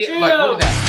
Like, look at that.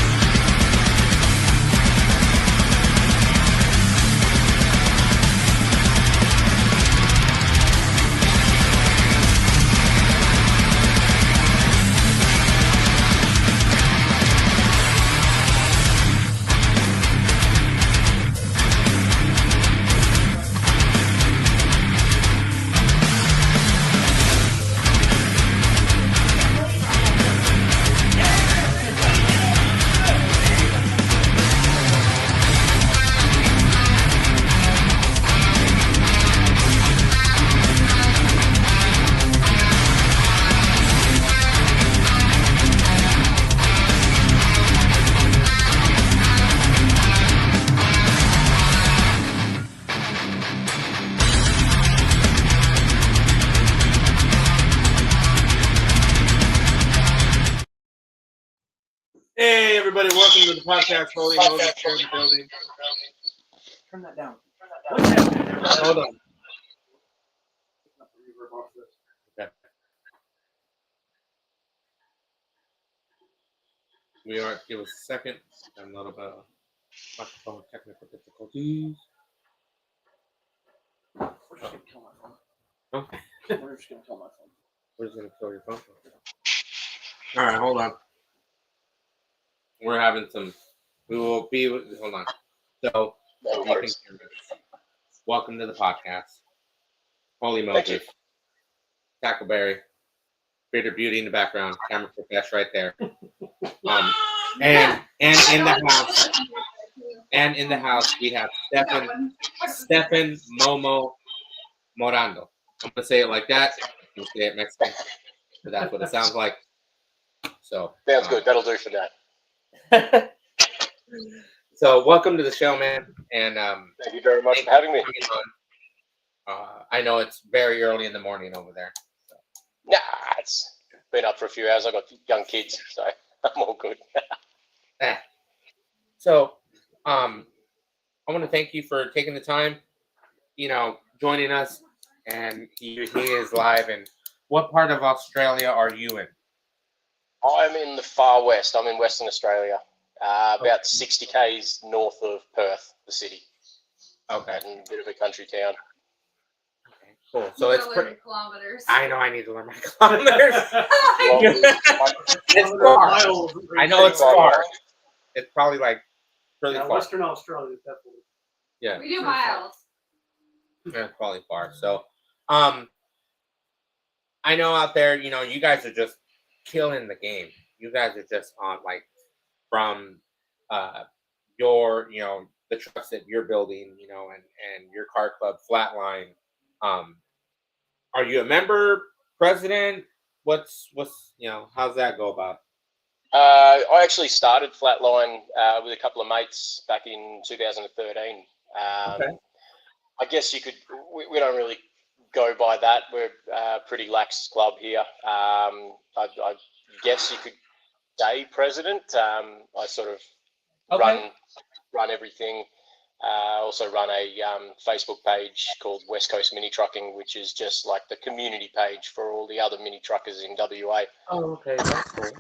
Hey, everybody, welcome to the podcast. Holy Moses, here in the building. Turn that down. Hold on. Okay. We are, give us a second. I'm not about microphone technical difficulties. We're just going to kill my phone. Okay. We're just going to kill my phone. We're just going to kill your phone. All right, hold on. We're having some, we will be, hold on. So, you can hear me. Welcome to the podcast. Holy Moses. Tackleberry. Bitter Beauty in the background. Camera profesh right there. And in the house. And in the house, we have Stefan MoMo Morando. I'm going to say it like that. I'm going to say it Mexican. But that's what it sounds like. So sounds good. That'll do for that. So welcome to the show, man. And thank you very much for having me. I know it's very early in the morning over there. So. Nah, it's been up for a few hours. I've got young kids, so I'm all good. So, I want to thank you for taking the time, joining us. And he is live. And what part of Australia are you in? I'm in the far west. I'm in Western Australia, about 60 k's north of Perth, the city. Okay. And a bit of a country town. Okay, cool. So it's pretty kilometers. I know I need to learn my kilometers. It's far. I know it's far. It's probably like really far. Western Australia, definitely. Yeah. We do miles. Yeah, it's probably far. So, I know out there, you guys are just killing the game. You guys are just on from your, the trucks that you're building, and your car club Flatline. Are you a member, president? What's how's that go about? I actually started Flatline with a couple of mates back in 2013. Okay. I guess you could. We don't really go by that. We're a pretty lax club here. I guess you could say president. I sort of run everything. Also run a Facebook page called West Coast Mini Trucking, which is just like the community page for all the other mini truckers in WA. Oh, okay, that's cool.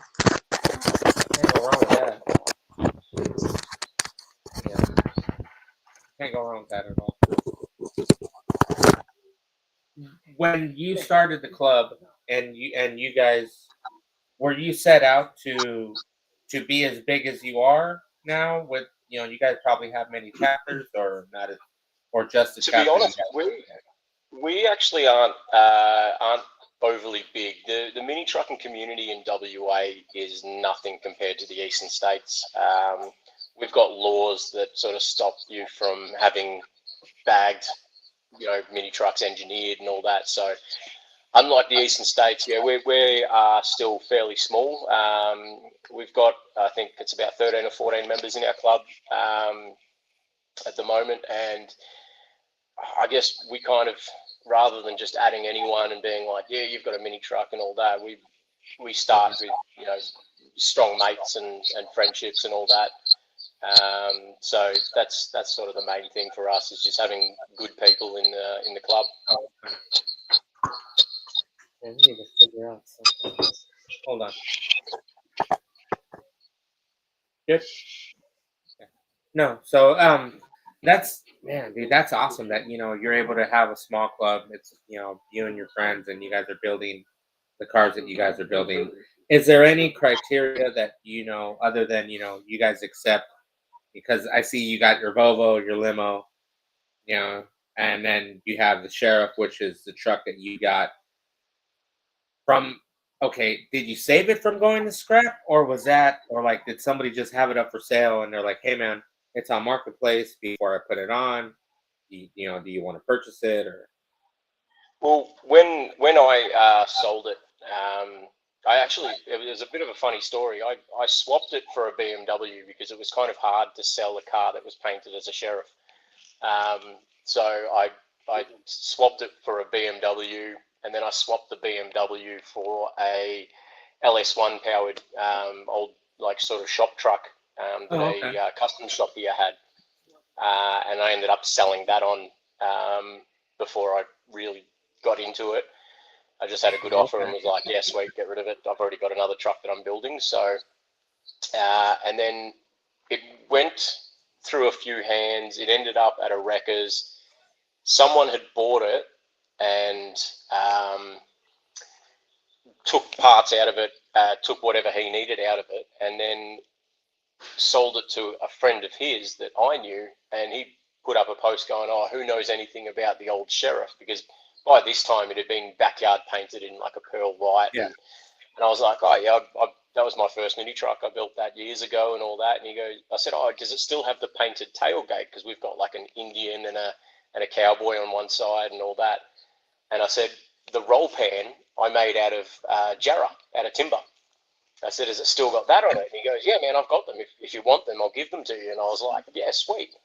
Can't go wrong with that. Yeah. Can't go wrong with that at all. When you started the club, and you guys, were you set out to be as big as you are now? With you guys probably have many chapters, or not as, or just as. To be honest, we actually aren't overly big. The mini trucking community in WA is nothing compared to the eastern states. We've got laws that sort of stop you from having bagged, mini trucks engineered and all that. So unlike the eastern states, we are still fairly small. We've got, I think it's about 13 or 14 members in our club at the moment. And I guess we kind of, rather than just adding anyone and being like, yeah, you've got a mini truck and all that, we start with, strong mates and friendships and all that. So that's sort of the main thing for us, is just having good people in the club. I need to figure out something. Hold on. Good. No, so that's man, dude, that's awesome that you're able to have a small club. It's you and your friends, and you guys are building the cars that you guys are building. Is there any criteria that other than you guys accept? Because I see you got your Volvo, your limo, and then you have the Sheriff, which is the truck that you got from. Okay, did you save it from going to scrap, or like did somebody just have it up for sale and they're like, hey man, it's on marketplace before I put it on. Do you want to purchase it or? Well, when I sold it, it was a bit of a funny story. I swapped it for a BMW because it was kind of hard to sell a car that was painted as a Sheriff. So I swapped it for a BMW, and then I swapped the BMW for a LS1 powered old like sort of shop truck that a custom shop here had, and I ended up selling that on before I really got into it. I just had a good offer and was like, yeah, sweet, get rid of it. I've already got another truck that I'm building. So, and then it went through a few hands. It ended up at a wrecker's. Someone had bought it and took parts out of it, took whatever he needed out of it, and then sold it to a friend of his that I knew. And he put up a post going, oh, who knows anything about the old Sheriff? Because by this time it had been backyard painted in like a pearl white. Yeah. And I was like, oh yeah, that was my first mini truck. I built that years ago and all that. And I said, oh, does it still have the painted tailgate? Because we've got like an Indian and a cowboy on one side and all that. And I said, the roll pan I made out of jarrah, out of timber. I said, has it still got that on it? And he goes, yeah, man, I've got them. If you want them, I'll give them to you. And I was like, yeah, sweet.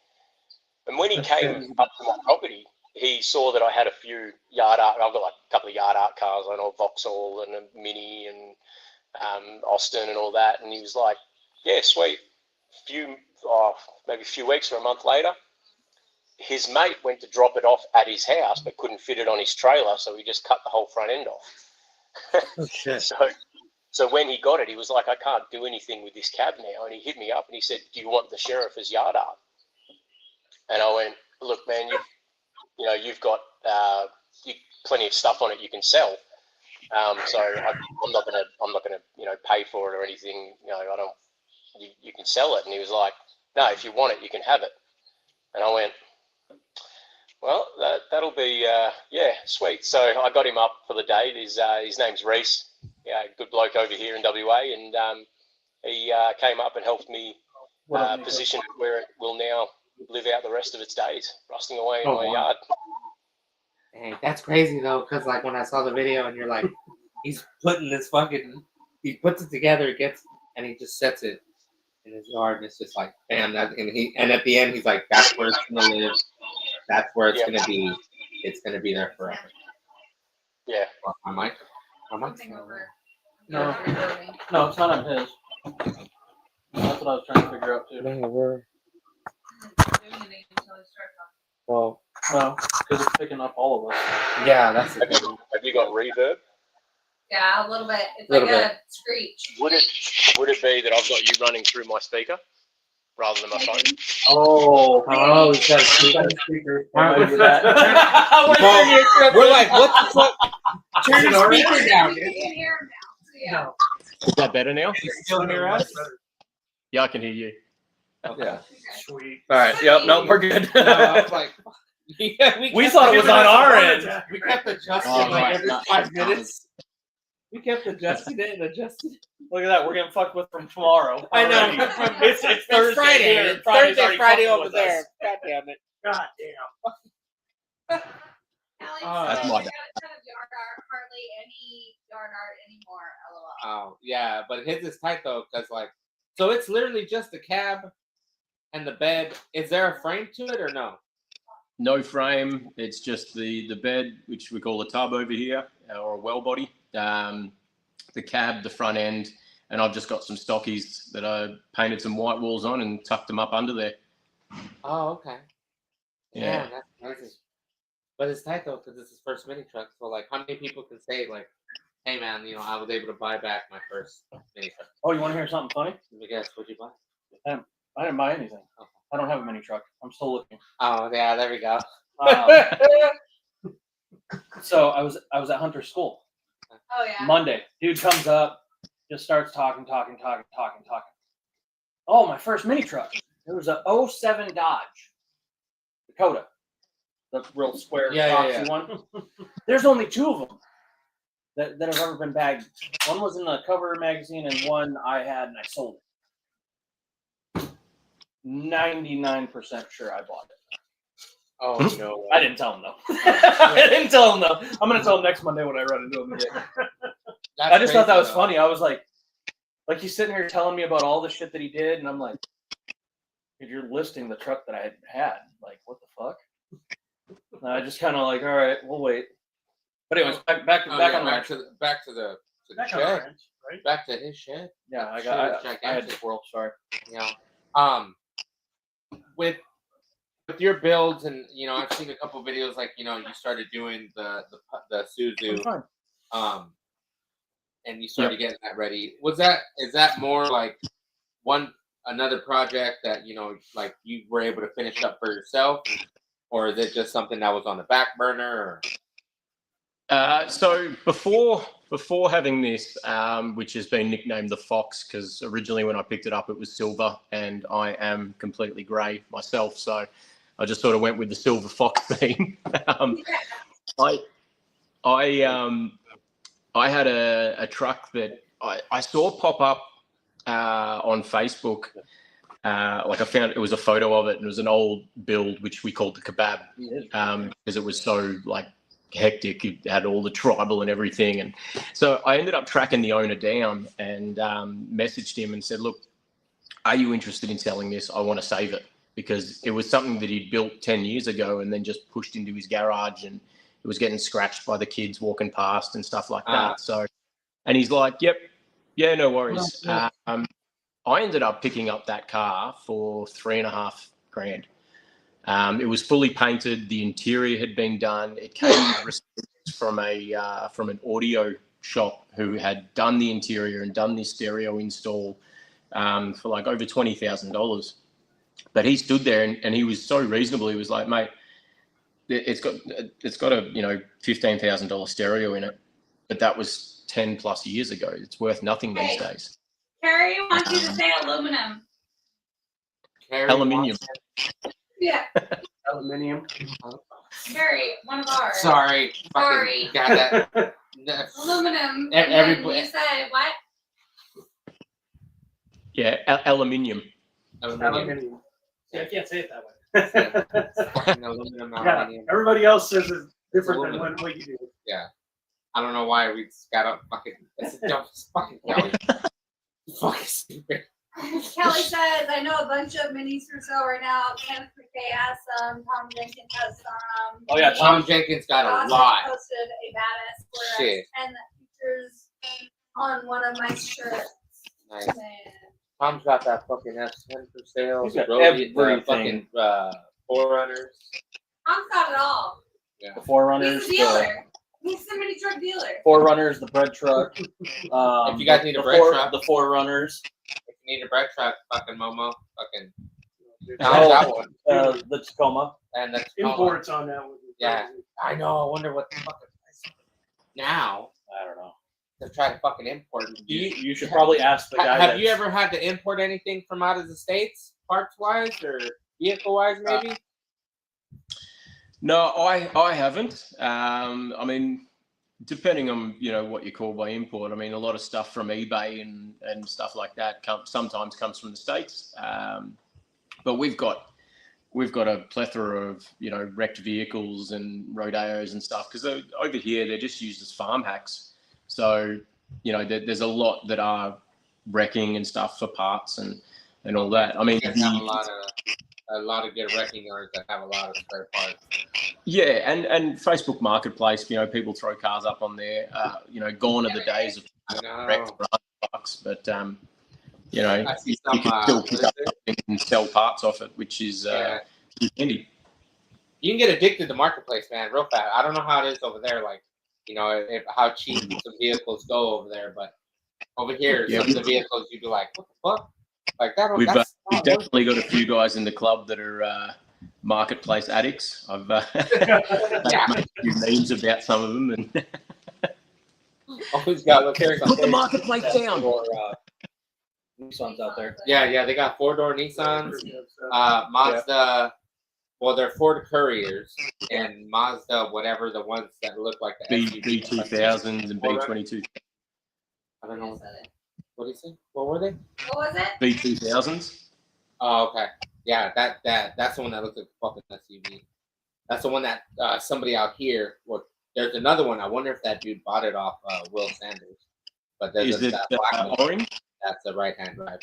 And when he came up to my property, he saw that I had a few yard art. I've got like a couple of yard art cars, I know Vauxhall and a Mini and Austin and all that. And he was like, yeah, sweet. Maybe a few weeks or a month later, his mate went to drop it off at his house, but couldn't fit it on his trailer, so he just cut the whole front end off. Oh shit! So when he got it, he was like, I can't do anything with this cab now. And he hit me up and he said, do you want the Sheriff as yard art? And I went, look, man, you've got plenty of stuff on it you can sell. So I'm not gonna pay for it or anything. I don't. You can sell it. And he was like, no, if you want it, you can have it. And I went, well, that'll be sweet. So I got him up for the day. His name's Reese. Yeah, good bloke over here in WA, and he came up and helped me position it where it will now live out the rest of its days, rusting away in my yard. Dang, that's crazy though, because like when I saw the video and you're like, he's putting this he puts it together, and he just sets it in his yard, and it's just like, bam, and at the end he's like, that's where it's gonna live, that's where it's gonna be, it's gonna be there forever. Yeah. Well, I might. No, it's not on his. That's what I was trying to figure out too. No, well, no, because it's picking up all of us. Yeah, that's. Have you got reverb? Yeah, a little bit. It's like a screech. Would it be that I've got you running through my speaker rather than my phone? Oh, he's got a speaker. We're like, what the fuck? Turn the speaker down. You can hear him now. So yeah. Is that better now? You still hear us? Yeah, I can hear you. Yeah. Sweet. All right. Yep. No, we're good. I was like, we thought it was on our end. We kept adjusting every 5 minutes. We kept adjusting it and adjusting it. Look at that. We're getting fucked with from tomorrow. I know. It's Thursday. Friday. Here. It's Friday's Thursday, already Friday fucking over with there. us. God damn it. God damn. Alex, That's I my got a ton of yard art, hardly any yard art anymore. LOL. Oh, yeah, but his is tight though, because like, so it's literally just the cab and the bed. Is there a frame to it or no? No frame. It's just the bed, which we call a tub over here, or a well body. The cab, the front end, and I've just got some stockies that I painted some white walls on and tucked them up under there. Oh, okay. Yeah. That's crazy. But it's tight though, because it's his first mini truck. So like, how many people can say like, "Hey man, I was able to buy back my first mini truck." Oh, you want to hear something funny? Let me guess, what'd you buy? I didn't buy anything. I don't have a mini truck. I'm still looking. Oh yeah, there we go. So I was at Hunter's school Oh yeah. Monday. Dude comes up, just starts talking. Oh, my first mini truck. It was a 07 Dodge Dakota, the real square boxy one. There's only 2 of them that have ever been bagged. One was in the cover magazine, and one I had and I sold it. 99% sure I bought it. Oh no! I didn't tell him though. I didn't tell him though. I'm gonna tell him next Monday when I run into him again. I just thought that was funny. I was like he's sitting here telling me about all the shit that he did, and I'm like, if you're listing the truck that I had, like, what the fuck? And I just kind of like, all right, we'll wait. But anyways, back to the shed. Right? Back to his shed. Yeah, I had this world. Sorry. Yeah. With your builds, and I've seen a couple videos, like you started doing the Suzu, and you started getting that ready. Is that more like another project that like you were able to finish up for yourself, or is it just something that was on the back burner? So before having this, which has been nicknamed the Fox, because originally when I picked it up it was silver, and I am completely grey myself, so I just sort of went with the silver fox theme. I had a truck that I saw pop up on Facebook. Like I found it was a photo of it, and it was an old build which we called the kebab, because it was so like hectic. It had all the tribal and everything, and so I ended up tracking the owner down and messaged him and said, "Look, are you interested in selling this? I want to save it." Because it was something that he'd built 10 years ago and then just pushed into his garage, and it was getting scratched by the kids walking past and stuff like that. So, and he's like, "Yep, yeah, no worries." I ended up picking up that car for $3.5 grand. It was fully painted. The interior had been done. It came with receipts from an audio shop who had done the interior and done this stereo install for like over $20,000. But he stood there and he was so reasonable. He was like, "Mate, it's got a $15,000 stereo in it, but that was 10 plus years ago. It's worth nothing these days." Carrie wants you to say aluminum. Aluminium. Yeah. Aluminium. Carrie, one of ours. Sorry. Sorry. Got that. Aluminum. And everybody. You said what? Yeah, aluminium. Aluminium. Yeah, I can't say it that way. Aluminum, Yeah, aluminium. everybody else says it's different than what you do. Yeah. I don't know why we just got up fucking. It's a dumb fucking Kelly. Fucking stupid. Kelly says, I know a bunch of minis for sale right now. Kenneth McKay has some. Tom Jenkins has some. Oh, yeah, Tom Jenkins got a lot. Posted a badass square Shit. and that features on one of my shirts. Nice. Man. Tom's got that fucking S10 for sale. He's got Everything. everything. Fucking Forerunners. Tom's got it all. Yeah. The Forerunners. He's a dealer. He's a mini truck dealer. Forerunners, the bread truck. If you guys need a bread truck. The Forerunners. If you need a bread truck, fucking MoMo. Fucking. Oh, that one. The Tacoma. And that's Imports on that one. Yeah. I know. I wonder what the fucking price is now. I don't know. To try to fucking import. You should probably ask the guy. Have you ever had to import anything from out of the States, parts wise or vehicle wise, maybe? No, I haven't. I mean, depending on what you call by import. I mean, a lot of stuff from eBay and stuff like that sometimes comes from the States. But we've got a plethora of wrecked vehicles and rodeos and stuff, because over here they're just used as farm hacks. So there's a lot that are wrecking and stuff for parts and all that. I mean, have a lot of good wrecking yards that have a lot of spare parts. Yeah, and Facebook Marketplace, people throw cars up on there. Gone are the days of wrecked for $100, but you can still pick up and sell parts off it, which is handy. You can get addicted to Marketplace, man, real fast. I don't know how it is over there, like how cheap some vehicles go over there, but over here, some of the vehicles you'd be like, what the fuck? Like that. We've That's definitely got a few guys in the club that are marketplace addicts. I've made a few memes about some of them, and always got put the marketplace down. Nissans out there. Yeah, they got 4-door Nissans, Mazda. Well, they're Ford Couriers and Mazda, whatever the ones that look like the B2000s and B22. I don't know. What did you say? What were they? What was it? B2000s. Oh, okay. Yeah, that's the one that looks like a fucking SUV. That's the one that somebody out here. Well, there's another one. I wonder if that dude bought it off Will Sanders. But there's that black one. Orange? That's the right-hand drive.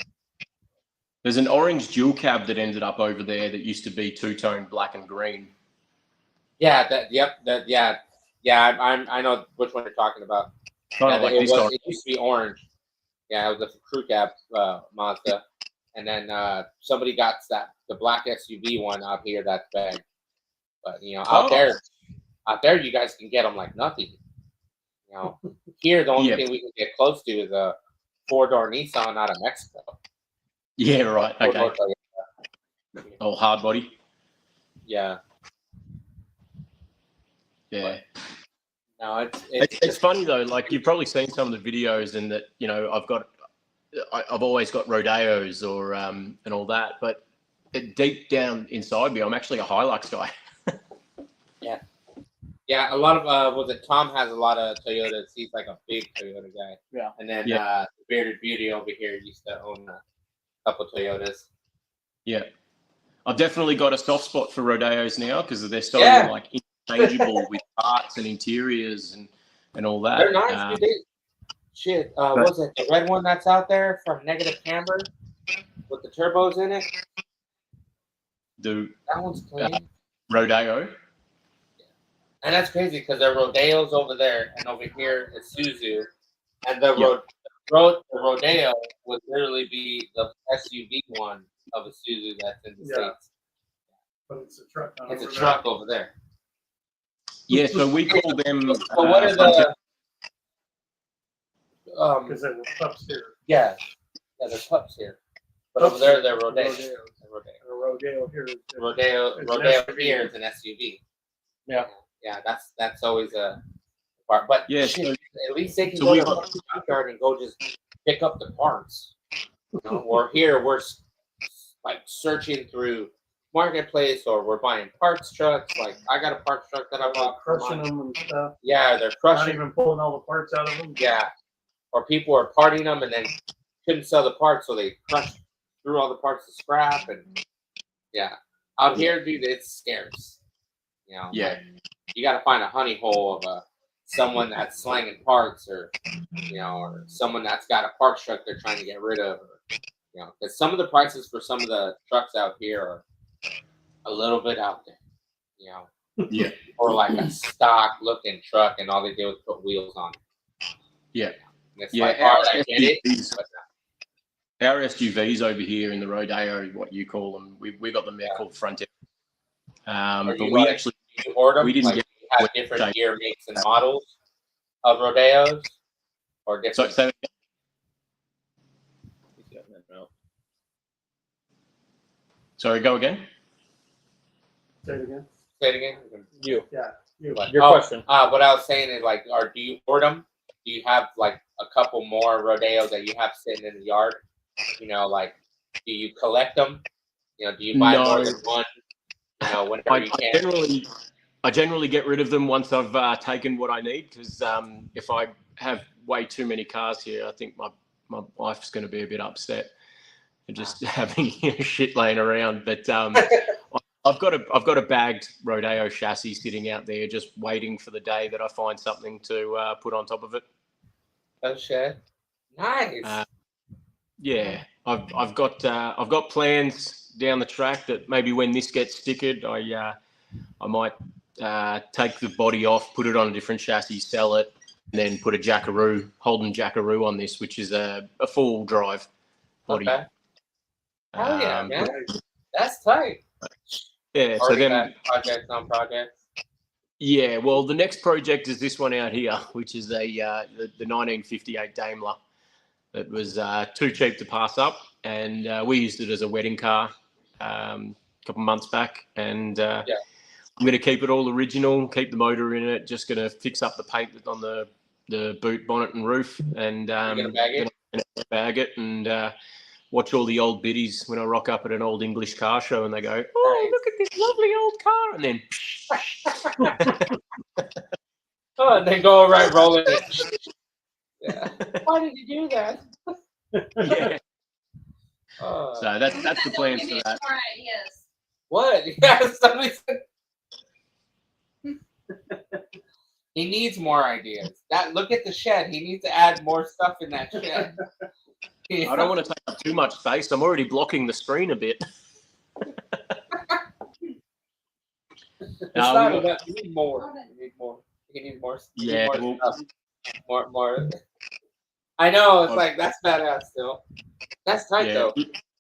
There's an orange dual cab that ended up over there that used to be two-tone black and green. Yeah, I know which one you're talking about. It used to be orange. Yeah, it was a crew cab Mazda, and then somebody got the black SUV one out here that's bad. But out there, you guys can get them like nothing. Here the only thing we can get close to is a 4-door Nissan out of Mexico. Yeah, right. Okay. Oh, hard body. Yeah. Yeah. No, it's funny though. Like you've probably seen some of the videos, and that I've always got rodeos or and all that, but deep down inside me, I'm actually a Hilux guy. Yeah, a lot of Tom has a lot of Toyotas. He's like a big Toyota guy. Yeah. And then Bearded Beauty over here used to own a couple Toyotas. Yeah. I've definitely got a soft spot for rodeos now because they're so like interchangeable with parts and interiors and all that. They're nice, dude. Shit, what was it? The red one that's out there from Negative Camber with the turbos in it? That one's clean. Rodeo. And that's crazy because there are Rodeos over there, and over here is Suzu. And the Rodeo would literally be the SUV one of a Suzu that's in the States. But it's a truck. It's a truck over there. Yeah, so we call them. So what are the? Because there were pups here. Yeah, there's pups here. But over there, they're Rodeos. A rodeo here. Rodeo here is an SUV. Yeah. Yeah, that's always a part. But yeah, at least they can go to the junkyard and go just pick up the parts. Or here we're like searching through marketplace, or we're buying parts trucks. Like I got a parts truck that I bought. Crushing them and stuff. Yeah, they're crushing. Not even pulling all the parts out of them. Yeah, or people are parting them and then couldn't sell the parts, so they crushed through all the parts to scrap. And out here, dude, it's scarce. Yeah. You got to find a honey hole of someone that's slanging parts, or or someone that's got a parts truck they're trying to get rid of, because some of the prices for some of the trucks out here are a little bit out there, Yeah. or like a stock looking truck, and all they did was put wheels on it. Yeah. And it's like, I get it. Our SUVs over here in the Rodeo, what you call them, we got them there called front end. But we actually. You order them? We didn't like have different year makes and models of Rodeos, or different. Sorry, go again. Say it again. Say it again. You. Yeah. You. Your question. What I was saying is like, do you order them? Do you have like a couple more Rodeos that you have sitting in the yard? Like, do you collect them? Do you buy more than one? Whenever you can. I generally get rid of them once I've taken what I need, because if I have way too many cars here, I think my wife's going to be a bit upset and just having shit laying around. But I've got a bagged Rodeo chassis sitting out there, just waiting for the day that I find something to put on top of it. Oh shit! Nice. Yeah, I've got plans down the track that maybe when this gets stickered, I might take the body off, put it on a different chassis, sell it, and then put a Holden Jackaroo on this, which is a full drive body. Okay. Oh yeah, man. That's tight. Yeah. Already so then got projects on projects. Yeah. Well, the next project is this one out here, which is the 1958 Daimler. It was too cheap to pass up, and we used it as a wedding car a couple months back. And I'm going to keep it all original, keep the motor in it. Just going to fix up the paint on the boot, bonnet, and roof, and You're gonna bag it? bag it and watch all the old biddies when I rock up at an old English car show, and they go, "Oh, look at this lovely old car," and then. Oh, and they go right rolling it. Yeah. Why did you do that? Yeah. Oh. So that's the plans for that. All right, yes. What? Yeah, somebody said he needs more ideas. Look at the shed. He needs to add more stuff in that shed. I don't want to take up too much space. I'm already blocking the screen a bit. It's not enough. You need more. You need more. You need more. Yeah, more stuff. More. I know. It's like that's badass still. That's tight though.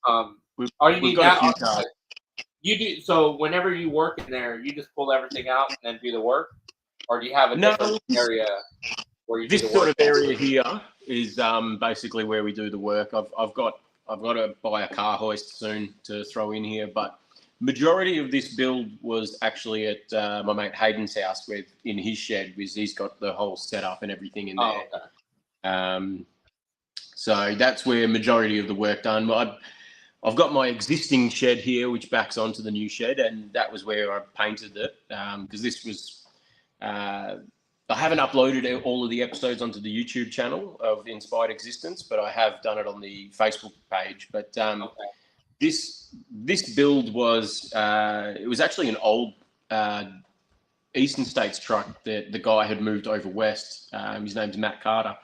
All you need now. You do so whenever you work in there, you just pull everything out and then do the work, or do you have a different area where you do the work? This sort of area here is basically where we do the work. I've got to buy a car hoist soon to throw in here, but majority of this build was actually at my mate Hayden's house, in his shed, because he's got the whole setup and everything in there. Oh, okay. So that's where majority of the work done. I've got my existing shed here, which backs onto the new shed, and that was where I painted it, because this was. I haven't uploaded all of the episodes onto the YouTube channel of Inspired Existence, but I have done it on the Facebook page. But this build was it was actually an old Eastern States truck that the guy had moved over west. His name's Matt Carter.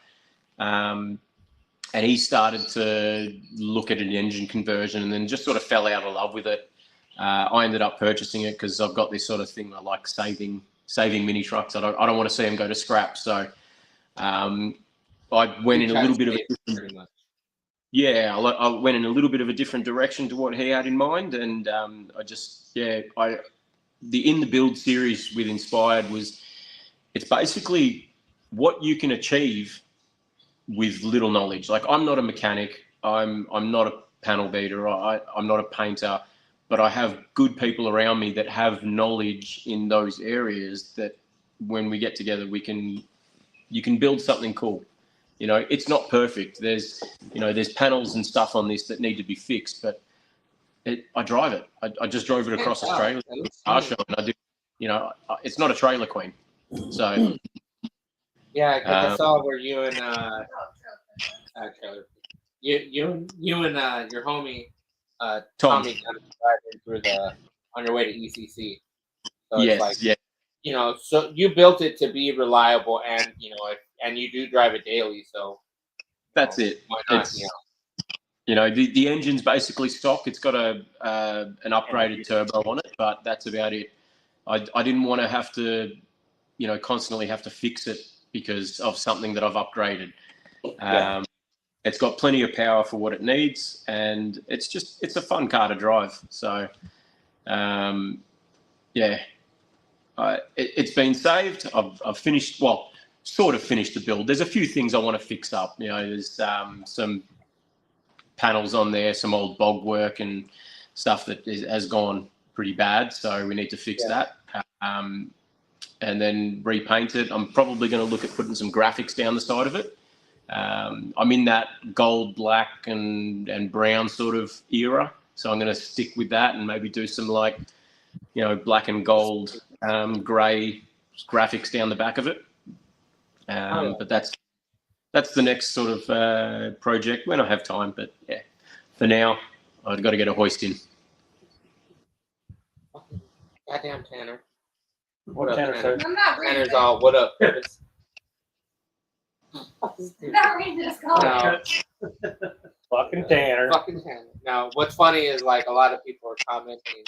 And he started to look at an engine conversion and then just sort of fell out of love with it. I ended up purchasing it because I've got this sort of thing. I like saving mini trucks. I don't want to see them go to scrap. So I went in a little bit of a different, I went in a little bit of a different direction to what he had in mind. And in the build series with Inspired it's basically what you can achieve with little knowledge. Like, I'm not a mechanic. I'm not a panel beater. I'm not a painter, but I have good people around me that have knowledge in those areas that when we get together, you can build something cool. You know, it's not perfect. There's panels and stuff on this that need to be fixed, but I drive it. I just drove it across Australia car show, and I did, it's not a trailer queen. So yeah, I saw where you and you and your homie Tommy got driving on your way to ECC. So yes, so you built it to be reliable, and and you do drive it daily. So that's it. Why not? The engine's basically stock. It's got an upgraded turbo on it, but that's about it. I didn't want to have to, constantly have to fix it because of something that I've upgraded. It's got plenty of power for what it needs, and it's a fun car to drive. So, it's been saved. I've finished, sort of finished the build. There's a few things I want to fix up. There's some panels on there, some old bog work and stuff that has gone pretty bad. So we need to fix that. And then repaint it. I'm probably going to look at putting some graphics down the side of it. I'm in that gold, black, and brown sort of era, so I'm going to stick with that and maybe do some black and gold, grey graphics down the back of it. But that's the next sort of project when I have time. But yeah, for now, I've got to get a hoist in. Goddamn Tanner. What up, Tanner? I'm not reading Tanner's this. all, what up, Curtis? I'm not reading this comment. No, Fucking Tanner. fucking Tanner. Now, what's funny is a lot of people are commenting.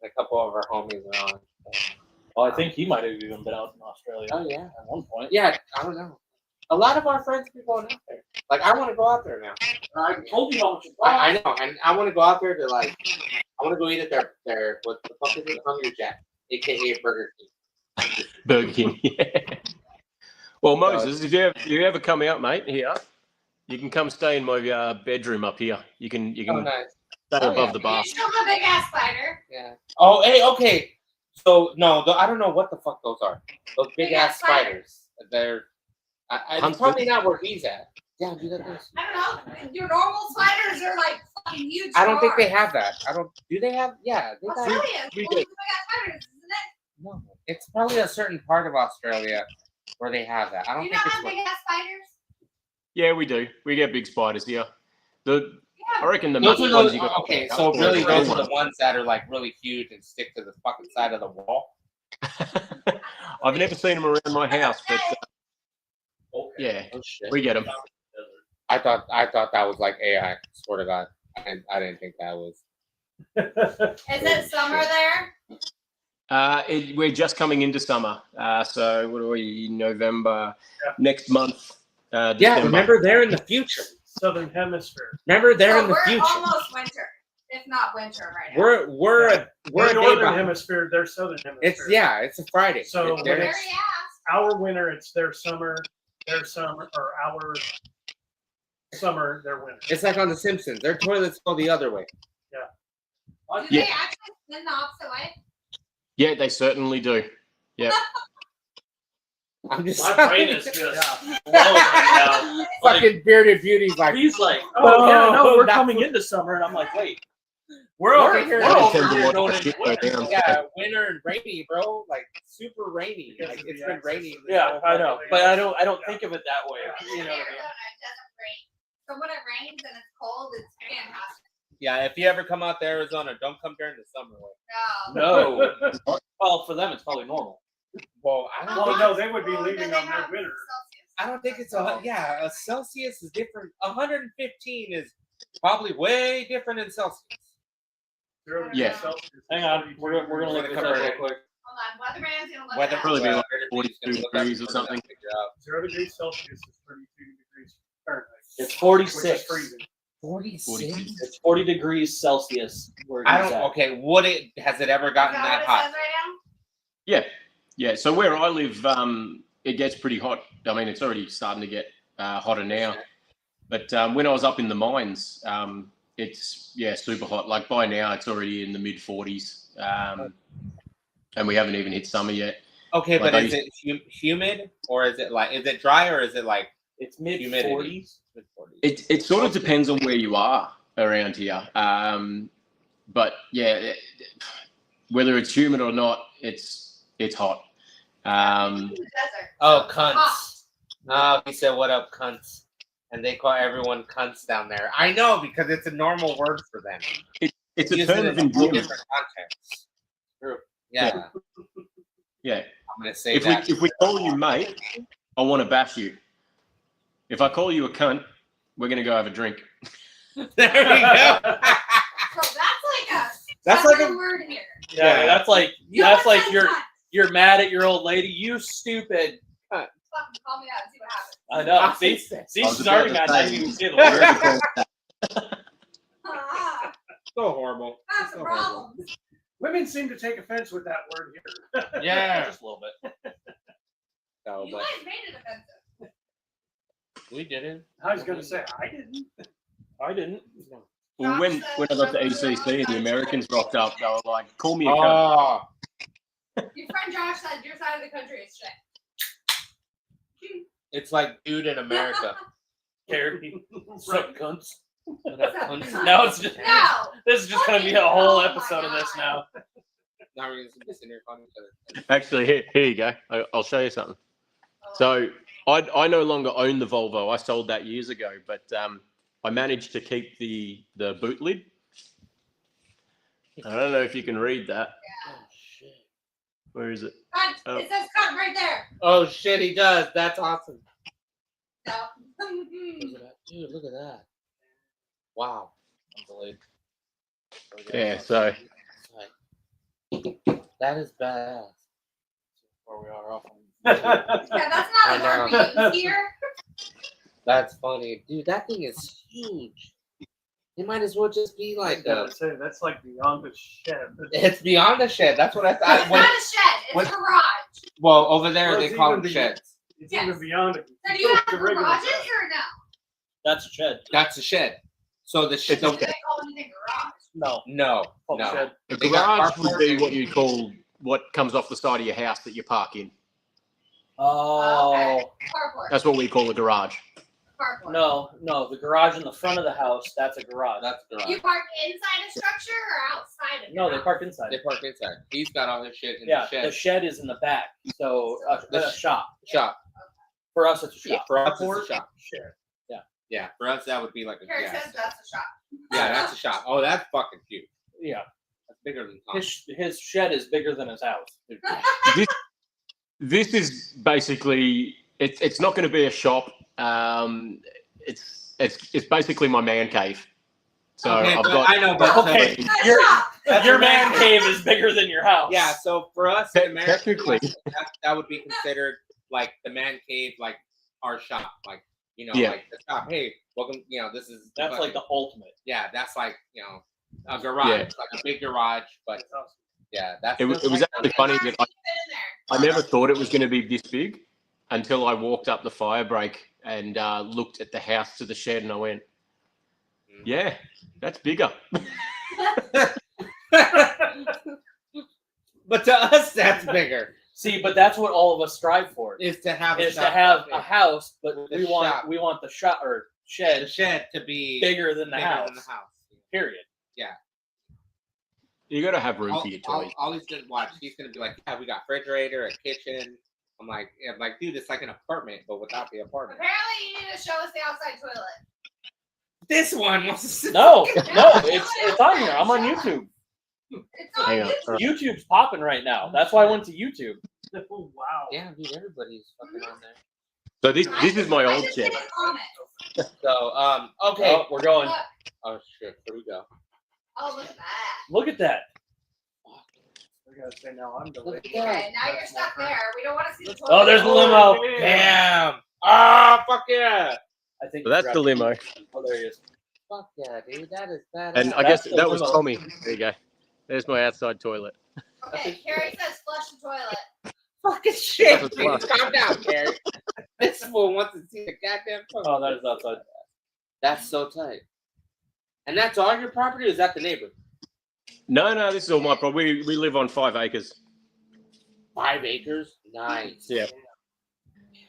A couple of our homies are on. Well, I think he might have even been out in Australia Oh yeah, at one point. yeah. I don't know. A lot of our friends be going out there. I want to go out there now. I told you how much. I know, and I want to go out there to I want to go eat at their what the fuck is it? Hungry Jack, aka Burger King. Burger King. Yeah. Well, Moses, if you ever come out, mate, here, You can come stay in my bedroom up here. You can Oh, nice. stay Oh, above yeah. the You bar. show a big ass spider. Yeah. Oh, hey, okay. So no, I don't know what the fuck those are. Those big ass spiders. They're. It's Huntsman. probably not where he's at. Yeah, do that. I don't know. Your normal spiders are like fucking huge. I don't think they drawers. have that. I don't. Do they have? Yeah, they got. Australia. we Well, did. they got spiders, isn't it? No, it's probably a certain part of Australia where they have that. I don't You think not it's. have big ass spiders? Yeah, we do. We get big spiders here. I Yeah. reckon the Those main are ones those. you got. Okay, so really, those are the ones that are like really huge and stick to the fucking side of the wall. I've never seen them around my house, but yeah, Oh shit. we get them. I thought that was like AI. Swear to God, I didn't think that was. Is it summer there? We're just coming into summer. So what are we? November next month. Yeah, December. remember they're in the future. Southern Hemisphere. Remember they're So in the we're future. almost winter, if not winter right now. We're We're a day Northern behind. Hemisphere. They're Southern Hemisphere. It's a Friday. So They're- Very it's ass. our winter. It's their summer. Their summer, or our summer. Their winter. it's like on The Simpsons. Their toilets go the other way. Do Yeah. they actually spin the opposite way? Yeah, they certainly do. Yeah. I'm just My brain is just blowing right now. fucking bearded beauties like He's like, Oh, yeah, no, we're that's coming what- into summer, and I'm like, wait, we're over here. we're I over tend to here watch going the into shit go winter. down. Yeah, winter and rainy, bro. Like super rainy. Because Like of it's the been access raining. to the- Yeah, I know, but I don't Yeah. think of it that way. Yeah. You know what I mean? Arizona, it doesn't rain. So when it rains and it's cold, it's fantastic. Yeah, if you ever come out to Arizona, don't come during the summer. No. No. Well, for them, it's probably normal. Well, I don't. Well, think, no, they would be Well, leaving they on their have winter. Celsius. I don't think it's a Celsius is different. 115 is probably way different in Celsius. 0 degrees Yeah. Celsius, Hang on, 32 we're gonna look degrees. this up real quick. Hold on, weatherman's gonna look Weather it up. Probably be like Bearded 42 Beauty's gonna look degrees up or something. and figure out. 0 degrees Celsius is 32 degrees Fahrenheit. It's Which is 46. freezing. 46. It's 40 degrees Celsius. Where I he's don't. at. Okay, has it ever Is gotten that that what it hot? says right Yeah. Yeah. So where I live, it gets pretty hot. I mean, it's already starting to get hotter now. But when I was up in the mines, it's super hot. Like by now, it's already in the mid 40s, and we haven't even hit summer yet. Okay, Like but I is it humid or is it dry or is it like It's mid humidity? 40s. Mid 40s. It sort of depends on where you are around here. But yeah, whether it's humid or not, it's hot. now? In the desert. Oh, So cunts. hot. He said, "What up, cunts?" And they call everyone cunts down there. I know because it's a normal word for them. It's a Use term it of in all endearment. different contexts. True. Yeah. Yeah. I'm gonna say If that. we call you mate, I want to bash you. If I call you a cunt, we're gonna go have a drink. There we go. So that's like a southern word here. Yeah, that's like You that's wanna like say you're cunt? you're mad at your old lady. You stupid. Fucking call me out and see what happens. I know. I See, said- see, I was she's about already to mad. say. I didn't even say the We're word. gonna call that. Ah, So horrible. that's the So horrible. problem. Women seem to take offense with that word here. Yeah. Just a little bit. No, You but guys made it offensive. we didn't. I was going to say, I didn't. I didn't. Well, when I got to ECC and the Americans rocked up, they were like, "Call me a cunt." Oh, Your friend Josh said your side of the country is shit. it's like dude in America. Gary. Suck cunts. Now Now it's just No. this is just gonna be a whole episode of this now. we're gonna be sitting here calling each other. Actually, here you go. I'll show you something. So I no longer own the Volvo. I sold that years ago, but I managed to keep the boot lid. I don't know if you can read that. Oh shit. Where is it? Cunt. Oh. It says cunt right there. Oh shit, he does. That's awesome. No. Look at that. Dude, look at that. Wow. Unbelievable. Yeah. So That is badass. Where we are off. Yeah, that's I not a word we use here. That's funny. Dude, that thing is huge. It might as well just be I was like going to say, that's like beyond the shed. it's beyond a shed. That's what I It's thought. not a shed. It's when- a garage. Well, over there Well, they it's call even them beyond- sheds. It's Yes. even beyond it. So do you have The regular garages shed. or no? That's a shed. That's a shed. So the shed. Do they call anything garage? No. No. Called a No. shed. A They got garage would carport be and- what you call what comes off the side of your house that you park in. Oh. Okay. Carport. That's what we call a garage. Carport. No. The garage in the front of the house, that's a garage. That's the You garage. park inside a structure or outside of No, your they house? park inside. They park inside. He's got all his shit in Yeah, the shed. the shed is in the back. So The a shop. Shop. For us, it's a shop. For us, it's Carport? a shop. Shit. Yeah. For us, that would be like a Carrie yeah. says that's a shop. Yeah, that's a shop. Oh, that's fucking cute. Yeah. That's bigger than Tom. His shed is bigger than his house. This is basically it's not going to be a shop. It's basically my man cave. So Okay, I've but got I know, but Okay. That's Your- a shop. That's Your a man man cave is bigger than your house. yeah. So for us in America, technically. that would be considered like the man cave, like our shop, like Yeah. like the shop. Hey, welcome. This is the That's like fucking- the ultimate. yeah. That's like a garage, Yeah. like a big garage, but yeah, that's It was like actually funny that Fit in there. I never thought it was going to be this big until I walked up the fire break and looked at the house to the shed and I went, yeah, that's bigger. But to us, that's bigger. See, but that's what all of us strive for. Is to have Is a to shop have that a big. house, but The we shop. want the shop or the shed shed to be bigger than the bigger house. than the house. Period. You got to have room for your toys. All he's gonna watch, he's gonna be like, yeah, we got refrigerator, a kitchen. I'm like, dude, it's like an apartment, but without the apartment. Apparently, you need to show us the outside toilet. This one wants to sit. No, it's on here. I'm on YouTube. It's on Hang on. YouTube. All right. YouTube's popping right now. That's why I went to YouTube. Oh, wow. Yeah, dude, everybody's fucking on there. So this is my I old just shed. made a comment. So, okay. Oh, we're going. Look. Oh shit, here we go. Oh, look at that. Look at that. I gotta say now I'm Look delayed. at that. Okay, now you're stuck there. We don't want to see the toilet. Oh, there's the limo. Damn. Ah, fuck yeah. I think So that's the limo. Oh, there he is. Fuck yeah, dude. That is badass. And I guess That's the that was limo. Tommy. There you go. There's my outside toilet. Okay, Carrie says flush the toilet. fucking shit. That's Dude, what's calm down, Gary. This fool wants to see the goddamn phone. Oh, that is outside. That's so tight. And that's all your property, or is that the neighbor? No, this is all my property. We live on 5 acres. 5 acres? Nice. Yeah.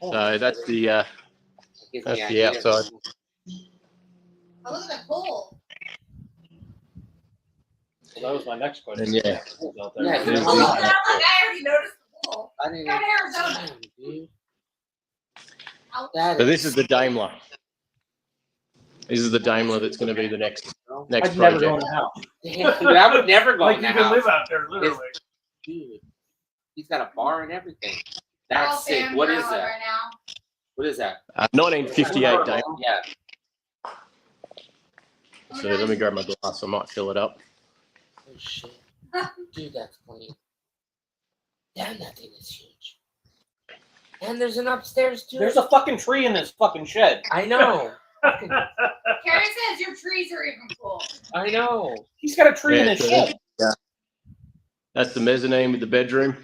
So that's the Gives that's me the ideas. outside. Oh, look at the pool. Well, that was my next question. And yeah. Out there. Yeah, There's Oh, the- I already noticed the pool. I didn't Go to even. Arizona. Damn, dude. Out. That So this is the Daimler. This is the Daimler that's going to be the next I'd project. never go in the house. Damn, dude, I would never go Like in you the can house. live out there, literally. Dude, he's got a bar and everything. We're all That's sick. fangirling What is that? Right now. What is that? 1958 Daimler. Yeah. So let me grab my glass. I might fill it up. Oh shit. Dude, that's clean. Damn, that thing is huge. And there's an upstairs too. There's a fucking tree in this fucking shed. I know. Carrie says your trees are even cool. I know. He's got a tree in Yeah, his so shed. That's the mezzanine with the bedroom.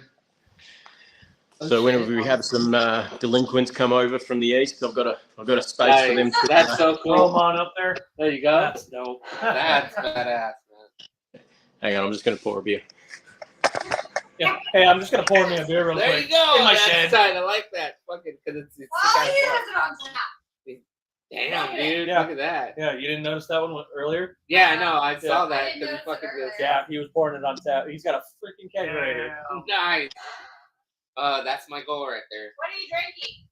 So whenever we have some delinquents come over from the east, I've got a space for them to. That's so Throw cool. them on up there. There you go. That's dope. That's badass, man. Hang on, I'm just going to pour a beer. Yeah. Hey, I'm just gonna pour me a beer real There quick. you go. In my That's shed. tight. I like that. Fucking, because it's Well, kind of he fun. has it on tap. Damn, dude. Yeah. Look at that. Yeah, you didn't notice that one earlier? Yeah, I know. I saw I that didn't because notice fucking it earlier. just Yeah, he was pouring it on tap. He's got a freaking kegerator. Yeah. nice. That's my goal right there. What are you drinking?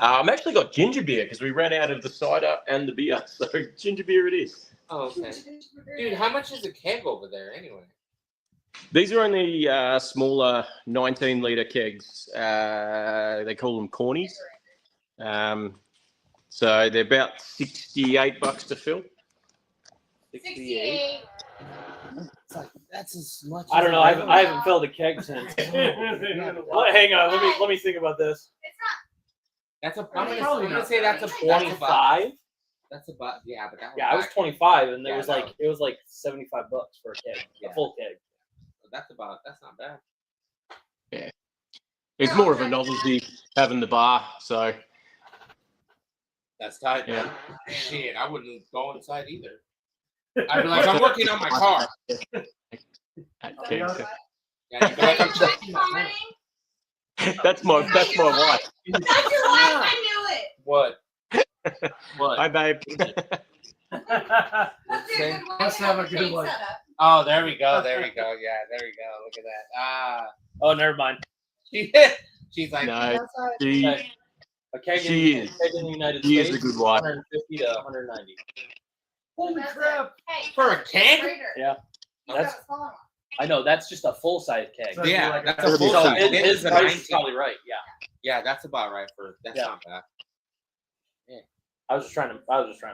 I'm actually got ginger beer because we ran out of the cider and the beer. So ginger beer it is. Oh, okay. Dude, how much is a keg over there anyway? These are only smaller 19-litre kegs. They call them cornies. So they're about $68 to fill. 68. It's like that's as much. I don't know. as I haven't filled a keg since. Well, hang on. Let me think about this. It's not. That's a. Probably I'm gonna say that's a not. 25. That's about yeah, but that Yeah, I was back- 25, and Yeah, it was like $75 for a keg, Yeah. a full keg. That's not bad. It's more of a novelty having the bar. So That's tight. yeah. Shit, I wouldn't go inside either. I'd be like, I'm working on my car. Okay. Yeah, you'd be like, I'm That's my wife. That's your wife. I knew it. What? What? Hi, babe. Must be a good wife. Must have a Have good shade one. set up. Oh, there we go. There we go. Yeah, there we go. Look at that. Oh, never mind. She's like, No, That's all right. she, A keg She in, is. keg in the United she States is a good wife. 150 to 190. Holy That's crap! it. Hey, For a keg? Trader. Yeah. You That's- got a smaller one. I know that's just a full size keg. So- yeah, like that's a- a full So size. his, This his is a price 19. is probably right. Yeah. Yeah, that's about right for. That's Yeah. not bad. I was just trying to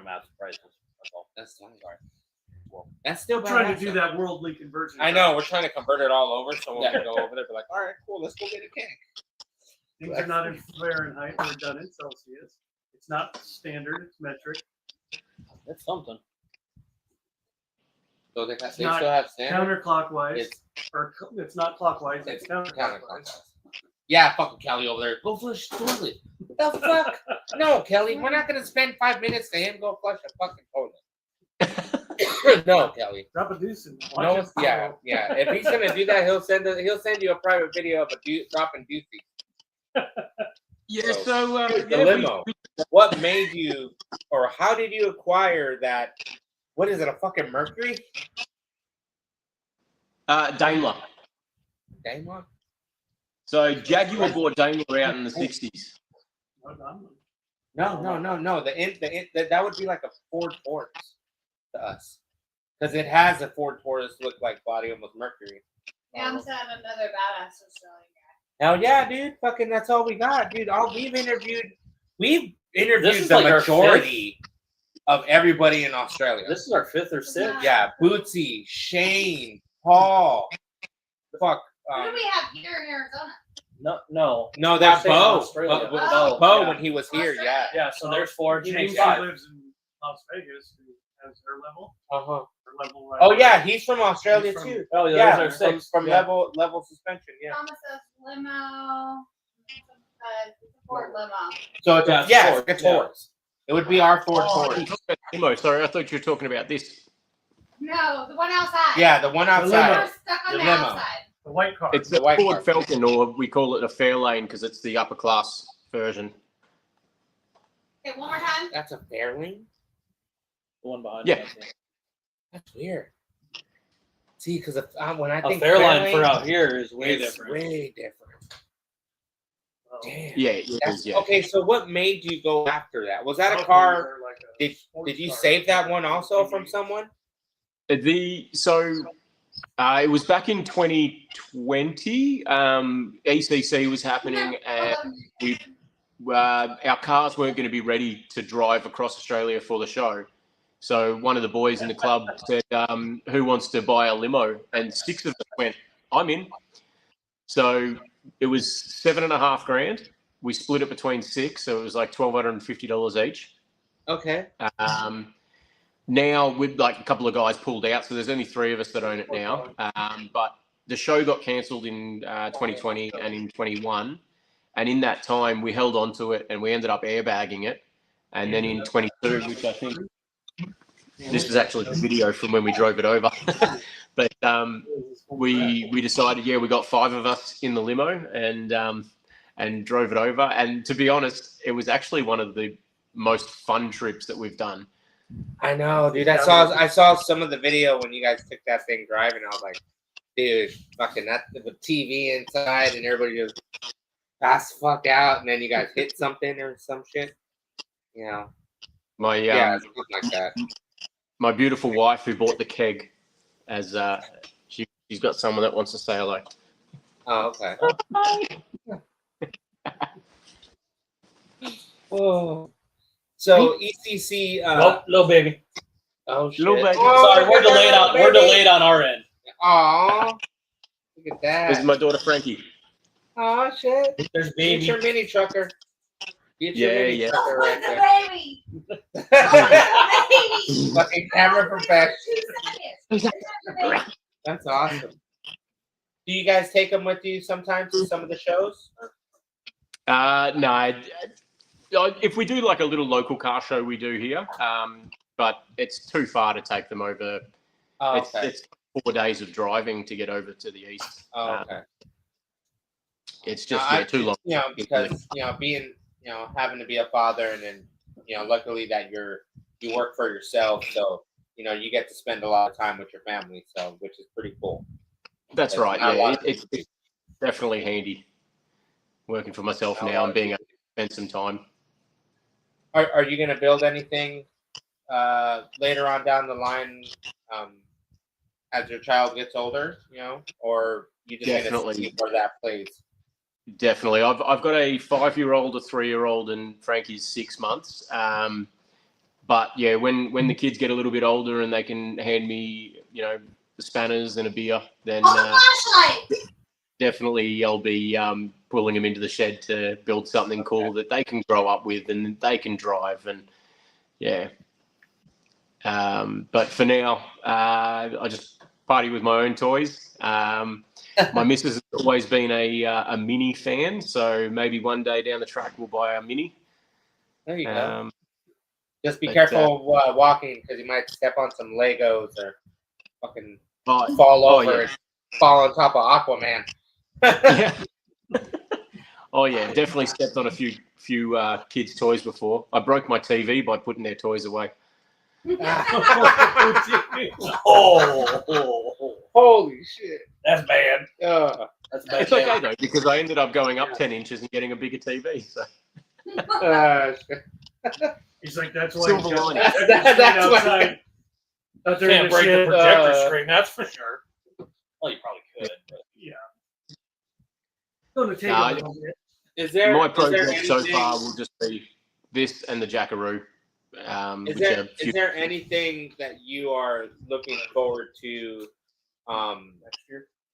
match the prices. That's all. That's fine. Well, that's still I'm trying to badass, do though. that worldly conversion. I know. We're trying to convert it all over, so when Yeah. we go over there, we're like, all right, cool, let's go get a keg. Things are not in Fahrenheit; they're done in Celsius. It's not standard; it's metric. That's something. So they It's still not have standard. Counterclockwise, It's it's not clockwise. It's it's counterclockwise. counterclockwise. Yeah, fucking Kelly over there. Go flush the toilet. The fuck? No, Kelly, we're not gonna spend 5 minutes to him go flush a fucking toilet. No, Kelly. Drop a deuce and watch No, it yeah, flow. yeah. If he's gonna do that, he'll send you a private video of a dropping doozy. Yeah, so The yeah, limo. What made you, or how did you acquire that? What is it? A fucking Mercury? Daimler. Daimler? So Jaguar bought Daimler out in the 60s. Well done. No. That would be like a Ford Taurus to us, because it has a Ford Taurus look like body almost Mercury. Yeah, I'm sad another badass Australian guy. Hell yeah, dude! Fucking that's all we got, dude. We've interviewed is the like our majority of everybody in Australia. This is our fifth or sixth. Yeah, Bootsy, Shane, Paul. Fuck. Who do we have here in Arizona? No, That's saying Bo. Australia. Oh. Bo Yeah. when he was here, yeah. Yeah, so there's four. James James five. lives in Las Vegas. Who has her level? Uh-huh. Her level right Oh now. yeah, he's from Australia He's from- too. Oh, yeah, Yeah, there's our six. from Yeah. level suspension. Yeah. Thomas says limo. Ford limo. So it's Yeah, yeah, Ford, it's a Taurus. It would be our Ford Oh, Taurus. Limo. Sorry, I thought you were talking about this. No, the one outside. Yeah, the one outside. We're stuck on The the, limo. outside. The white car. It's The the white Ford car. Falcon, or we call it a Fairlane because it's the upper class version. Okay, one more time. That's a Fairlane. The one behind. Yeah. us, That's weird. See, because when I A think Fairline for Fairlane, out here is way it's different. way different. Oh. Damn. Yeah, it That's, is, yeah. okay, so what made you go after that? Was that a Falcons car? are like a Did sports you car. save that one also from someone? It was back in 2020. ECC was happening, and our cars weren't going to be ready to drive across Australia for the show. So one of the boys in the club said, "Who wants to buy a limo?" And 6 of us went, "I'm in." So it was $7.5 grand. We split it between 6, so it was like $1,250 each. Okay. Now with like a couple of guys pulled out, so there's only 3 of us that own it now. But the show got cancelled in 2020 and in 21, and in that time we held on to it and we ended up airbagging it. And then in 22, which I think this is actually the video from when we drove it over, but we decided, we got 5 of us in the limo and drove it over. And to be honest, it was actually one of the most fun trips that we've done. I know, dude. I saw some of the video when you guys took that thing driving. I was like, dude, fucking that with TV inside and everybody just pass the fuck out, and then you guys hit something or some shit. You know. My Something like that. my beautiful wife who bought the keg, as she's got someone that wants to say hello. Oh, okay. Oh. So ECC. Nope, little baby. Oh shit. Little baby. Oh, Sorry, we're look at delayed that on baby. we're delayed on our end. Aw. Look at that. This is my daughter Frankie. Oh shit. There's Get baby. your mini trucker. Get your Yeah, mini yeah. trucker Oh, right the there. baby. Baby. Fucking camera perfection. 2 seconds. That's awesome. Do you guys take them with you sometimes to some of the shows? No, if we do like a little local car show, we do here, but it's too far to take them over. Oh, okay. It's 4 days of driving to get over to the east. Oh, okay. It's just too long. You know, because being having to be a father, and then luckily that you work for yourself, so you get to spend a lot of time with your family, so which is pretty cool. That's right. Yeah, it's definitely handy working for myself now and being able to spend some time. Are you going to build anything later on down the line as your child gets older? Or you just going to see where that plays? Definitely. I've got a 5-year-old, a 3-year-old, and Frankie's 6 months. But yeah, when the kids get a little bit older and they can hand me, the spanners and a beer, then definitely I'll be pulling them into the shed to build something cool that they can grow up with and they can drive. And yeah. But for now, I just party with my own toys. My missus has always been a Mini fan, so maybe one day down the track we'll buy a Mini. There you go. Just be careful walking, because you might step on some Legos or fucking fall over and fall on top of Aquaman. Yeah. Oh yeah, definitely stepped on a few kids' toys before. I broke my TV by putting their toys away. Holy shit! That's bad. That's bad. It's okay though, because I ended up going up 10 inches and getting a bigger TV. So. He's like, that's why. Silver lining. That's why. Can't break the projector screen, that's for sure. Well, you probably could, but yeah. Gonna take a little bit. My project so far will just be this and the Jackaroo. Is there anything that you are looking forward to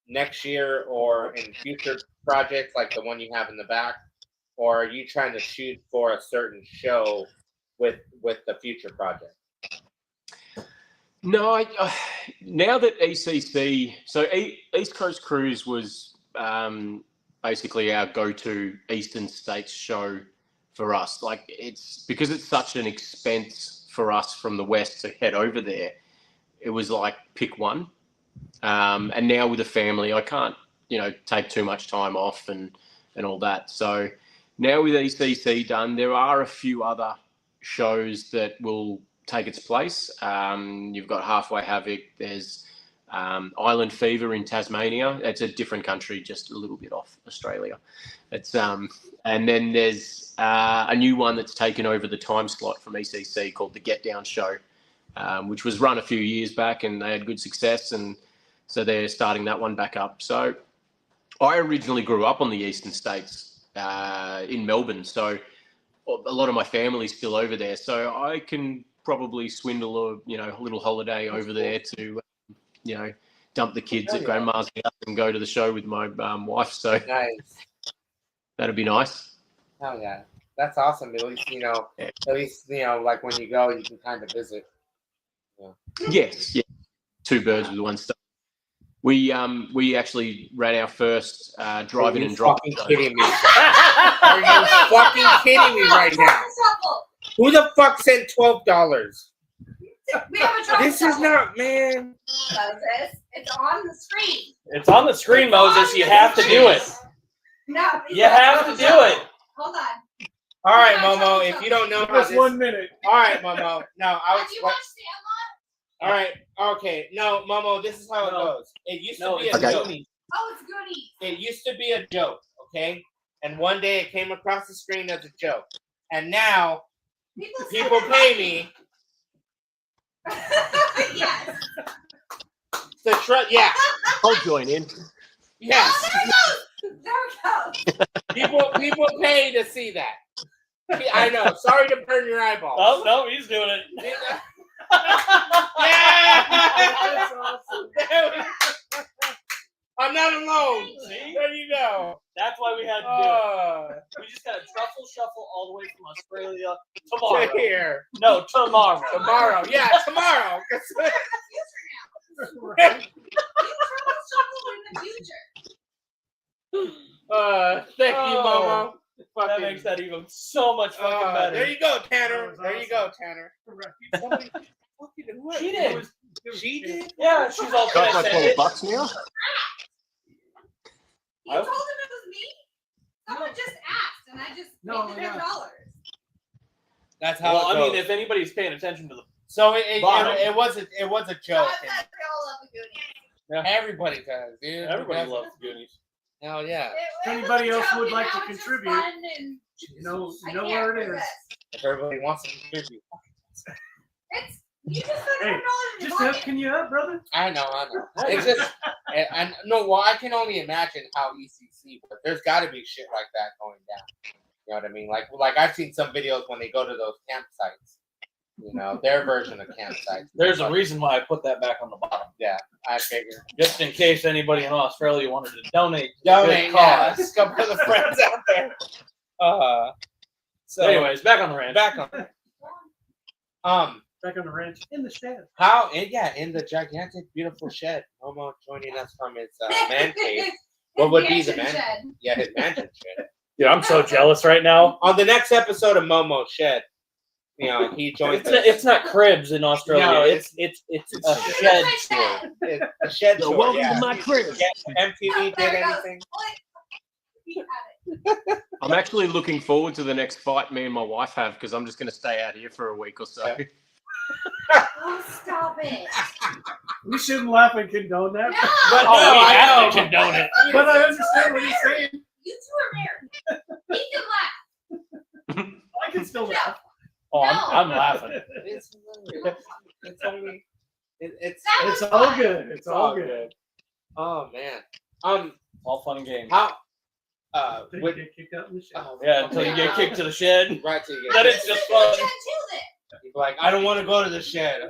next year or in future projects like the one you have in the back, or are you trying to shoot for a certain show with the future project? No, now that ECC, so East Coast Cruise was basically our go-to Eastern States show for us. Like it's because it's such an expense for us from the West to head over there. It was like pick one. And now with a family, I can't, take too much time off and all that. So now with ECC done, there are a few other shows that will take its place. You've got Halfway Havoc. There's Island Fever in Tasmania. It's a different country, just a little bit off Australia. It's and then there's a new one that's taken over the time slot from ECC called the Get Down Show, which was run a few years back and they had good success, and so they're starting that one back up. So I originally grew up on the Eastern States in Melbourne, so a lot of my family's still over there. So I can probably swindle a little holiday over there to dump the kids at grandma's house and go to the show with my wife. So nice. That'd be nice. Oh yeah, that's awesome. At least like when you go, you can kind of visit. Yeah. Yes, yeah. 2 birds with one stone. We actually ran our first drive-in and drive. Are you fucking kidding me? Are you fucking kidding me right now? Who the fuck sent $12? We have a truck. This is not, man. Moses, it's on the screen. it's on the screen, Moses. You have to do it. No, You have to do it. Hold on. All right, Momo. If you don't know about Just this, 1 minute. all right, Momo. No, I was. Have you watched Sandlot? All right. Okay. No, Momo. This is how it goes. It used to be a joke. Oh, it's Goonies. It used to be a joke. Okay. And one day it came across the screen as a joke, and now people pay me. Yes. Yeah. I'll join in. Yes. Oh, there we go. People pay to see that. I know. Sorry to burn your eyeballs. Oh no, he's doing it. Yeah. That's awesome. I'm not alone. See? There you go. That's why we had to do it. We just got to truffle shuffle all the way from Australia tomorrow. Here. No, tomorrow. Tomorrow. Yeah, tomorrow. Thank you, Momo. Thank you, Momo. That makes that even so much fucking better. There you go, Tanner. That was There you go, Tanner. Somebody fucking do it. She did. She did. Yeah, she's all Got my send 12 it. bucks now. You told him it was me? Someone just asked, and I just No, paid the $10. That's how Well, it I goes. mean, if anybody's paying attention to the So Bottom. it was a So joke. I said we all love the Goonies. Everybody does, dude. everybody That's- loves Goonies. Hell yeah. If anybody else would like to Now it's just contribute, fun and you know I where can't it is. resist. If everybody wants to contribute. It's you just put Hey, $100 in your Just pocket. hooking you up, brother. I know. It's just, and no. Well, I can only imagine how ECC works. There's got to be shit like that going down. You know what I mean? Like I've seen some videos when they go to those campsites. You know, their version of campsites. There's a reason why I put that back on the bottom. Yeah, I figured. Just in case anybody in Australia wanted to donate. Donate, Good yeah. cause. Just a couple of the friends out there. So Anyways, back on the ranch. back on. Back on the ranch in the shed. How? In the gigantic, beautiful shed. Momo joining us from his man cave. What would be the Mansion man? shed. Yeah, his mansion shed. Dude, I'm so jealous right now. On the next episode of Momo Shed, you know, he joins us. It's not cribs in Australia. No, it's a It's shed my store. shed. It's the shed So tour, welcome yeah. to my crib. Yeah, MTV There did it goes. anything? He had it. I'm actually looking forward to the next fight me and my wife have because I'm just going to stay out here for a week or so. Yeah. Oh, stop it. We shouldn't laugh and condone that. No. But Oh, no, we I have know. to condone it. But I understand what he's saying. You two are married. He can laugh. I can still laugh. Oh, No. I'm laughing. It's hilarious. It's only. It's. That It's was all fun. good. It's all good. Oh man. All fun and games. How? Then you With, get kicked out in the shed. Yeah, until you get kicked to the shed. right to you. Then it's just We're fun. gonna do this. He's like, I don't want to go to the shed.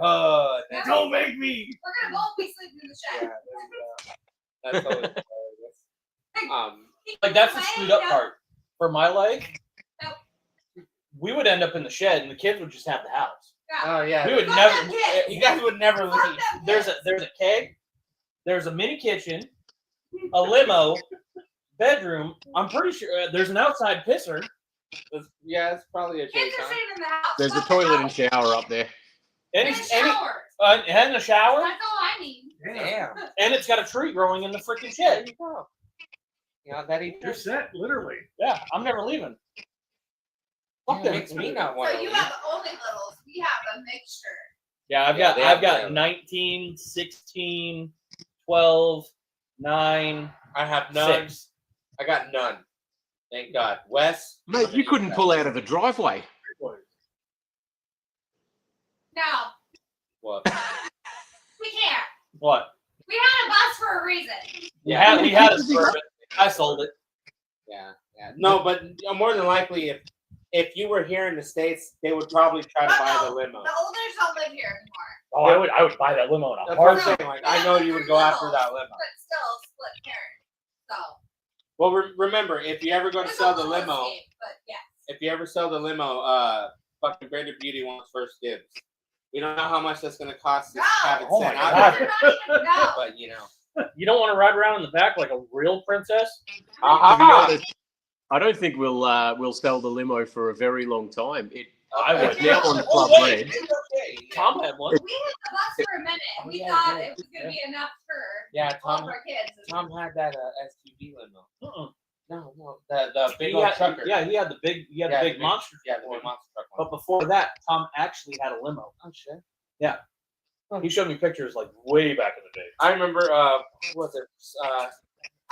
That's Don't make me. We're gonna both be sleeping in the Yeah, shed. that's always hilarious. Like that's the screwed up part. For my leg, Nope. we would end up in the shed and the kids would just have the house. Oh yeah. We would Fuck never. them kids. You guys would never Fuck leave. them There's kids. a keg, there's a mini kitchen, a limo, bedroom. I'm pretty sure there's an outside pisser. Yeah, it's probably a Kids joke. are Huh? staying in the house. There's a Fuck the toilet and house. shower up there. And And it's showers. and a shower, That's all I need. Damn. and it's got a tree growing in the freaking There shed. you go. You know that You're set, literally. Yeah, I'm never leaving. Fuck That them. makes me not want So to you leave. have only littles. We have a mixture. Yeah, I've Yeah, got they I've have got 19, 16, 12, 9, I have none. 6. I got none. Thank God. Wes? Mate, you couldn't pull out of the driveway. No, What? we can't. What? We had a bus for a reason. We had a suburban. I sold it. Yeah, yeah. No, but more than likely, if you were here in the States, they would probably try to buy the limo. The olders don't live here anymore. Oh, I would buy that limo in a That's what I'm heartbeat. saying. Like, I know you would go after that limo. But still split parents. So Well, remember, if you ever go to it's sell a the little limo, escape, but yeah. if you ever sell the limo, fucking Greater Beauty wants first dibs. We don't know how much that's going to cost to No. have it Oh sent my out God. here, You're not even know. but you know. You don't want to ride around in the back like a real princess? To be Aha! honest, I don't think we'll sell the limo for a very long time. I would. It's now on Oh, Club wait, Red. it's okay. Tom had one. We had the bus for a minute. We Yeah, thought yeah, it was gonna be enough for Yeah, all of Tom. our kids. Tom had that SUV limo. Uh-uh. No, the big He old had, trucker. yeah, he had the big Yeah, the big monster. Yeah, the big monster truck one. But before that, Tom actually had a limo. Oh shit. He showed me pictures like way back in the day. I remember. Who was it? I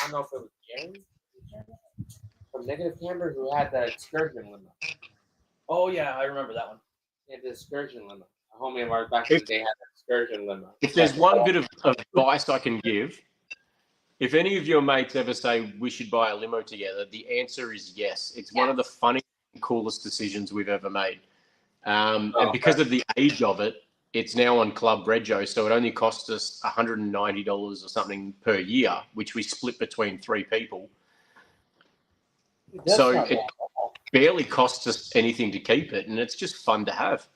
don't know if it was Jerry from Negative Camber who had the excursion limo. Oh yeah, I remember that one. He had the excursion limo. A homie of ours back in the day had the excursion limo. If there's one bit of advice I can give, if any of your mates ever say we should buy a limo together, the answer is yes. It's one of the funniest and coolest decisions we've ever made. And because of the age of it, it's now on Club Rego, so it only costs us $190 or something per year, which we split between 3 people. So it barely costs us anything to keep it, and it's just fun to have.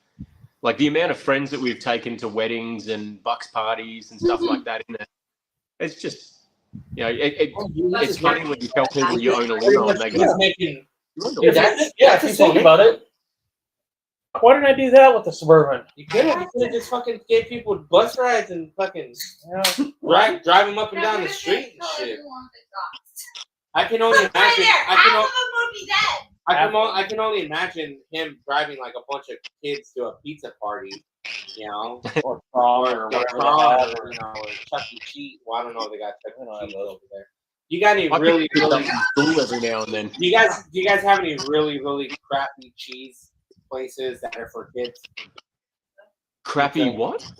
Like the amount of friends that we've taken to weddings and bucks parties and stuff like that in there. It's just, you know, it's funny when you tell people you own a limo and they He's go, making Dude, that's if you think about it. Why didn't I do that with the Suburban? You could have just fucking gave people bus rides and fucking drive them up and down the street and shit. I can only imagine. I can only imagine him driving like a bunch of kids to a pizza party, you know, Or prom, or you know, or Chuck E. Cheese. Well, I don't know if they got Chuck E. Cheese over there. You got any really cool every now and then? Do you guys have any really crappy cheese places that are for kids? Crappy what?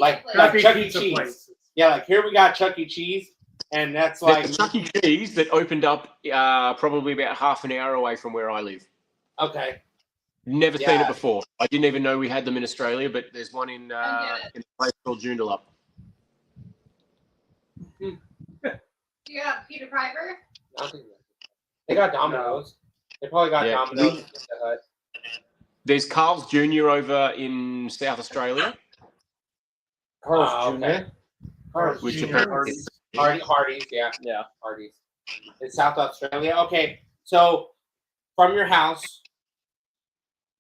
Like Chuck E. Cheese. Places. Yeah, like here we got Chuck E. Cheese, and that's like the Chuck E. Cheese that opened up probably about half an hour away from where I live. Okay. Never seen it before. I didn't even know we had them in Australia, but there's one in a place called Joondalup. You got Peter Piper? They got Domino's. They probably got Domino's. There's Carl's Jr. over in South Australia. Carl's Jr. Carl's Which Jr. apparently Hardee's, yeah. Yeah. Hardee's. In South Australia. Okay, so from your house,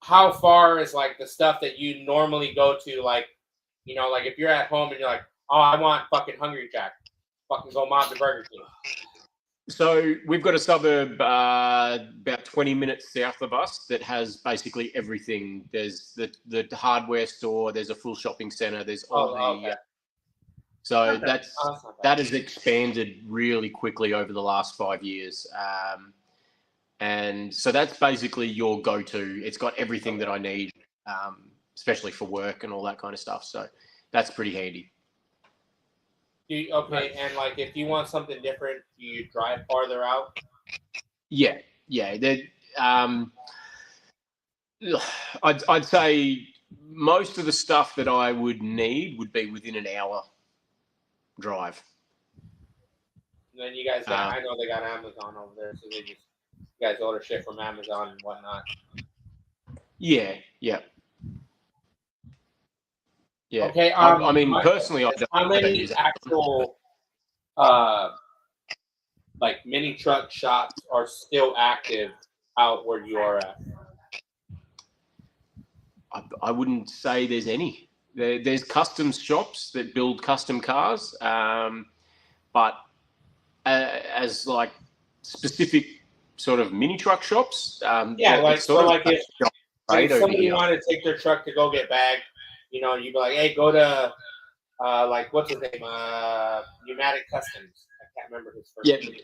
how far is like the stuff that you normally go to? Like, you know, like if you're at home and you're like, oh, I want fucking Hungry Jack. Fucking go mob the Burger King. So we've got a suburb about 20 minutes south of us that has basically everything. There's the hardware store. There's a full shopping center. There's all so that has expanded really quickly over the last 5 years. And so that's basically your go-to. It's got everything that I need, especially for work and all that kind of stuff. So that's pretty handy. Okay, and like if you want something different, do you drive farther out? Yeah. I'd say most of the stuff that I would need would be within an hour drive. And then you guys, I know they got Amazon over there, so you guys order shit from Amazon and whatnot. Yeah. Okay. I mean, personally, I don't. How many actual, like mini truck shops are still active out where you are at? I wouldn't say there's any. There's custom shops that build custom cars, but as like specific sort of mini truck shops. If somebody wanted to take their truck to go get bagged, you know, you'd be like, hey, go to, like, what's his name? Pneumatic Customs. I can't remember his first name.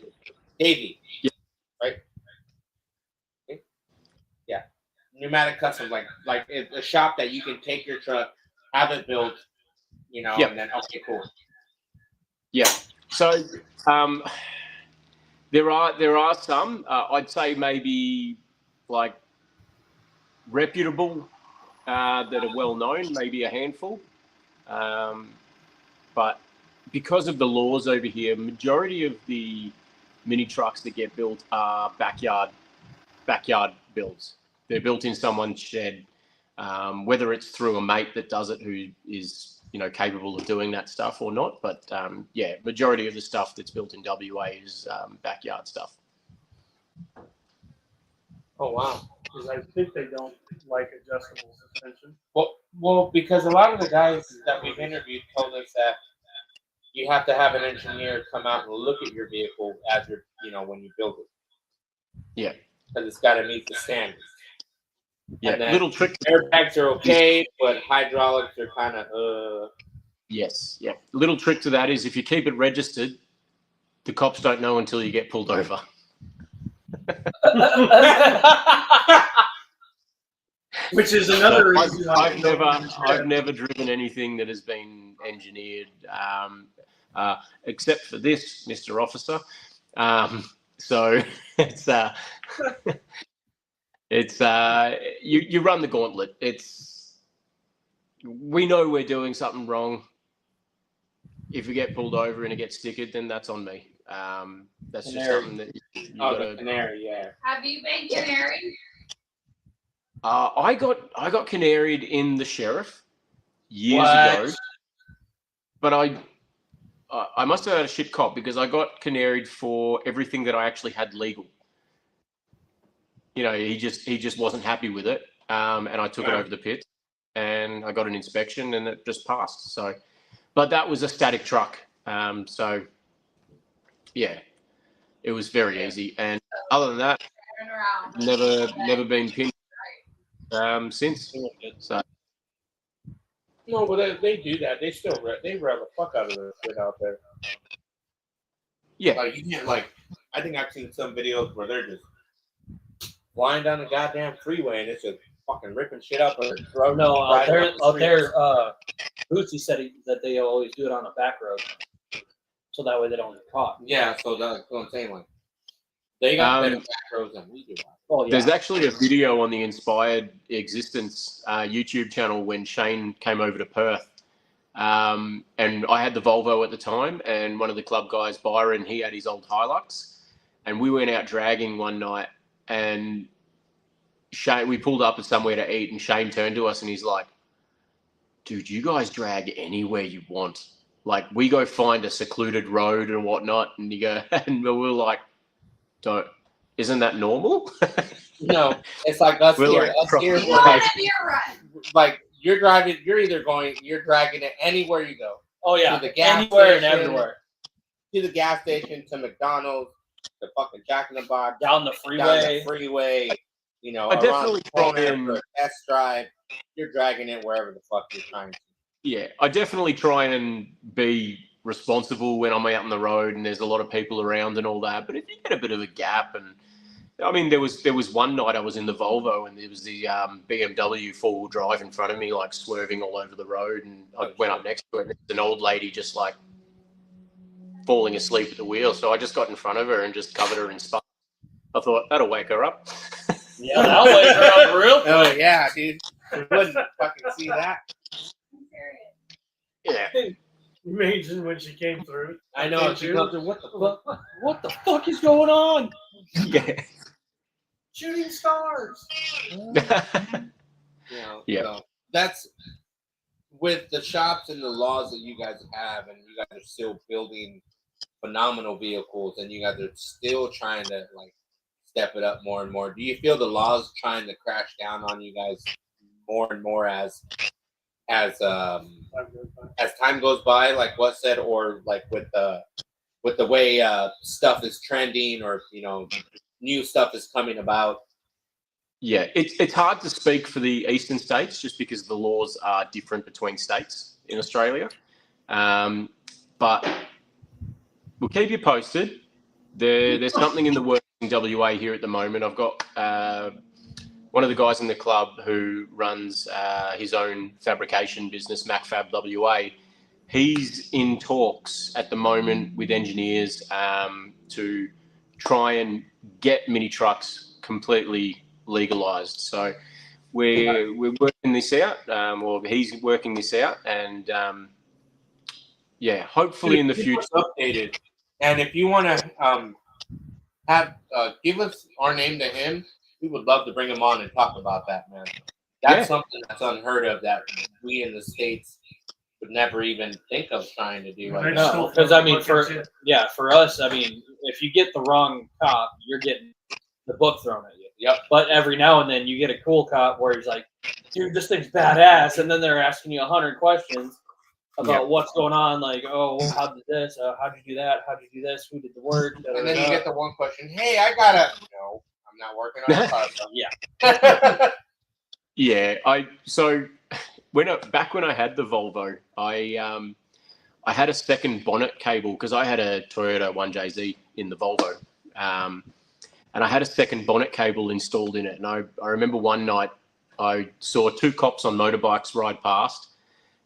Davey. Yeah. Right? Okay. Yeah. Pneumatic Customs, like a shop that you can take your truck, have it built, you know, and then, okay, cool. Yeah. So there are some, I'd say maybe like reputable, that are well known, maybe a handful. But because of the laws over here, majority of the mini trucks that get built are backyard builds. They're built in someone's shed, whether it's through a mate that does it who is, you know, capable of doing that stuff or not. But majority of the stuff that's built in WA is backyard stuff. Oh, wow. Because I think they don't like adjustable suspension. Well, because a lot of the guys that we've interviewed told us that you have to have an engineer come out and look at your vehicle as you're, you know, when you build it. Yeah. Because it's got to meet the standards. Yeah. Little trick. Airbags are okay, but hydraulics are kind of Yes. Yeah. Little trick to that is if you keep it registered, the cops don't know until you get pulled over. Which is another reason I've never driven anything that has been engineered, except for this, Mr. Officer. So it's you run the gauntlet. We know we're doing something wrong. If we get pulled over and it gets stickered, then that's on me. That's just something that you gotta. Canary, yeah. Have you been canary? I got canaried in the sheriff years ago, but I must have had a shit cop because I got canaried for everything that I actually had legal. he just wasn't happy with it. And I took it over the pit, and I got an inspection, and it just passed. So, but that was a static truck. So, yeah, it was very easy. And other than that, never been pinned since. So. No, but they do that. They still rev the fuck out of the shit out there. Yeah. Like you can't I think I've seen some videos where they're just flying down the goddamn freeway and it's just fucking ripping shit up on their throat. No, out there, Bootsy said that they always do it on a back road, so that way they don't get caught. Yeah, so that's what I'm saying. Like they got better back roads than we do. Oh, yeah. There's actually a video on the Inspired Existence YouTube channel when Shane came over to Perth. And I had the Volvo at the time, and one of the club guys, Byron, he had his old Hilux. And we went out dragging one night, and we pulled up at somewhere to eat, and Shane turned to us and he's like, dude, you guys drag anywhere you want. Like, we go find a secluded road and whatnot, and you go, and we're like, isn't that normal? No, it's like us here. Like you're driving, you're dragging it anywhere you go. Oh yeah, to the gas anywhere station, and everywhere. To the gas station, to McDonald's, to fucking Jack in the Box, down the freeway. You know, I definitely try and for a test drive. You're dragging it wherever the fuck you're trying to. Yeah, I definitely try and be responsible when I'm out on the road and there's a lot of people around and all that. But if you get a bit of a gap, and I mean, there was one night I was in the Volvo and there was the BMW 4-wheel drive in front of me, like swerving all over the road, and I went up next to it, and it's an old lady just like falling asleep at the wheel. So I just got in front of her and just covered her in sparks. I thought that'll wake her up. Yeah, that'll wake her up real quick. Oh yeah, dude, you wouldn't fucking see that. Yeah. Imagine when she came through. I know. She comes in, what the fuck? What the fuck is going on? Yeah. Shooting stars. You know, Yeah. So that's with the shops and the laws that you guys have, and you guys are still building phenomenal vehicles, and you guys are still trying to like step it up more and more. Do you feel the laws trying to crash down on you guys more and more as time goes by, like what said, or like with the way stuff is trending, or new stuff is coming about? Yeah, it's hard to speak for the eastern states just because the laws are different between states in Australia. But we'll keep you posted. There's something in the works in WA here at the moment. I've got one of the guys in the club who runs his own fabrication business, MacFab WA. He's in talks at the moment with engineers to try and get mini trucks completely legalized. So we're working this out, or he's working this out, and hopefully in the future. Updated. And if you want to give us our name to him, we would love to bring him on and talk about that, man. That's something that's unheard of that we in the States would never even think of trying to do. Like, no, because I mean, for us, I mean, if you get the wrong cop, you're getting the book thrown at you. Yep. But every now and then you get a cool cop where he's like, dude, this thing's badass, and then they're asking you 100 questions about what's going on, like, oh, how did this? How'd you do that? How'd you do this? Who did the work? And then you get the one question, hey, I'm not working on the car. Yeah. Yeah. Back when I had the Volvo, I had a second bonnet cable because I had a Toyota 1JZ in the Volvo. And I had a second bonnet cable installed in it. And I remember one night I saw two cops on motorbikes ride past,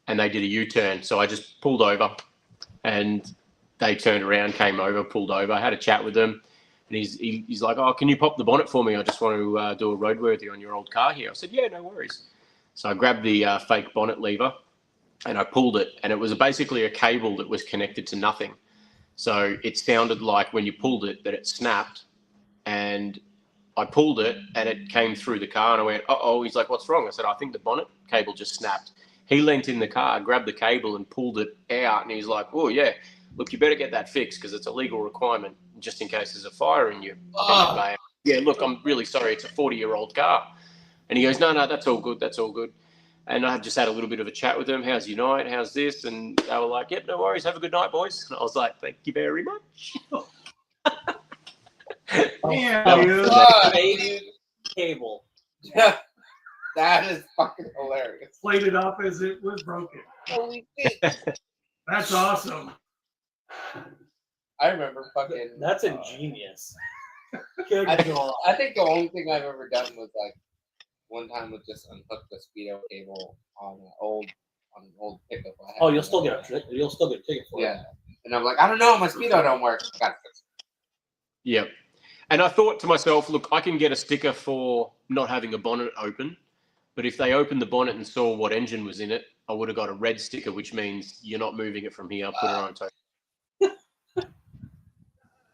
and they did a U-turn. So I just pulled over, and they turned around, came over, pulled over. I had a chat with them, and he's like, oh, can you pop the bonnet for me? I just want to do a roadworthy on your old car here. I said, yeah, no worries. So I grabbed the fake bonnet lever, and I pulled it, and it was basically a cable that was connected to nothing. So it sounded like when you pulled it that it snapped, and I pulled it, and it came through the car, and I went, uh-oh. He's like, what's wrong? I said, I think the bonnet cable just snapped. He leant in the car, grabbed the cable and pulled it out, and he's like, oh, yeah, look, you better get that fixed because it's a legal requirement just in case there's a fire in your van. yeah, look, I'm really sorry. It's a 40-year-old car. And he goes, no, that's all good. That's all good. And I just had a little bit of a chat with them. How's your night? How's this? And they were like, yep, no worries. Have a good night, boys. And I was like, thank you very much. Yeah, dude. Faded cable. That is fucking hilarious. Played it off as it was broken. Holy shit. That's awesome. I remember fucking. That's ingenious. Good I God. think the only thing I've ever done was like one time was just unhook the speedo cable on an old pickup. I had. Oh, you'll still get a ticket for it. Yeah, and I'm like, I don't know, my speedo don't work. I gotta fix it. Yep. And I thought to myself, look, I can get a sticker for not having a bonnet open, but if they opened the bonnet and saw what engine was in it, I would have got a red sticker, which means you're not moving it from here. Put it on tow.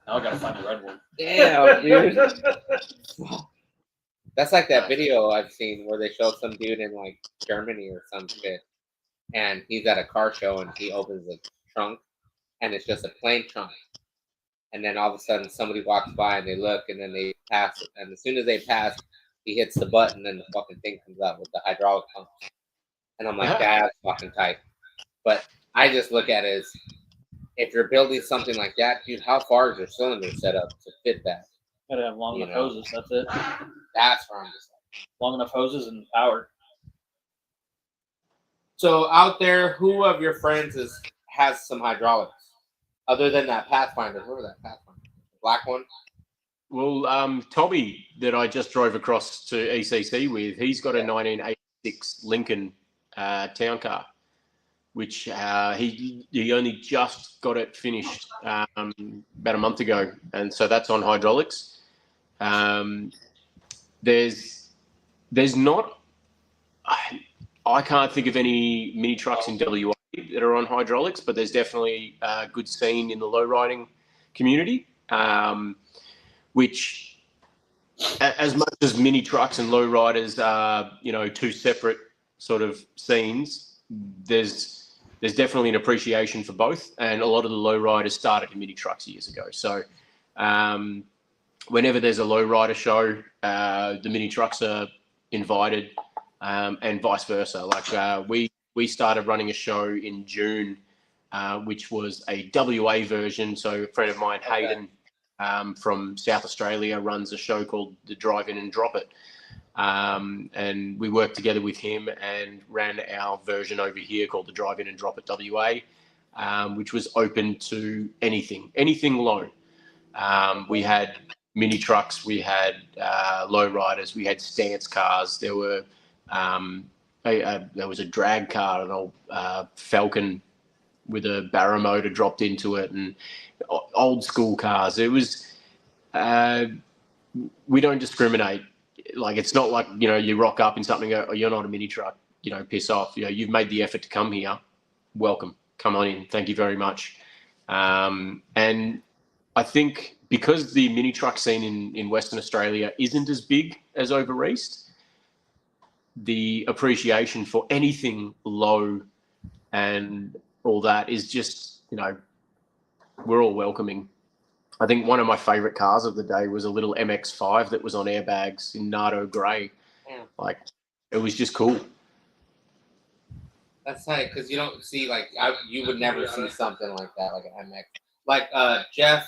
Now I gotta find the red one. Damn, dude. That's like that video I've seen where they show some dude in like Germany or some shit, and he's at a car show and he opens the trunk, and it's just a plain trunk. And then all of a sudden somebody walks by and they look and then they pass it. And as soon as they pass, he hits the button and the fucking thing comes out with the hydraulic pump. And I'm like, that's fucking tight. But I just look at it as if you're building something like that, dude, how far is your cylinder set up to fit that? Gotta have long enough hoses, that's it. That's where I'm just like. Long enough hoses and power. So out there, who of your friends has some hydraulics? Other than that Pathfinder, who was that Pathfinder? The black one? Well, Tommy that I just drove across to ECC with, he's got a 1986 Lincoln town car, which he only just got it finished about a month ago, and so that's on hydraulics. There's not, I can't think of any mini trucks in WA that are on hydraulics, but there's definitely a good scene in the low riding community, which, as much as mini trucks and low riders are, two separate sort of scenes, there's definitely an appreciation for both, and a lot of the low riders started in mini trucks years ago. So whenever there's a low rider show, the mini trucks are invited, and vice versa. Like we started running a show in June, which was a WA version. So a friend of mine, Hayden, from South Australia, runs a show called the Drive In and Drop It. And we worked together with him and ran our version over here called the Drive In and Drop It WA, which was open to anything low. We had mini trucks, we had low riders, we had stance cars. There were there was a drag car, an old Falcon with a barrow motor dropped into it, and old school cars. It was we don't discriminate. Like, it's not like, you rock up in something, oh, you're not a mini truck, piss off. You've made the effort to come here. Welcome. Come on in. Thank you very much. And I think because the mini truck scene in Western Australia isn't as big as over East, the appreciation for anything low and all that is just, we're all welcoming. I think one of my favorite cars of the day was a little MX-5 that was on airbags in Nardo Grey. Yeah. Like, it was just cool. That's tight, because you don't see, you would never see something like that, like an MX. Like, Jeff,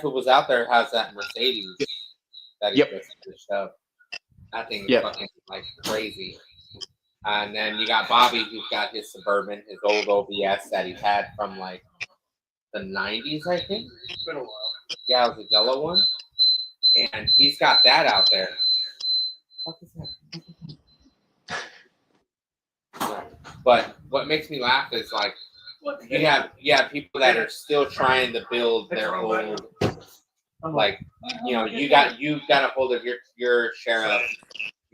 who was out there, has that Mercedes that he just switched up. That thing is fucking, crazy. And then you got Bobby, who's got his Suburban, his old OBS that he's had from, the 90s, I think. It's been a while. Yeah, it was a yellow one. And he's got that out there. What is that? But what makes me laugh is, you have people that are still trying to build their own, you got a hold of your share of,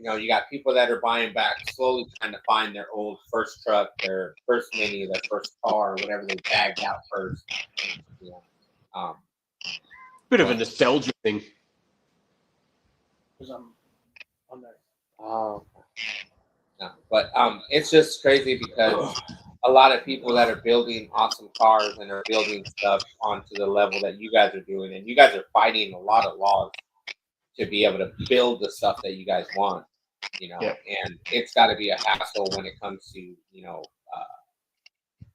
you got people that are buying back, slowly trying to find their old first truck, their first mini, their first car, whatever they bagged out first. Bit of a nostalgia thing. Because I'm on there. Oh, no, but it's just crazy because a lot of people that are building awesome cars and are building stuff onto the level that you guys are doing, and you guys are fighting a lot of laws to be able to build the stuff that you guys want, Yeah. and it's got to be a hassle when it comes to,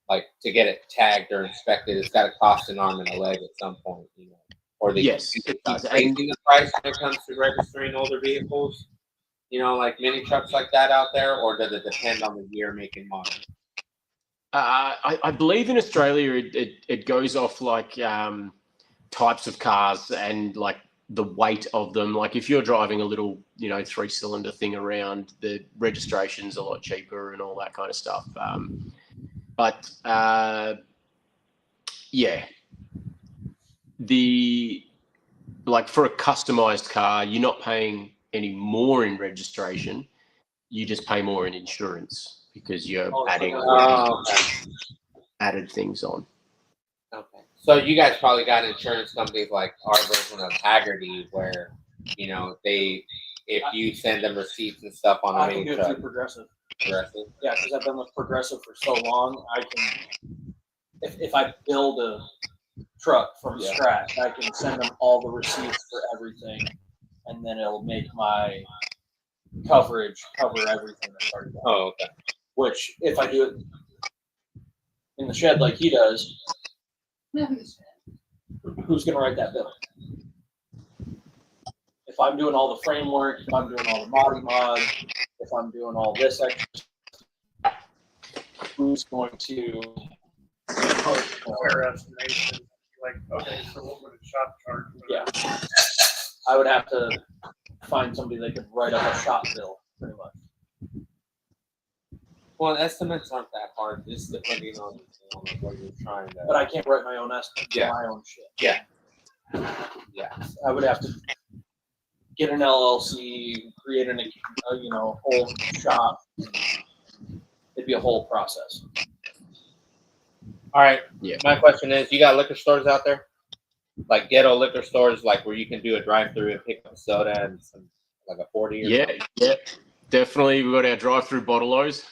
like to get it tagged or inspected. It's got to cost an arm and a leg at some point, or they Yes, it does. raising the price when it comes to registering older vehicles, like mini trucks like that out there, or does it depend on the year, make, and model? I believe in Australia it goes off like types of cars and like the weight of them. Like if you're driving a little, 3-cylinder thing around, the registration's a lot cheaper and all that kind of stuff. But yeah, like for a customized car, you're not paying any more in registration. You just pay more in insurance because you're adding added things on. Okay. So you guys probably got insurance companies like our version of Haggerty, where if you send them receipts and stuff on a I can mini do it truck. through Progressive. Progressive. Yeah, because I've been with Progressive for so long, I can, if I build a truck from scratch, I can send them all the receipts for everything, and then it'll make my coverage cover everything that's already done. Oh, okay. Which, if I do it in the shed like he does, who's going to write that bill? If I'm doing all the framework, if I'm doing all the mod, if I'm doing all this extra, who's going to Fair estimation. Like, okay, so what would a shop charge? Yeah. I would have to find somebody that could write up a shop bill, pretty much. Well, estimates aren't that hard, just depending on what you're trying to. But I can't write my own estimate for my own shit. Yeah. Yeah. I would have to get an LLC, create an whole shop. It'd be a whole process. All right. Yeah. My question is, you got liquor stores out there? Like ghetto liquor stores, like where you can do a drive-through and pick up a soda and some, like a 40 or something? Yeah, definitely. We've got our drive-through bottle-os.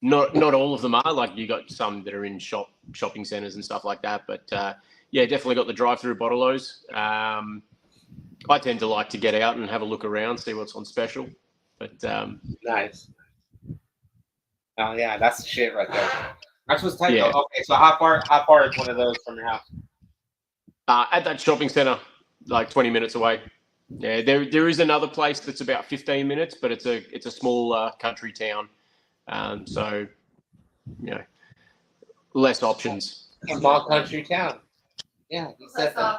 Not all of them are. Like you got some that are in shopping centers and stuff like that. But yeah, definitely got the drive-through bottle-os. I tend to like to get out and have a look around, see what's on special. But nice. Oh yeah, that's the shit right there. That's what's tight. Yeah. Okay, so how far is one of those from your house? At that shopping center, like 20 minutes away. Yeah, there is another place that's about 15 minutes, but it's a small country town, so less options. Small country town. Yeah, you said that.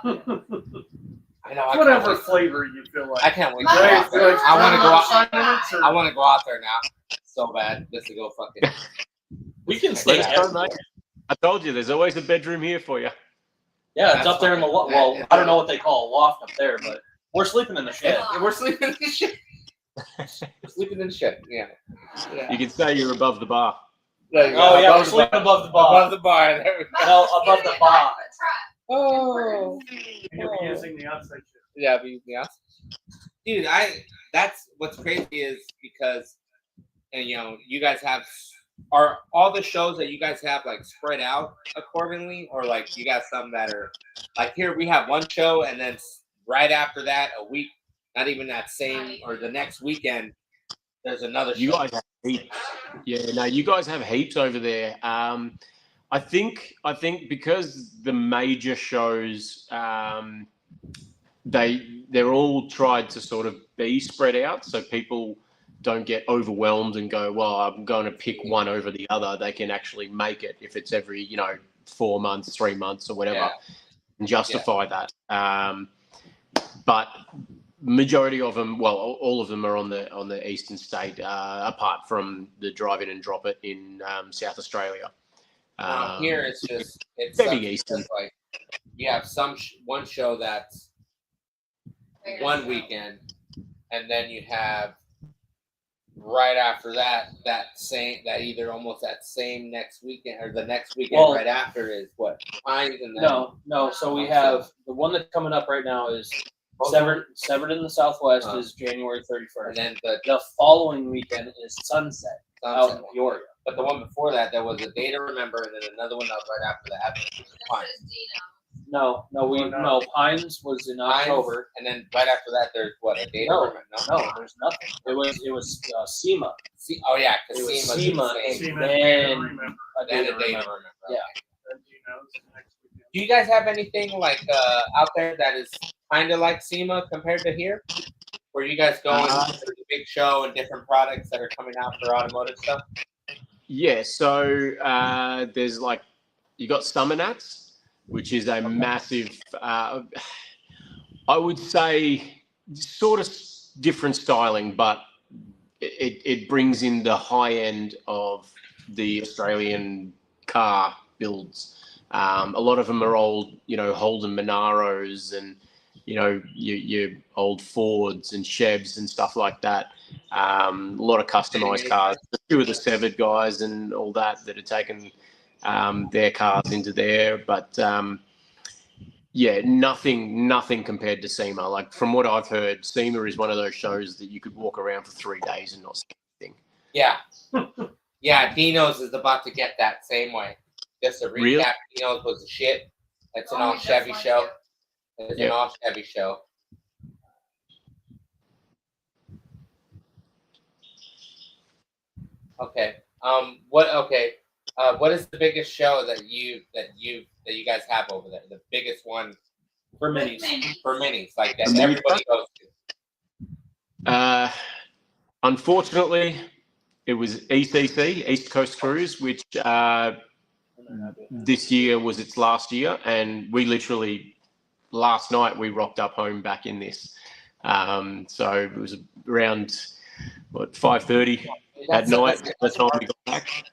I know. Whatever flavor you feel like. I can't wait to go out there. I want to go out. I want to go out there now, so bad, just to go fucking. We can stay. Mate. I told you, there's always a bedroom here for you. Yeah, it's up there in the well. I don't know what they call a loft up there, but we're sleeping in the shed. Yeah, we're sleeping in the shed. We're sleeping in the shed. Yeah. You can say you're above the bar. Oh yeah, we're sleeping above the bar. Above the bar. No, above the bar. Oh. You'll be using the outside shit. Yeah, I'll be using the outside. Dude, that's what's crazy is because, and you guys are all the shows that you guys have like spread out accordingly, or like you got some that are like here we have one show and then right after that a week, not even that same or the next weekend, there's another show. You guys have heaps. Yeah, no, you guys have heaps over there. I think because the major shows they're all tried to sort of be spread out so people don't get overwhelmed and go, well, I'm going to pick one over the other. They can actually make it if it's every 4 months, 3 months or whatever, and justify that. But majority of them, well, all of them are on the eastern state, apart from the drive in and drop it in South Australia. Here it's very eastern. Like you have one show that's one weekend, and then you have right after that either almost that same next weekend or the next weekend right after is what? Pines and then No. So we have the one that's coming up right now is Severed in the Southwest is January 31st. And then the following weekend is Sunset out in Peoria. But the one before that, there was a Day to Remember, and then another one that was right after that. Pines. No, Pines was in October. And then right after that, there's what, a data No, room? no, there's nothing. It was SEMA. Oh yeah, It because was SEMA. SEMA, SEMA, and Data then Remember. Then Data a data Remember. room. Yeah. Next weekend. Do you guys have anything like out there that is kind of like SEMA compared to here? Where you guys go into the big show and different products that are coming out for automotive stuff? Yeah, so there's like, you got Summer Nats, which is a massive, I would say, sort of different styling, but it brings in the high end of the Australian car builds. A lot of them are old, Holden Monaros and, your old Fords and Chevs and stuff like that. A lot of customized cars. A few of the Severed guys and all that are taking their cars into there, but yeah, nothing compared to SEMA. Like from what I've heard, SEMA is one of those shows that you could walk around for 3 days and not see anything. Yeah. Yeah, Dino's is about to get that same way. Just to recap, Really? Dino's was the shit. It's an Oh, all just Chevy like show. you. It's Yeah. an all Chevy show. Okay. What is the biggest show that you guys have over there? The biggest one for minis. for minis, like that For minis? everybody goes to. Unfortunately, it was ECC, East Coast Cruise, which this year was its last year, and we literally last night we rocked up home back in this. So it was around 5:30 at night. By the time we got back.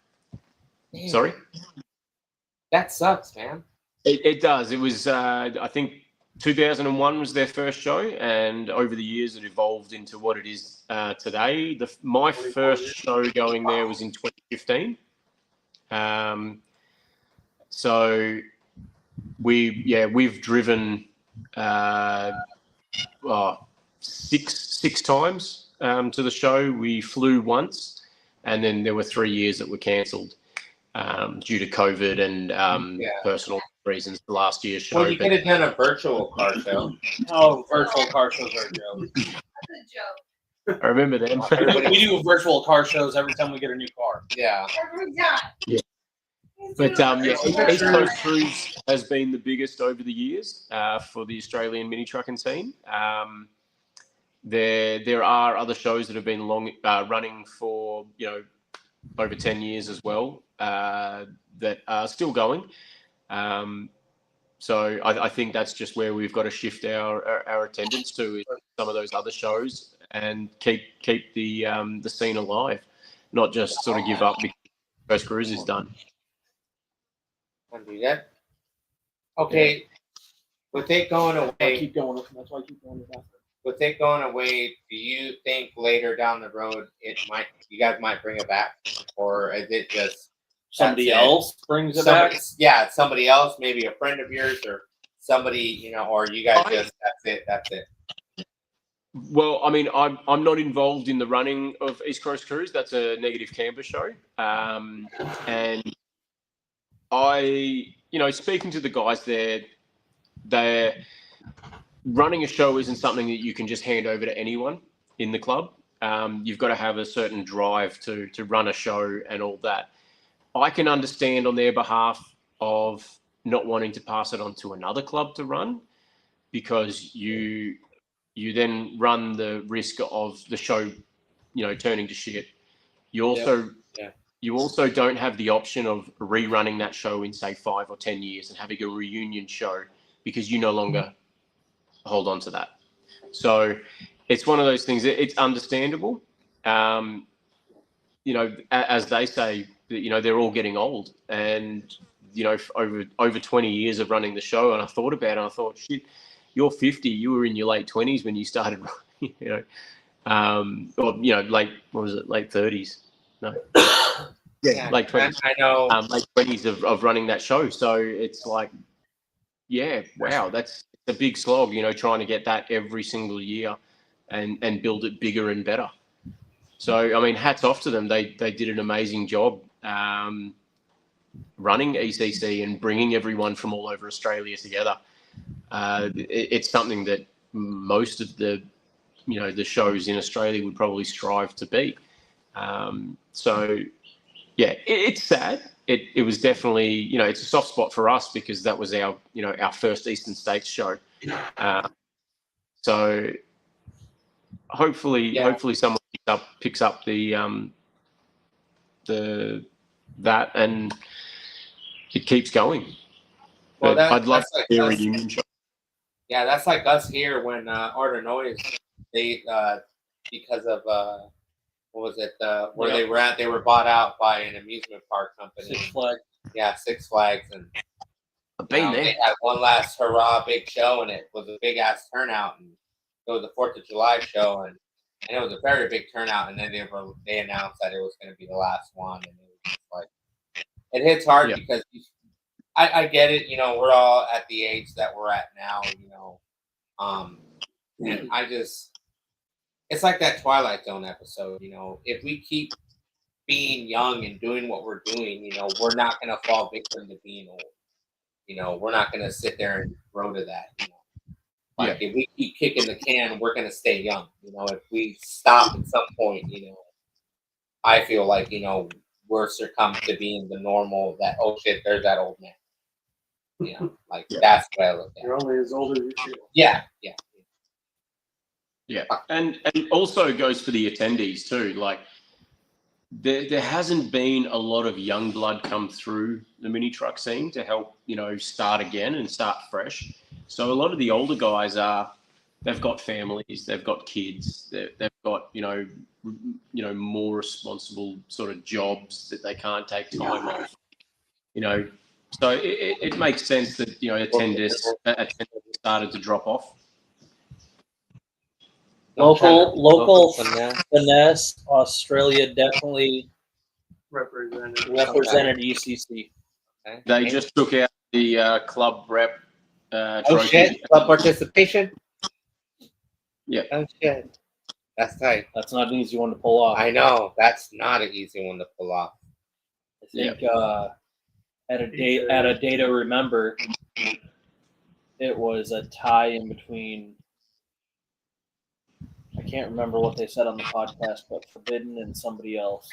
Damn. Sorry. That sucks, man. It does. It was I think 2001 was their first show, and over the years it evolved into what it is today. My first show going there was in 2015. So we've driven six times to the show. We flew once, and then there were 3 years that were cancelled due to COVID and personal reasons. The last year's show. Well, you could have done a virtual car show. Oh, virtual car shows are a joke. That's a joke. I remember them. We do virtual car shows every time we get a new car. Yeah. Every time. Yeah. But East Coast Cruise has been the biggest over the years for the Australian mini trucking scene. There are other shows that have been running for over 10 years as well that are still going. So I think that's just where we've got to shift our attendance to some of those other shows and keep the scene alive, not just sort of give up because Coast Cruise is done. Do that. Okay. With it going away, Keep going. That's why I keep going. with it going away, do you think later down the road you guys might bring it back, or is it just Somebody else brings it somebody, back. yeah, somebody else, maybe a friend of yours or somebody, or you guys just that's it. Well, I mean, I'm not involved in the running of East Coast Cruise. That's a negative camper show, and speaking to the guys there, they're running a show isn't something that you can just hand over to anyone in the club. You've got to have a certain drive to run a show and all that. I can understand on their behalf of not wanting to pass it on to another club to run, because you then run the risk of the show, turning to shit. You also don't have the option of rerunning that show in say 5 or 10 years and having a reunion show, because you no longer hold on to that. So it's one of those things. It's understandable. As they say, they're all getting old, and over 20 years of running the show, and I thought about it, and I thought, shit, you're 50, you were in your late 20s when you started, late 30s. No. Yeah, late 20s. I know. Late 20s of running that show. So it's like, wow, that's a big slog, trying to get that every single year and build it bigger and better. So, I mean, hats off to them. They did an amazing job. running ECC and bringing everyone from all over Australia together. It's something that most of the shows in Australia would probably strive to be. So yeah, it's sad. It was definitely, it's a soft spot for us because that was our first Eastern States show. So hopefully someone picks up that and it keeps going. Well, I'd love like to hear a reunion show. Yeah, that's like us here when Art of Noise, they because of what was it? Where they were at, they were bought out by an amusement park company. Six Flags. Yeah, Six Flags, and I've been there. they had one last hurrah big show, and it was a big ass turnout, and it was the 4th of July show, and it was a very big turnout, and then they announced that it was going to be the last one, and it was just like it hits hard because I get it, we're all at the age that we're at now, and it's like that Twilight Zone episode, if we keep being young and doing what we're doing, we're not going to fall victim to being old. We're not going to sit there and grow to that, Like if we keep kicking the can, we're going to stay young. If we stop at some point, I feel like, we're succumbed to being the normal that, oh shit, there's that old man. That's what I look at. You're only as old as you feel. Yeah. And also goes for the attendees too. Like there hasn't been a lot of young blood come through the mini truck scene to help, start again and start fresh. So a lot of the older guys they've got families, they've got kids, they've got, more responsible sort of jobs that they can't take time off, So it makes sense that, attendance started to drop off. Local finesse, Australia definitely represented ECC. Okay. They just took out the club rep trophy. Oh shit! Club participation. Yeah. Oh shit! That's tight. That's not an easy one to pull off. I know that's not an easy one to pull off. I think at a day to remember, it was a tie in between. I can't remember what they said on the podcast, but Forbidden and somebody else.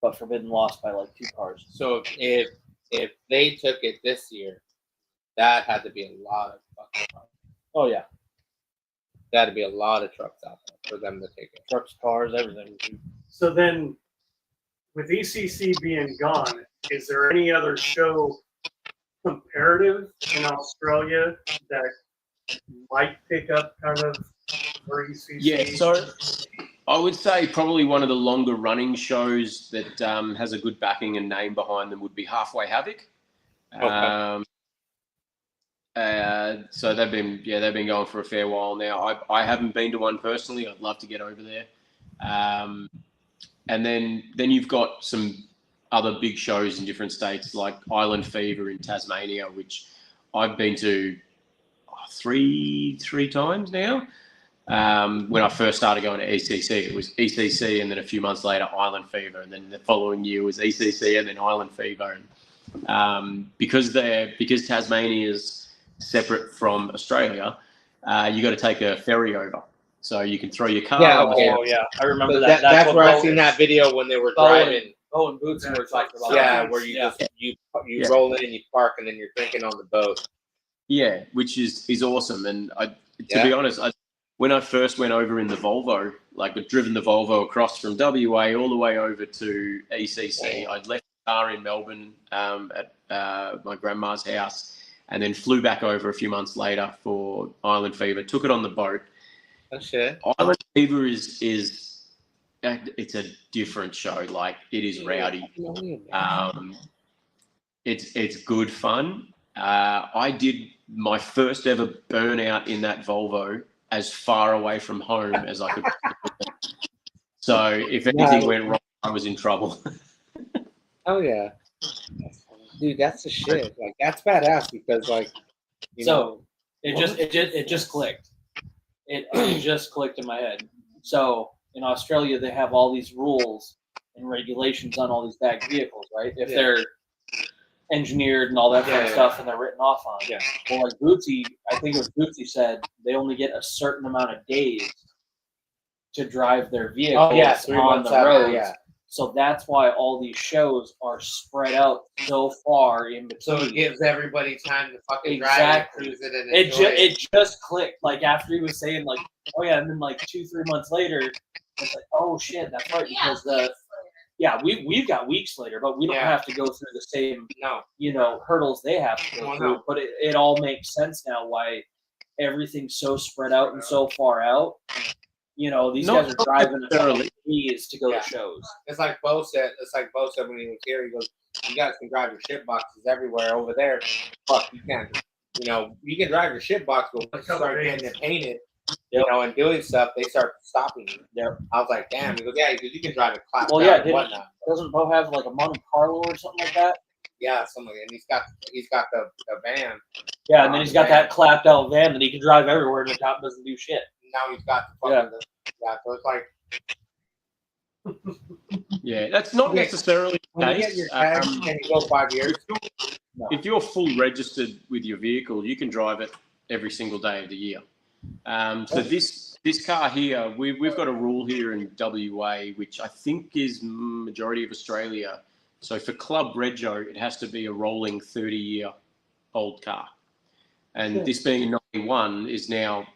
But Forbidden lost by like 2 cars. So if they took it this year, that had to be a lot of fucking cars. Oh yeah, That had to be a lot of trucks out there for them to take it. trucks, cars, everything. So then, with ECC being gone, is there any other show comparative in Australia that might pick up kind of where ECC? Yeah, so I would say probably one of the longer running shows that has a good backing and name behind them would be Halfway Havoc. Okay. So they've been going for a fair while now. I haven't been to one personally. I'd love to get over there. And then you've got some other big shows in different states like Island Fever in Tasmania, which I've been to three times now. When I first started going to ECC, it was ECC, and then a few months later, Island Fever, and then the following year was ECC, and then Island Fever. And because Tasmania is separate from Australia, you got to take a ferry over, so you can throw your car. Oh yeah, I remember that. That's where I seen that video when they were driving. Oh, and Boots were talking about. Yeah, where you roll in and you park, and then you're drinking on the boat. Yeah, which is awesome. And to be honest, when I first went over in the Volvo, like I'd driven the Volvo across from WA all the way over to ECC. I'd left the car in Melbourne at my grandma's house, and then flew back over a few months later for Island Fever. Took it on the boat. Oh shit! Island Fever is it's a different show. Like it is rowdy. It's good fun. I did my first ever burnout in that Volvo as far away from home as I could. So if anything went wrong, I was in trouble. Oh yeah, dude, that's the shit. Like that's badass because like, it just clicked. It just clicked in my head. So in Australia, they have all these rules and regulations on all these bagged vehicles, right? If they're engineered and all that kind of Yeah. stuff, and they're written off on. Yeah. Well, like Bootsy, I think it was Bootsy said they only get a certain amount of days to drive their vehicles Oh yeah, 3 on months the out. roads. Yeah. So that's why all these shows are spread out so far in between. So it gives everybody time to fucking drive Exactly. and cruise it and It enjoy it just clicked. Like after he was saying like, oh yeah, and then like 2-3 months later, it's like, oh shit, that's right, because we've got weeks later, but we don't Yeah. have to go through the same No. hurdles they have to go Well, through. no. But it all makes sense now why everything's so spread out and so far out. These Not guys are driving necessarily. days to go Yeah. to shows. It's like Bo said. When he was here. He goes, "You guys can drive your shit boxes everywhere over there. Fuck, you can't. You can drive your shit box, but once you start getting it painted, and doing stuff, they start stopping you." Yep. I was like, "Damn." He goes, "Yeah, because you can drive it clapped Well, out yeah, and whatnot." doesn't Bo have like a Monte Carlo or something like that? Yeah, something. And he's got the van. Yeah, and then he's got that clapped out van that he can drive everywhere, and the top doesn't do shit. Now he's got the fucking so it's like Yeah, that's not Okay. necessarily the when you get your case. tag and you go 5 years. If you're full registered with your vehicle, you can drive it every single day of the year. So this car here, we've got a rule here in WA, which I think is majority of Australia. So for Club Rego, it has to be a rolling 30-year-old car. And this being a 91 is now,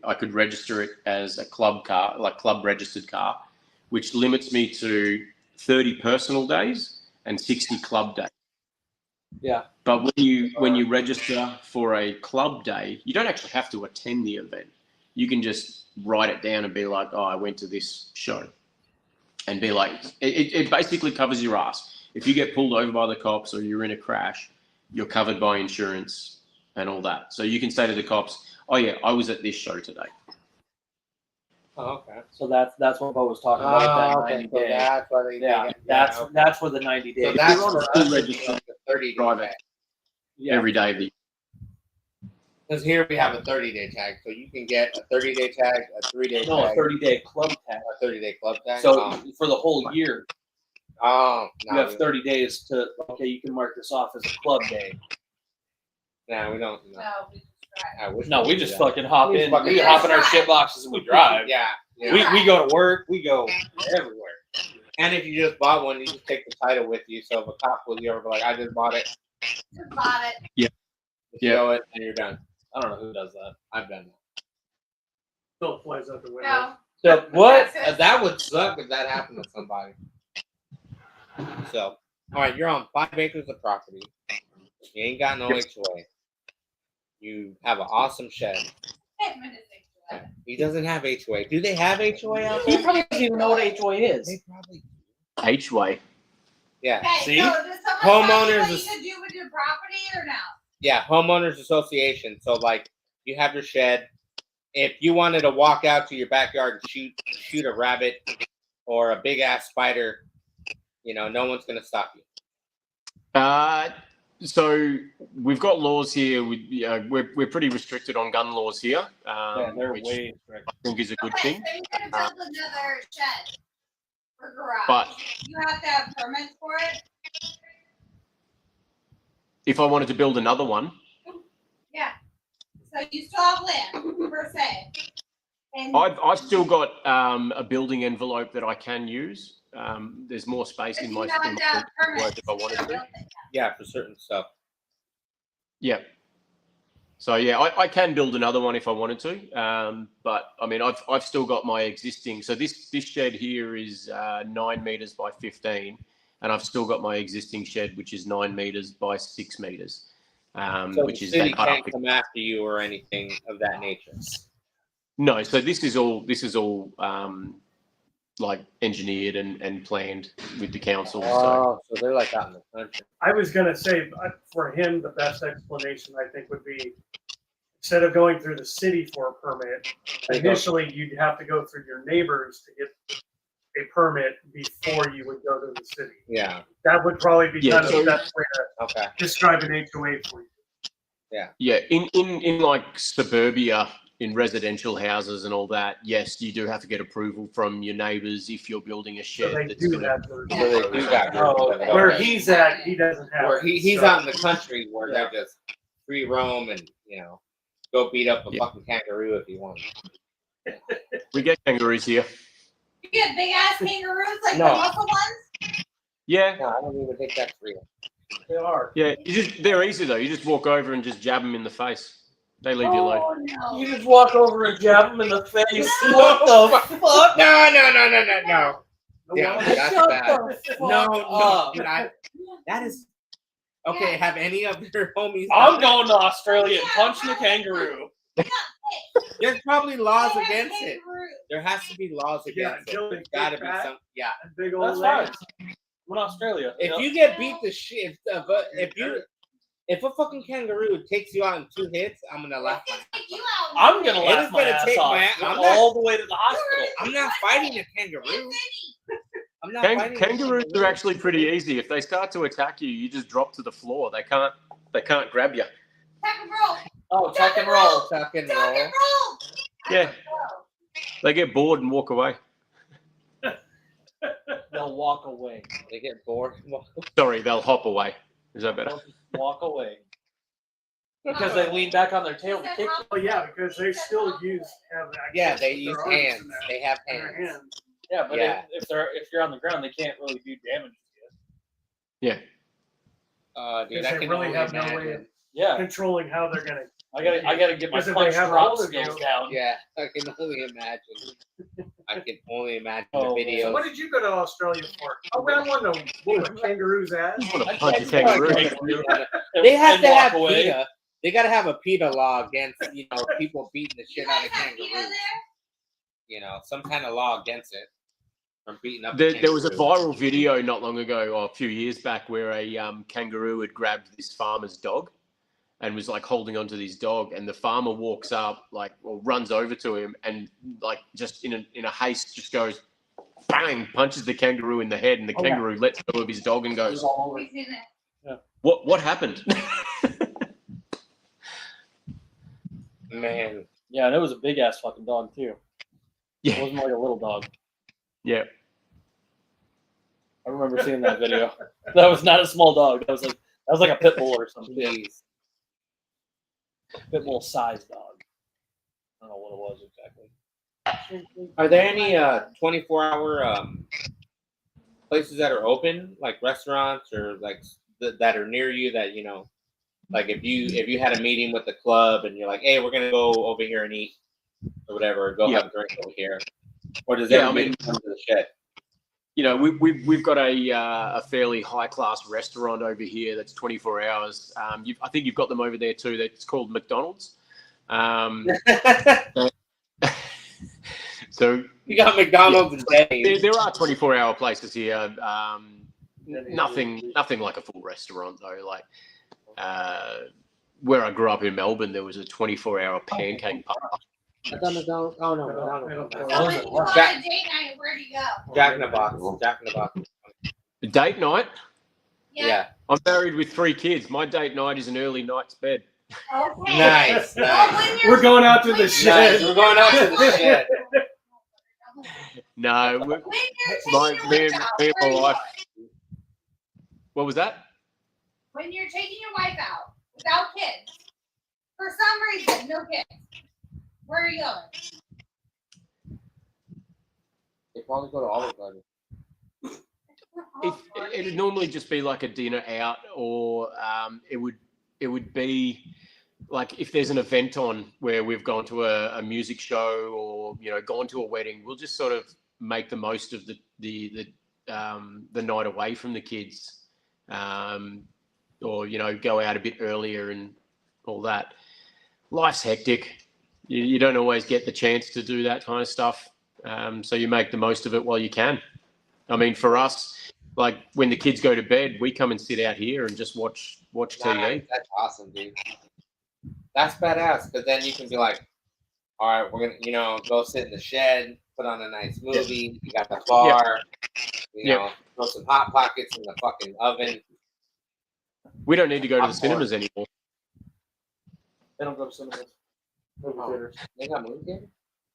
I could register it as a club car, like club registered car, which limits me to 30 personal days and 60 club days. Yeah. But when you register for a club day, you don't actually have to attend the event. You can just write it down and be like, oh, I went to this show. And be like, it basically covers your ass. If you get pulled over by the cops or you're in a crash, you're covered by insurance and all that. So you can say to the cops, oh yeah, I was at this show today. Oh, okay. So that's what Bo was talking about. That 90 So day. that's why they That's where the 90 days. So that's You're on for a full us, register. like a 30-day Drive tag. it Yeah. every day of the year. Because here we have a 30-day tag, so you can get a 30-day tag, a 3-day No, a tag, 30-day club tag. a 30-day club tag. So for the whole year, no, you have 30 days to. Okay, you can mark this off as a club day. No, we don't. No, No, we just drive. I wish No, we could just do that. fucking hop We in. fucking We hop in our shit boxes and we drive. Yeah. We go to work. We go everywhere. And if you just bought one, you just take the title with you. So if a cop pulls you over, like, I just bought it, Just bought it. you show it, and you're done. I don't know who does that. I've done that. Still flies out the window. No. So what? That would suck if that happened to somebody. So, all right, you're on 5 acres of property. You ain't got no HOA. You have an awesome shed. 10 minutes into it. He doesn't have HOA. Do they have HOA out He there? probably doesn't even know what HOA is. They probably. H-way. Yeah. Okay, See? so does someone tell you Homeowners what you is- can do with your property or no? Yeah, homeowners association. So like, you have your shed. If you wanted to walk out to your backyard and shoot a rabbit or a big ass spider, no one's gonna stop you. So we've got laws here. We're pretty restricted on gun laws here, Yeah, they're which way strict. I think is a good Okay, thing. so you're gonna build another shed or garage. But You have to have permits for it? if I wanted to build another one, Yeah. So you still have land, per se. And I've still got a building envelope that I can use. There's more space in you my have to have envelope permits if I wanted to to. build it. Yeah, for certain stuff. Yeah. So yeah, I can build another one if I wanted to. But I mean, I've still got my existing. So this shed here is 9 meters by 15, and I've still got my existing shed, which is 9 meters by 6 meters. So Which the is city that cut can't up. come after you or anything of that nature. No, so this is all like engineered and planned with the council. So So they're like out in the country. I was gonna say, for him, the best explanation I think would be, instead of going through the city for a permit, initially you'd have to go through your neighbors to get a permit before you would go to the city. Yeah. That would probably be Yeah, kind of so- the best way to Okay. describe an HOA for you. yeah, in like suburbia in residential houses and all that, yes, you do have to get approval from your neighbours if you're building a So shed. they that's do gonna, have those. So they do got Where he's at, he doesn't have. Where he's so- out in the country where Yeah. they're just free roam and go beat up a Yeah. fucking kangaroo if you want. we get kangaroos here. You get big ass kangaroos like No. the muscle ones. Yeah, No, I don't even think that's real. They are. yeah. They're easy though. You just walk over and just jab them in the face. They leave you alone. Oh no. You just walk over and jab him in the face. What the fuck? No. No Yeah, wonder. that's Shut bad. the fuck No, up. that is okay. Have any of your homies? I'm going to Australia and punching a kangaroo. There's probably laws They have against it. kangaroos. There has to be laws Yeah, against until it. they There's got to get be back. some. Yeah. Big old That's fine. legs. I'm in Australia. If you get beat the shit, if a fucking kangaroo takes you out in 2 hits, I'm gonna laugh. It's My, gonna take you out. I'm gonna It laugh is my gonna ass take off. my- Go I'm not- all the way to the hospital. I'm not fighting a kangaroo. I'm not fighting. a Kangaroos kangaroo. are actually pretty easy. If they start to attack you, you just drop to the floor. They can't grab you. Tuck and roll. Oh, tuck and roll. Tuck and Tuck roll. and roll. Yeah, they get bored and walk away. They'll walk away. They get bored. Sorry, they'll hop away. Is that better? They'll just walk away. Because they lean back on their tail to kick you. Oh yeah, because they still have Yeah, access they to use their arms hands. and that They have in their hands. hands. Yeah, but Yeah. if you're on the ground, they can't really do damage to you. Yeah. Dude, Because I they can really only have no way imagine. of Yeah, controlling how they're gonna. I gotta get my Because if punch they have a drop hold of skills you- down. Yeah, I can only imagine. I can only imagine Oh, the man. videos. What did you go to Australia for? Oh, I want to whoop a kangaroo's ass. I want I to punch a can't kangaroo. They have And to walk have away. PETA. They got to have a PETA law against people beating the You shit out guys of have PETA kangaroos. there? Some kind of law against it from beating up. There was a kangaroo. viral video not long ago, or a few years back, where a kangaroo had grabbed this farmer's dog and was like holding onto this dog, and the farmer walks up, runs over to him, and just in a haste, just goes bang, punches the kangaroo in the head, and the Oh, yeah. kangaroo lets go of his dog and goes, We've seen it. "What happened?" Man, Yeah, and it was a big ass fucking dog too. It Yeah, wasn't like a little dog. yeah. I remember seeing that video. That was not a small dog. That was like a pit bull or something. please. Pit bull sized dog. I don't know what it was exactly. Are there any 24-hour places that are open, like restaurants or that are near you that like if you had a meeting with the club and you're like, hey, we're gonna go over here and eat or whatever, go have a drink over here, or does everybody come to the shed? We've got a fairly high class restaurant over here that's 24 hours. I think you've got them over there too. That's called McDonald's. So You got McDonald's and Denny's. there are 24-hour places here. Nothing like a full restaurant though. Like where I grew up in Melbourne, there was a 24-hour pancake parlor. I thought McDonald's. Oh no, I McDonald's. don't So when you go on a Jack- date night, where do you go? Jack in the Box. Jack in the Box. Date night. Yeah. I'm married with 3 kids. My date night is an early night's bed. Okay. Nice. Well, Nice. when you're We're going out to the Nice. shed. We're going out to the shed. No, when you're my, taking me your and, wife out, me and where my do you wife. go? What was that? When you're taking your wife out without kids, for some reason, no kids, where are you going? They probably go to Olive Garden. It'd normally just be like a dinner out, or it would be like if there's an event on where we've gone to a music show or gone to a wedding, we'll just sort of make the most of the night away from the kids, or go out a bit earlier and all that. Life's hectic. You don't always get the chance to do that kind of stuff, so you make the most of it while you can. I mean, for us, like when the kids go to bed, we come and sit out here and just watch TV. Nice. That's awesome, dude. That's badass. Because then you can be like, all right, we're gonna, go sit in the shed, put on a nice movie. You got the bar. Throw some hot pockets in the fucking oven. We don't need to go to the Popcorn. cinemas anymore. They don't go to cinemas. movie Oh. theaters. They got movie theaters?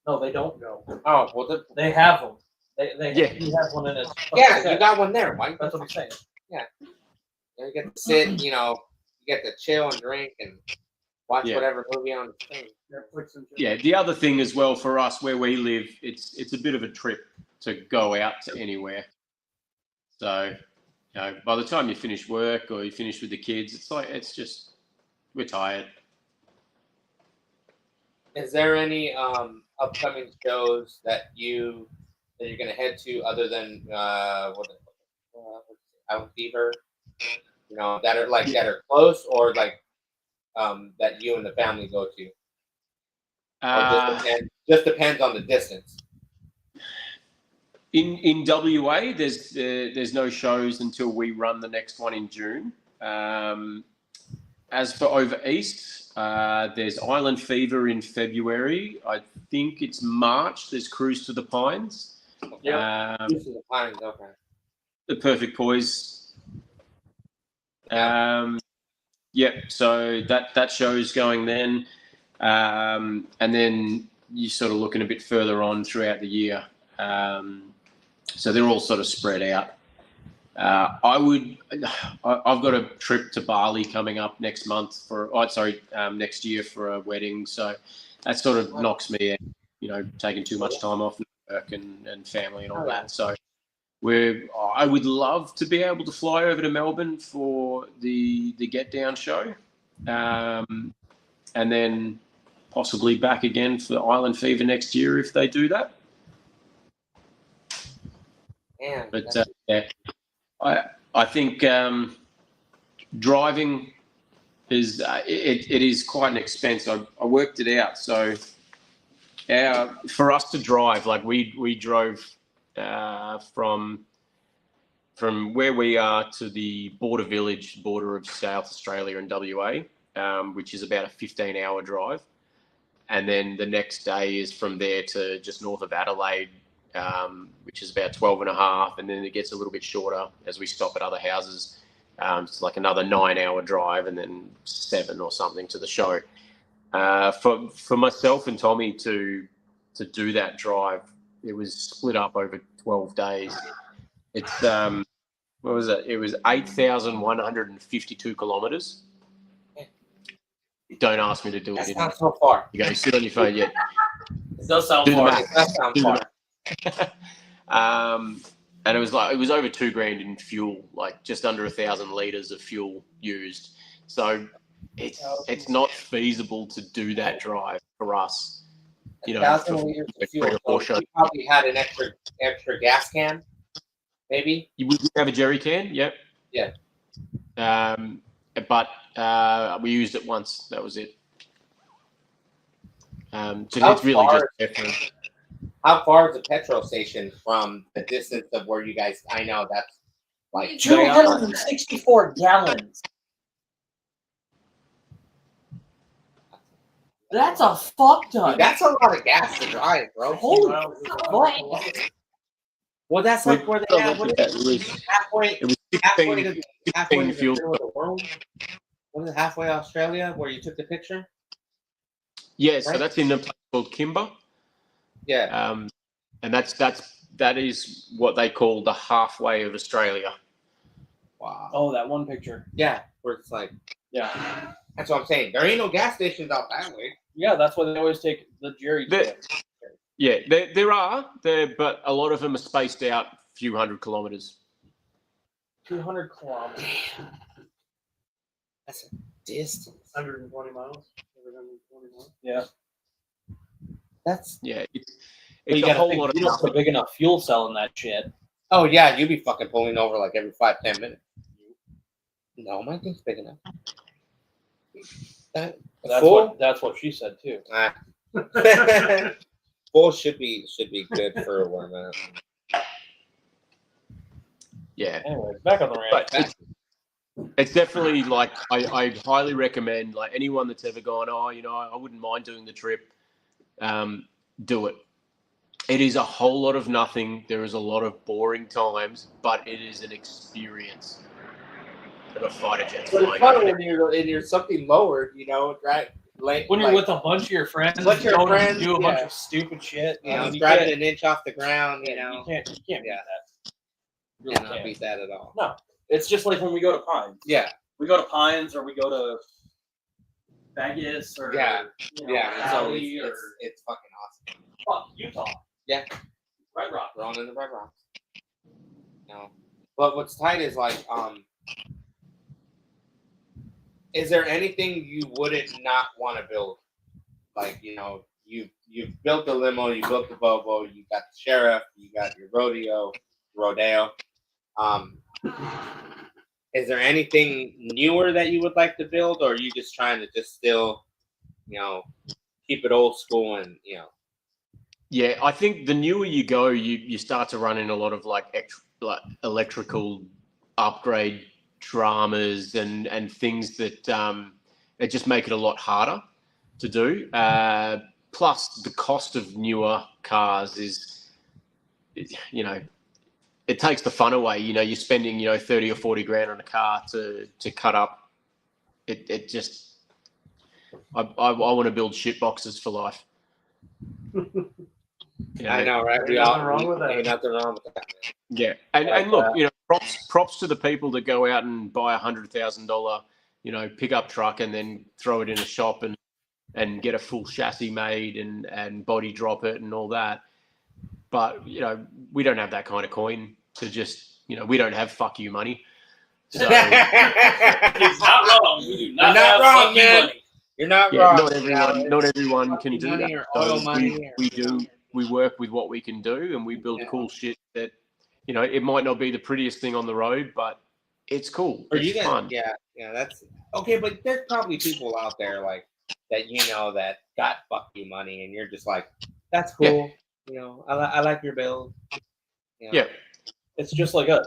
No, they don't. No. Oh, well, They have them. Yeah. He has one in his. yeah, you got one there, Mike. That's what I'm saying. You get to sit, you get to chill and drink and watch Yeah. whatever movie on the screen. Netflix and Yeah, the other thing as well for us where we live, it's a bit of a trip to go out to anywhere. So, by the time you finish work or you finish with the kids, it's just we're tired. Is there any upcoming shows that you're gonna head to other than Out Fever? That are close or that you and the family go to? Or just depends on the distance. In WA, there's no shows until we run the next one in June. As for over east, there's Island Fever in February. I think it's March. There's Cruise to the Pines. Yeah. Cruise to the Pines, okay. The Perfect Poise. So that show's going then. And then you're sort of looking a bit further on throughout the year. So they're all sort of spread out. I've got a trip to Bali coming up next month next year for a wedding. So that sort of knocks me out, taking too much time off work and family and all that. So I would love to be able to fly over to Melbourne for the Get Down show. And then possibly back again for Island Fever next year if they do that. Man, but I think driving is it is quite an expense. I worked it out. So for us to drive, we drove from where we are to the border of South Australia and WA, which is about a 15-hour drive. And then the next day is from there to just north of Adelaide, which is about 12 and a half. And then it gets a little bit shorter as we stop at other houses. It's like another 9-hour drive and then 7 or something to the show. For myself and Tommy to do that drive, it was split up over 12 days. It's, what was it? It was 8,152 kilometers. Don't ask me to do it. That's not so far. You go sit on your phone yet. It does sound Do the far. math. That sounds far. And it was over $2,000 in fuel, like just under 1,000 liters of fuel used. So it's not feasible to do that drive for us. 1,000 liters of fuel. So you probably had an extra gas can, maybe. We have a jerry can, yep. Yeah. But we used it once. That was it. So it's really just petrol. How far is the petrol station from the distance of where you guys? I know that's like 264 gallons. That's a fuck ton. Dude, that's a lot of gas to drive, bro. Holy fuck. Well, that's like where they have halfway. It was Halfway to the fuel. middle of the world. What is it, halfway Australia, where you took the picture? Yeah, so that's in a place called Kimber. Yeah. And that is what they call the halfway of Australia. Wow. Oh, that one picture. Yeah, where it's like. Yeah. That's what I'm saying. There ain't no gas stations out that way. Yeah, that's why they always take the Jerry. Yeah, there are, but a lot of them are spaced out a few hundred kilometers. 200 kilometers. That's a distance. 120 miles. 120 miles. Yeah. That's It's a whole lot of you don't put a big enough fuel cell in that shit. Oh yeah, you'd be fucking pulling over like every 5-10 minutes. No, my thing's big enough. That's what she said too. Full should be good for where I'm at. Yeah. Anyways, back on the rant. But it's definitely like I highly recommend like anyone that's ever gone, I wouldn't mind doing the trip. Do it. It is a whole lot of nothing. There is a lot of boring times, but it is an experience of a fighter jet. But it's fun when you're something lowered, right? like when you're with a bunch of your friends, With your going to friends, do a bunch yeah. of stupid shit. you know, you driving can't- an inch off the ground, you yeah, know, you can't beat Yeah. that. You you really cannot can't. beat that at all. No, it's just like when we go to Pines. Yeah, We go to Pines or we go to Vegas or Yeah. you know, yeah. So Cali or it's fucking awesome. fuck, Utah. Yeah. Red Rock. Rolling in the Red Rocks. You know, but what's tight is like, is there anything you wouldn't not want to build? Like, you know, you've built the limo, you built the Volvo, you got the sheriff, you got your rodeo. Is there anything newer that you would like to build, or are you just trying to just still, you know, keep it old school and, you know? Yeah, I think the newer you go, you start to run in a lot of like electrical upgrade dramas and things that that just make it a lot harder to do. Plus, the cost of newer cars is, you know, it takes the fun away. You know, you're spending 30 or 40 grand on a car to cut up. It just I want to build shit boxes for life. I know, right? Ain't nothing wrong with that. Ain't nothing wrong with that. Yeah, and look, props to the people that go out and buy $100,000, pickup truck and then throw it in a shop and get a full chassis made and body drop it and all that. But we don't have that kind of coin to just we don't have fuck you money. So It's not wrong. We do not You're not have wrong, fucking man. money. You're not yeah, wrong. not everyone can do money that. or oil So money or, we do. We work with what we can do, and we build cool shit that it might not be the prettiest thing on the road, but it's cool. Or it's you fun. yeah, that's okay. But there's probably people out there like that, that got fuck you money, and you're just like, that's cool. Yeah. I like your build. Yeah. It's just like us.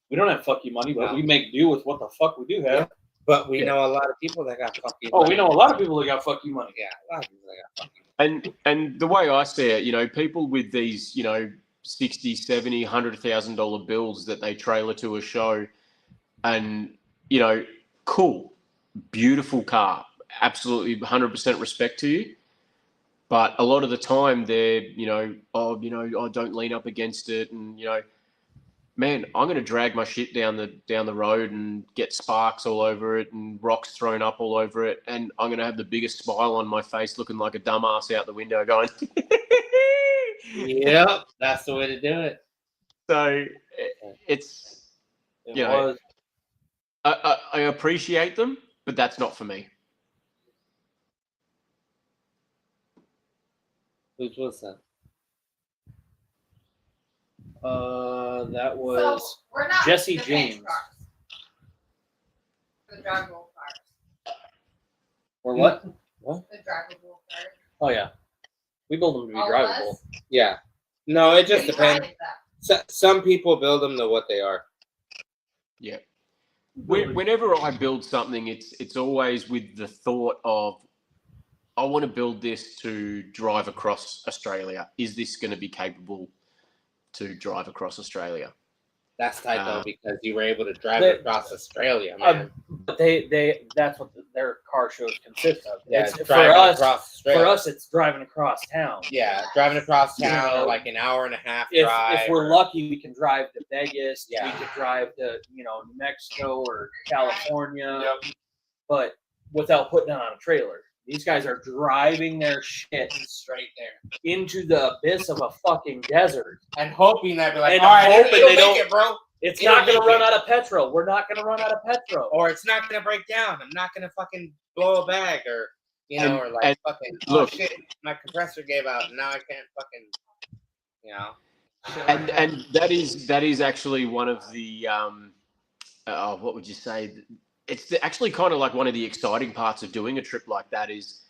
We don't have fuck you money, but No. we make do with what the fuck we do have. Yeah. But we know a lot of people that got fuck you Oh, money. we know a lot of people that got fuck you money. Yeah, a lot of people that got fuck you money. And the way I see it, people with these, $60,000, $70,000, $100,000 bills that they trailer to a show, and cool, beautiful car, absolutely 100% respect to you. But a lot of the time they're, I don't lean up against it, and man, I'm going to drag my shit down the road and get sparks all over it and rocks thrown up all over it, and I'm going to have the biggest smile on my face, looking like a dumbass out the window, going. Yep, that's the way to do it. So it's It was. I appreciate them, but that's not for me. Whose was that? That was So we're not Jesse the James. bench cars. The drivable cars. or what? The drivable cars. Oh yeah, we build them to be All of drivable. us? Yeah. No, it just We depends. driving them. Some people build them to what they are. Yeah. Whenever I build something, it's always with the thought of, I want to build this to drive across Australia. Is this going to be capable to drive across Australia? That's tight though, because you were able to drive They- across Australia, man. But that's what their car shows consist of. Yeah, It's, driving across Australia. for us, it's driving across town. Yeah, driving across town, You know, or like an hour and a half If drive. we're or- lucky, we can drive to Vegas. Yeah. We could drive to New Mexico or California. Yep. But without putting it on a trailer. These guys are driving their shit straight there, into the abyss of a fucking desert. and hoping that be like, And all right, hoping it'll they make don't- it, bro. It's It'll not going to make run it. out of petrol. We're not going to run out of petrol. Or it's not gonna break down. I'm not gonna fucking blow a bag, or or like and fucking look- oh shit, my compressor gave out, and now I can't fucking, And that is actually one of the what would you say? It's actually kind of like one of the exciting parts of doing a trip like that is,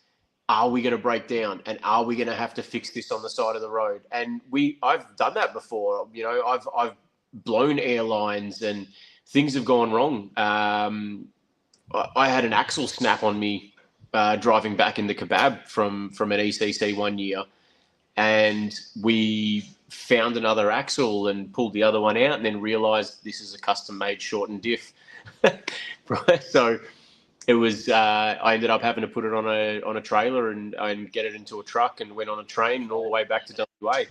are we going to break down, and are we going to have to fix this on the side of the road? And I've done that before. I've blown airlines and things have gone wrong. I had an axle snap on me driving back in the kebab from an ECC one year, and we found another axle and pulled the other one out, and then realized this is a custom made short and diff. Right? So it was I ended up having to put it on a trailer and get it into a truck and went on a train and all the way back to WA.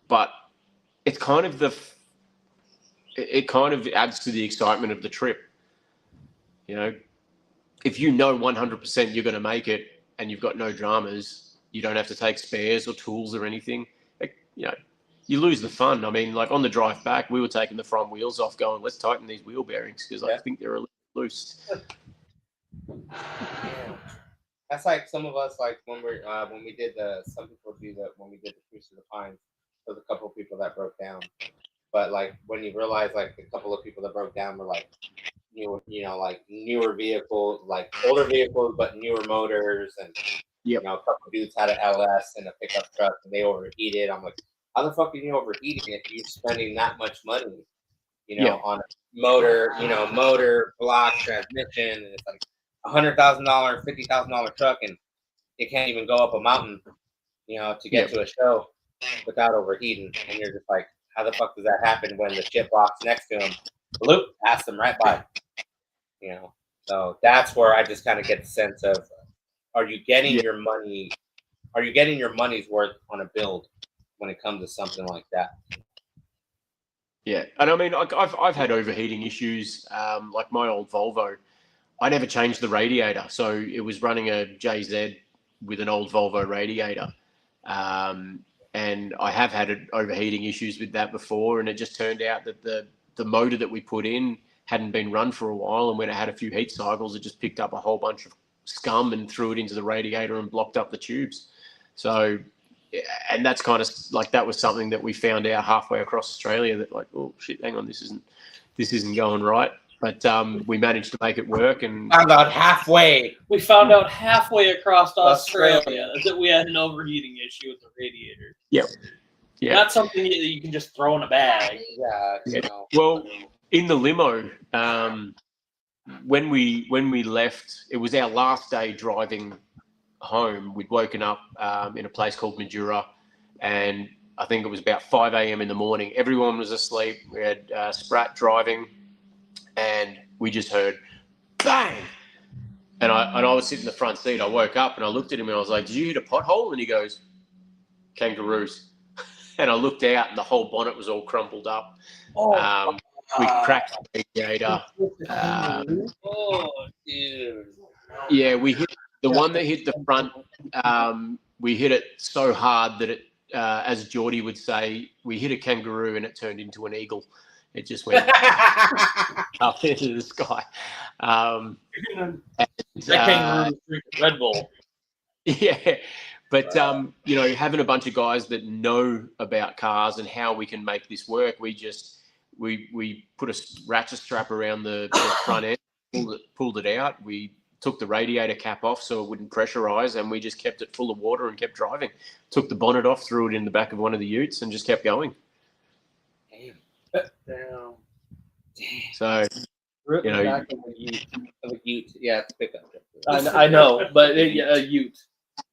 But it's kind of it kind of adds to the excitement of the trip. You know, if you know 100% you're going to make it and you've got no dramas, you don't have to take spares or tools or anything. You know, you lose the fun. I mean, like on the drive back, we were taking the front wheels off, going, let's tighten these wheel bearings because I think they're a little loose. Yeah. That's like some of us, like when we did some people do that when we did the Cruise to the Pines. There was a couple of people that broke down, but like when you realize like a couple of people that broke down were like newer vehicles, like older vehicles but newer motors, and you know, a couple of dudes had an LS and a pickup truck and they overheated. I'm like, how the fuck are you overheating if you're spending that much money, on a motor, block, transmission, and it's like $100,000, $50,000 truck, and it can't even go up a mountain, to get to a show without overheating. And you're just like, how the fuck does that happen when the shit box next to him, bloop, pass them right by? So that's where I just kind of get the sense of, are you getting your money? Are you getting your money's worth on a build when it comes to something like that? Yeah, and I mean, I've had overheating issues. Like my old Volvo, I never changed the radiator, so it was running a JZ with an old Volvo radiator, and I have had overheating issues with that before. And it just turned out that the motor that we put in hadn't been run for a while, and when it had a few heat cycles, it just picked up a whole bunch of scum and threw it into the radiator and blocked up the tubes. So, and that's kind of like, that was something that we found out halfway across Australia, that like, oh shit, hang on, this isn't going right. But we managed to make it work, and found out halfway. We found out halfway across Australia that we had an overheating issue with the radiator. Yep. Yeah. Not something that you can just throw in a bag. Yeah. Well, in the limo, when we left, it was our last day driving home. We'd woken up in a place called Mildura, and I think it was about 5 a.m. in the morning. Everyone was asleep. We had Sprat driving, and we just heard bang. And I was sitting in the front seat. I woke up and I looked at him and I was like, "Did you hit a pothole?" And he goes, "Kangaroos." And I looked out and the whole bonnet was all crumpled up. We cracked the radiator. Dude. Yeah, we hit the one that hit the front. We hit it so hard that it, as Geordie would say, we hit a kangaroo and it turned into an eagle. It just went up into the sky. That kangaroo drinking Red Bull. Yeah. But, having a bunch of guys that know about cars and how we can make this work, we put a ratchet strap around the front end, pulled it out. We took the radiator cap off so it wouldn't pressurize, and we just kept it full of water and kept driving. Took the bonnet off, threw it in the back of one of the utes, and just kept going. Damn. So, Back of a ute. Yeah, it's pickup. I know, but a ute.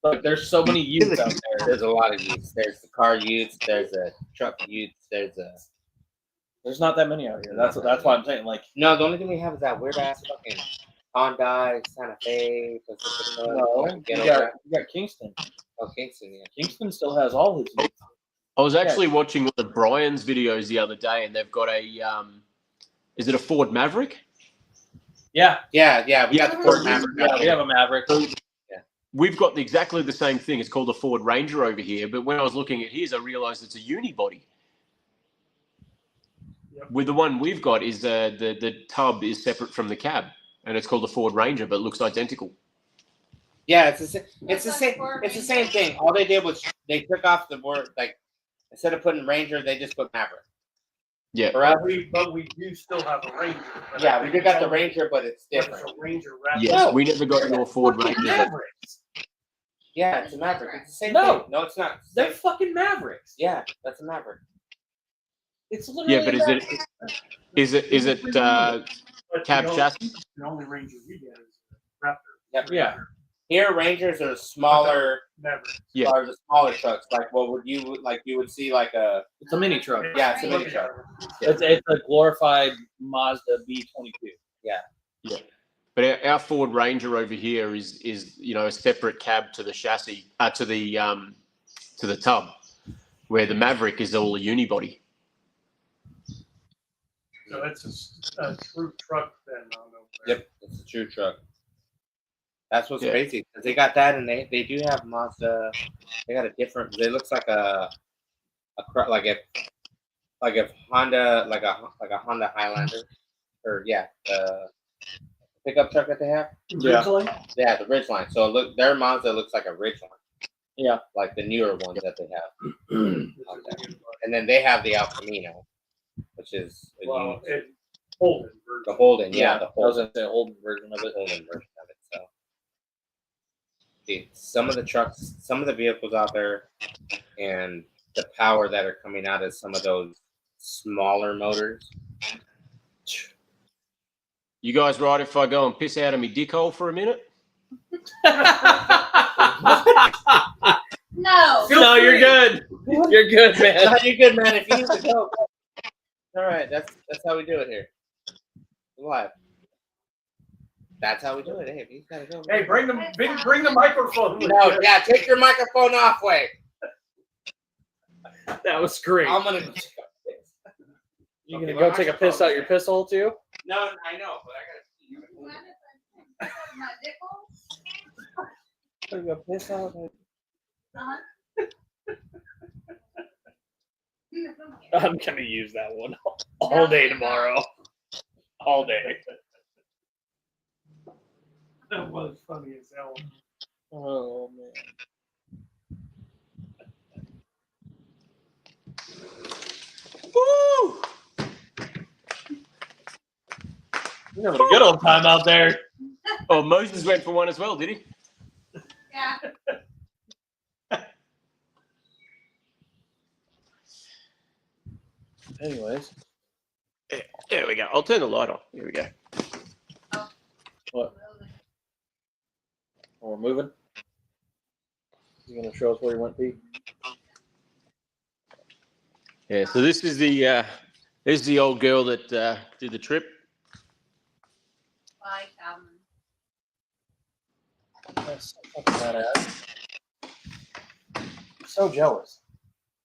But there's so many utes out there. There's a lot of utes. There's the car utes. There's a truck utes. There's not that many out here. That's why I'm saying, like, no, the only thing we have is that weird ass fucking Hyundai, Santa Fe. no, you got Kingston. Oh, Kingston, yeah. Kingston still has all his utes. I was actually watching one of Brian's videos the other day, and they've got a, is it a Ford Maverick? Yeah. We got the Ford Maverick. Yeah, we have a Maverick. We've got exactly the same thing. It's called a Ford Ranger over here. But when I was looking at his, I realized it's a unibody. Yep. With the one we've got, is the tub is separate from the cab, and it's called a Ford Ranger, but it looks identical. Yeah, it's the same thing. All they did was they took off the word, like, instead of putting Ranger, they just put Maverick. Yeah. But we do still have a Ranger. Yeah, we do got the Ranger, but it's different. It's a Ranger Yes, no. we never got your Ford Ranger. Yeah, it's a Maverick. It's the same No. thing. No, it's not. They're fucking Mavericks. Yeah, that's a Maverick. It's literally is it cab chassis? The only Ranger we get is Raptor. Yep. Yeah. Here, Rangers are smaller. Maverick. Yeah. Are the smaller trucks, like what would you like? You would see like a. It's a mini truck. Yeah, it's a mini truck. It's a glorified Mazda B22. Yeah. Yeah. our Ford Ranger over here is a separate cab to the chassis, to the tub, where the Maverick is all a unibody. So it's a true truck then. On over there. Yep, it's a true truck. That's what's Yeah. crazy. 'Cause they got that, and they do have Mazda. They got a different. It looks like if Honda, like a Honda Highlander, or pickup truck that they have. Ridgeline? Yeah, the Ridgeline. So their Mazda looks like a Ridgeline. Yeah. Like the newer ones that they have. And then they have the El Camino, which is Well, it Holden version. the Holden. Yeah, the I was Holden. gonna say old version of it. Holden version of it. So, dude, some of the trucks, some of the vehicles out there, and the power that are coming out of some of those smaller motors. You guys right if I go and piss out of me dick hole for a minute? No. No, you're good. You're good, man. No, you're good, man. If you need to go, all right. That's how we do it here. Live. That's how we do it. Hey, if you gotta go. Hey, bring the microphone. With No, you. yeah, take your microphone off, way. That was great. I'm gonna go take a piss. You Okay, gonna my go take a piss out your piss hole too? No, I know, but I gotta see you. You want to put my dick hole? You go piss out. Uh-huh. I'm gonna use that one all day tomorrow. All day. That was funny as hell. Oh man. Woo! You're having a good old time out there. Oh, Moses went for one as well, did he? Yeah. Anyways. There we go. I'll turn the light on. Here we go. What? We're moving. You gonna show us where you went, Pete? Yeah. So this is the old girl that did the trip. Bye, Calvin. That's fucking badass. I'm so jealous.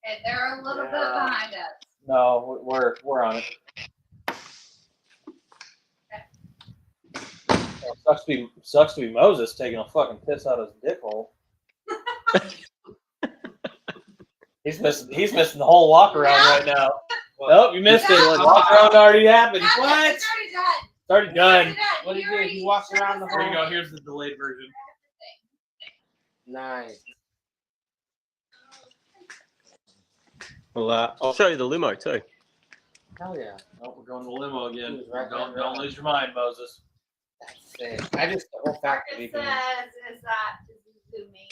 Okay, they're a little bit Yeah. behind us. No, we're on it. Well, sucks to be Moses taking a fucking piss out of his dick hole. He's missing the whole walk around right now. Nope, you missed it. Like, walk around already happened. That's What? It's already done. It's already done. What do you do? You walk around the There you whole. go. Here's the delayed version. Nice. Well, I'll show you the limo too. Hell yeah. Oh, we're going to the limo again. Right, Don't lose your mind, Moses. That's it. I just the whole fact that What it even. says is that this is who me.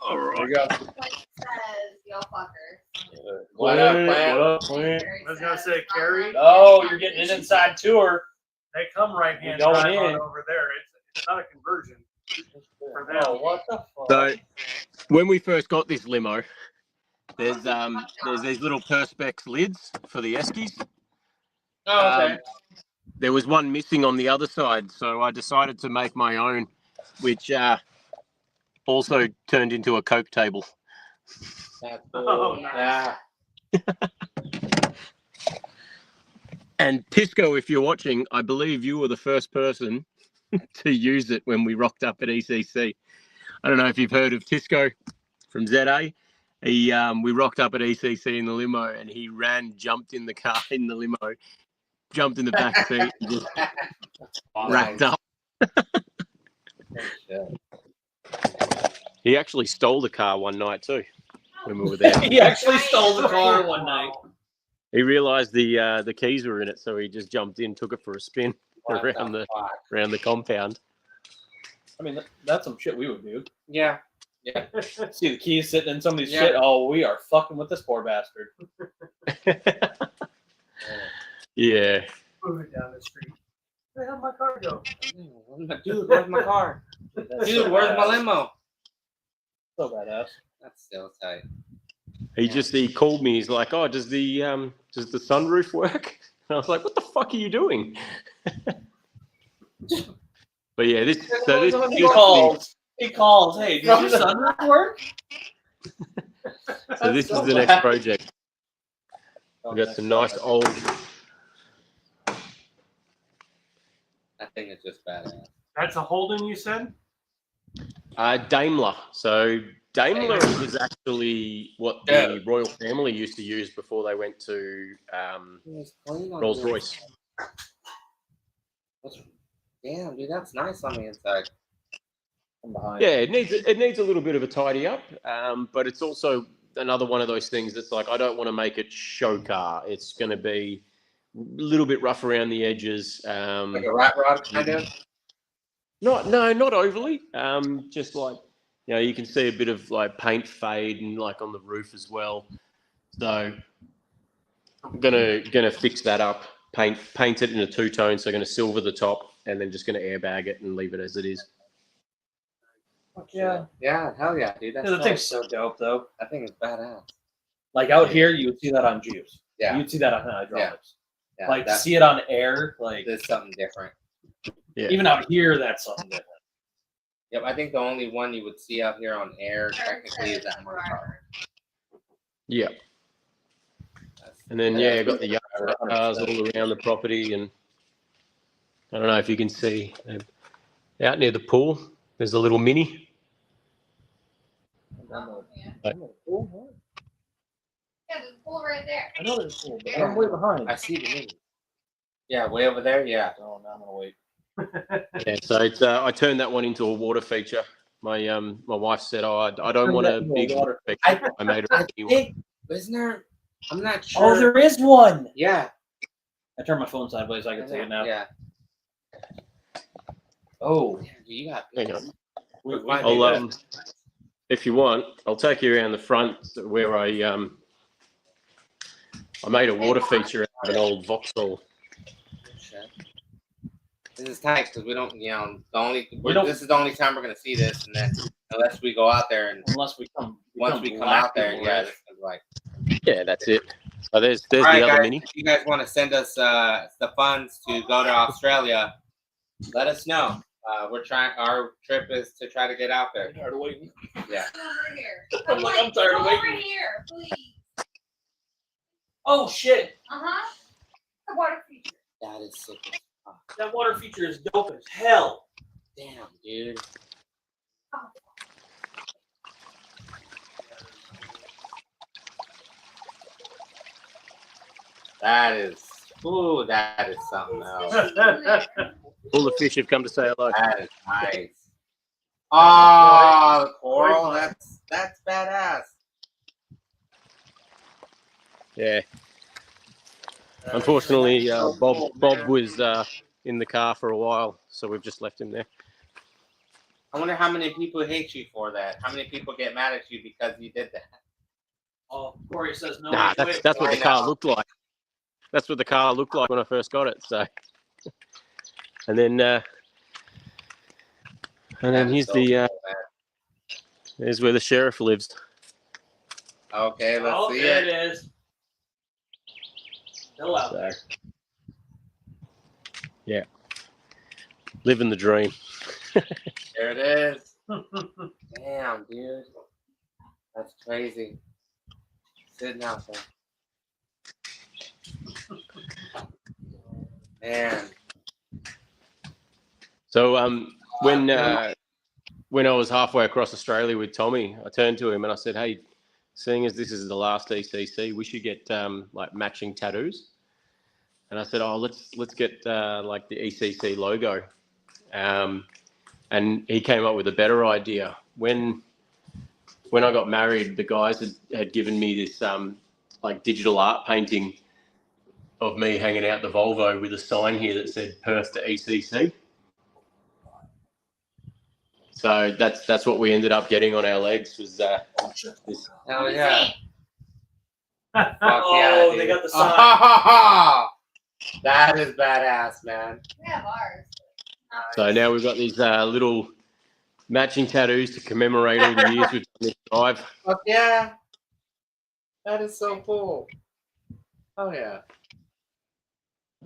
All There right. you go. What it says, yo fuckers. What up, man? What up, Clint? I was gonna say, Carrie. Oh, you're getting an inside tour. They come right hand You're going drive on in. over there. It's not a conversion for them. Oh, what the fuck? So when we first got this limo, there's these little perspex lids for the Eskies. Oh, okay. There was one missing on the other side, so I decided to make my own, which also turned into a Coke table. That's Oh, cool. nice. Yeah. And Tisco, if you're watching, I believe you were the first person to use it when we rocked up at ECC. I don't know if you've heard of Tisco from ZA. We rocked up at ECC in the limo, and he jumped in the car in the limo, jumped in the back seat, and just racked up. He actually stole the car one night too when we were there. He actually stole the car one night. He realised the keys were in it, so he just jumped in, took it for a spin around the compound. I mean, that's some shit we would do. Yeah. Yeah. See the keys sitting in somebody's Yeah. shit. Oh, we are fucking with this poor bastard. Yeah. Moving down the street. Where the hell my car go? Dude, where's my car? Dude, where's my limo? So badass. That's still tight. He called me. He's like, "Oh, does the sunroof work?" And I was like, "What the fuck are you doing?" But yeah, this He calls. He calls. Hey, did your sunroof work? So this is the next project. We've got some nice old. I think it's just badass. That's a Holden, you said? Daimler. So Daimler was actually what the royal family used to use before they went to Rolls Royce. Damn, dude, that's nice on the inside. Yeah, it needs a little bit of a tidy up, but it's also another one of those things that's like I don't want to make it show car. It's going to be a little bit rough around the edges. Like a rat rod kind of. Not overly. Just like you can see a bit of like paint fade and like on the roof as well. So I'm gonna fix that up. Paint it in a two-tone. So I'm gonna silver the top and then just gonna airbag it and leave it as it is. Yeah. Yeah, hell yeah, dude. That's The thing's so dope, though. I think it's badass. Like out here, you would see that on Jeeps. Yeah. You'd see that on hydraulics. Yeah, Like to that's, see it on air, like there's something different. Yeah. even out here, that's something different. Yep, I think the only one you would see out here on air technically is that one car. Yeah. And then I got the yard cars all around the property, and I don't know if you can see out near the pool. There's a little mini. Oh, yeah. Like- Yeah, there's a pool right there. I know there's a pool, but I'm way behind. I see the mini. Yeah, way over there. Yeah. Oh, now I'm gonna wait. Yeah, so it's I turned that one into a water feature. My my wife said, "Oh, I don't want a big water feature." I made it a mini one. Isn't there? I'm not sure. Oh, there is one. Yeah. I turned my phone sideways. I can see it now. Yeah. Oh, You got. Hang on. we I'll, do that. If you want, I'll take you around the front where I made a water feature out of an old Vauxhall. This is tight because we don't, don't- this is the only time we're gonna see this, and then unless we go out there and Unless we come. once we come out there, people, yeah, right? this is like. Yeah, that's it. So there's All the right, other guys, mini. if you guys want to send us the funds to go to Australia, let us know. We're trying. Our trip is to try to get out there. Tired of waiting. Yeah. Come over here. I'm like, I'm tired of Come waiting. over here, please. Oh shit! The water feature. That is sick. That water feature is dope as hell. Damn, dude. That is something else. All the fish have come to say hello. That is nice. Oh, the coral. That's badass. Yeah. Unfortunately, Bob was in the car for a while, so we've just left him there. I wonder how many people hate you for that. How many people get mad at you because you did that? Oh, Corey says no. Nah, wait. that's what I the car know. looked like. That's what the car looked like when I first got it. So, and then here's the here's where the sheriff lives. Okay, let's Oh, see there it. it is. Still out So, there. yeah, living the dream. There it is. Damn, dude. That's crazy. Sitting out there. Man. So when I was halfway across Australia with Tommy, I turned to him and I said, "Hey, seeing as this is the last ECC, we should get like matching tattoos." And I said, "Oh, let's get like the ECC logo." And he came up with a better idea. When I got married, the guys had given me this like digital art painting of me hanging out the Volvo with a sign here that said Perth to ECC. So that's what we ended up getting on our legs was this. Hell yeah. Fuck Oh, yeah, they dude. got the sign. Oh, that is badass, man. We have ours. So now we've got these little matching tattoos to commemorate all the years we've done this drive. Fuck yeah. That is so cool. Oh yeah.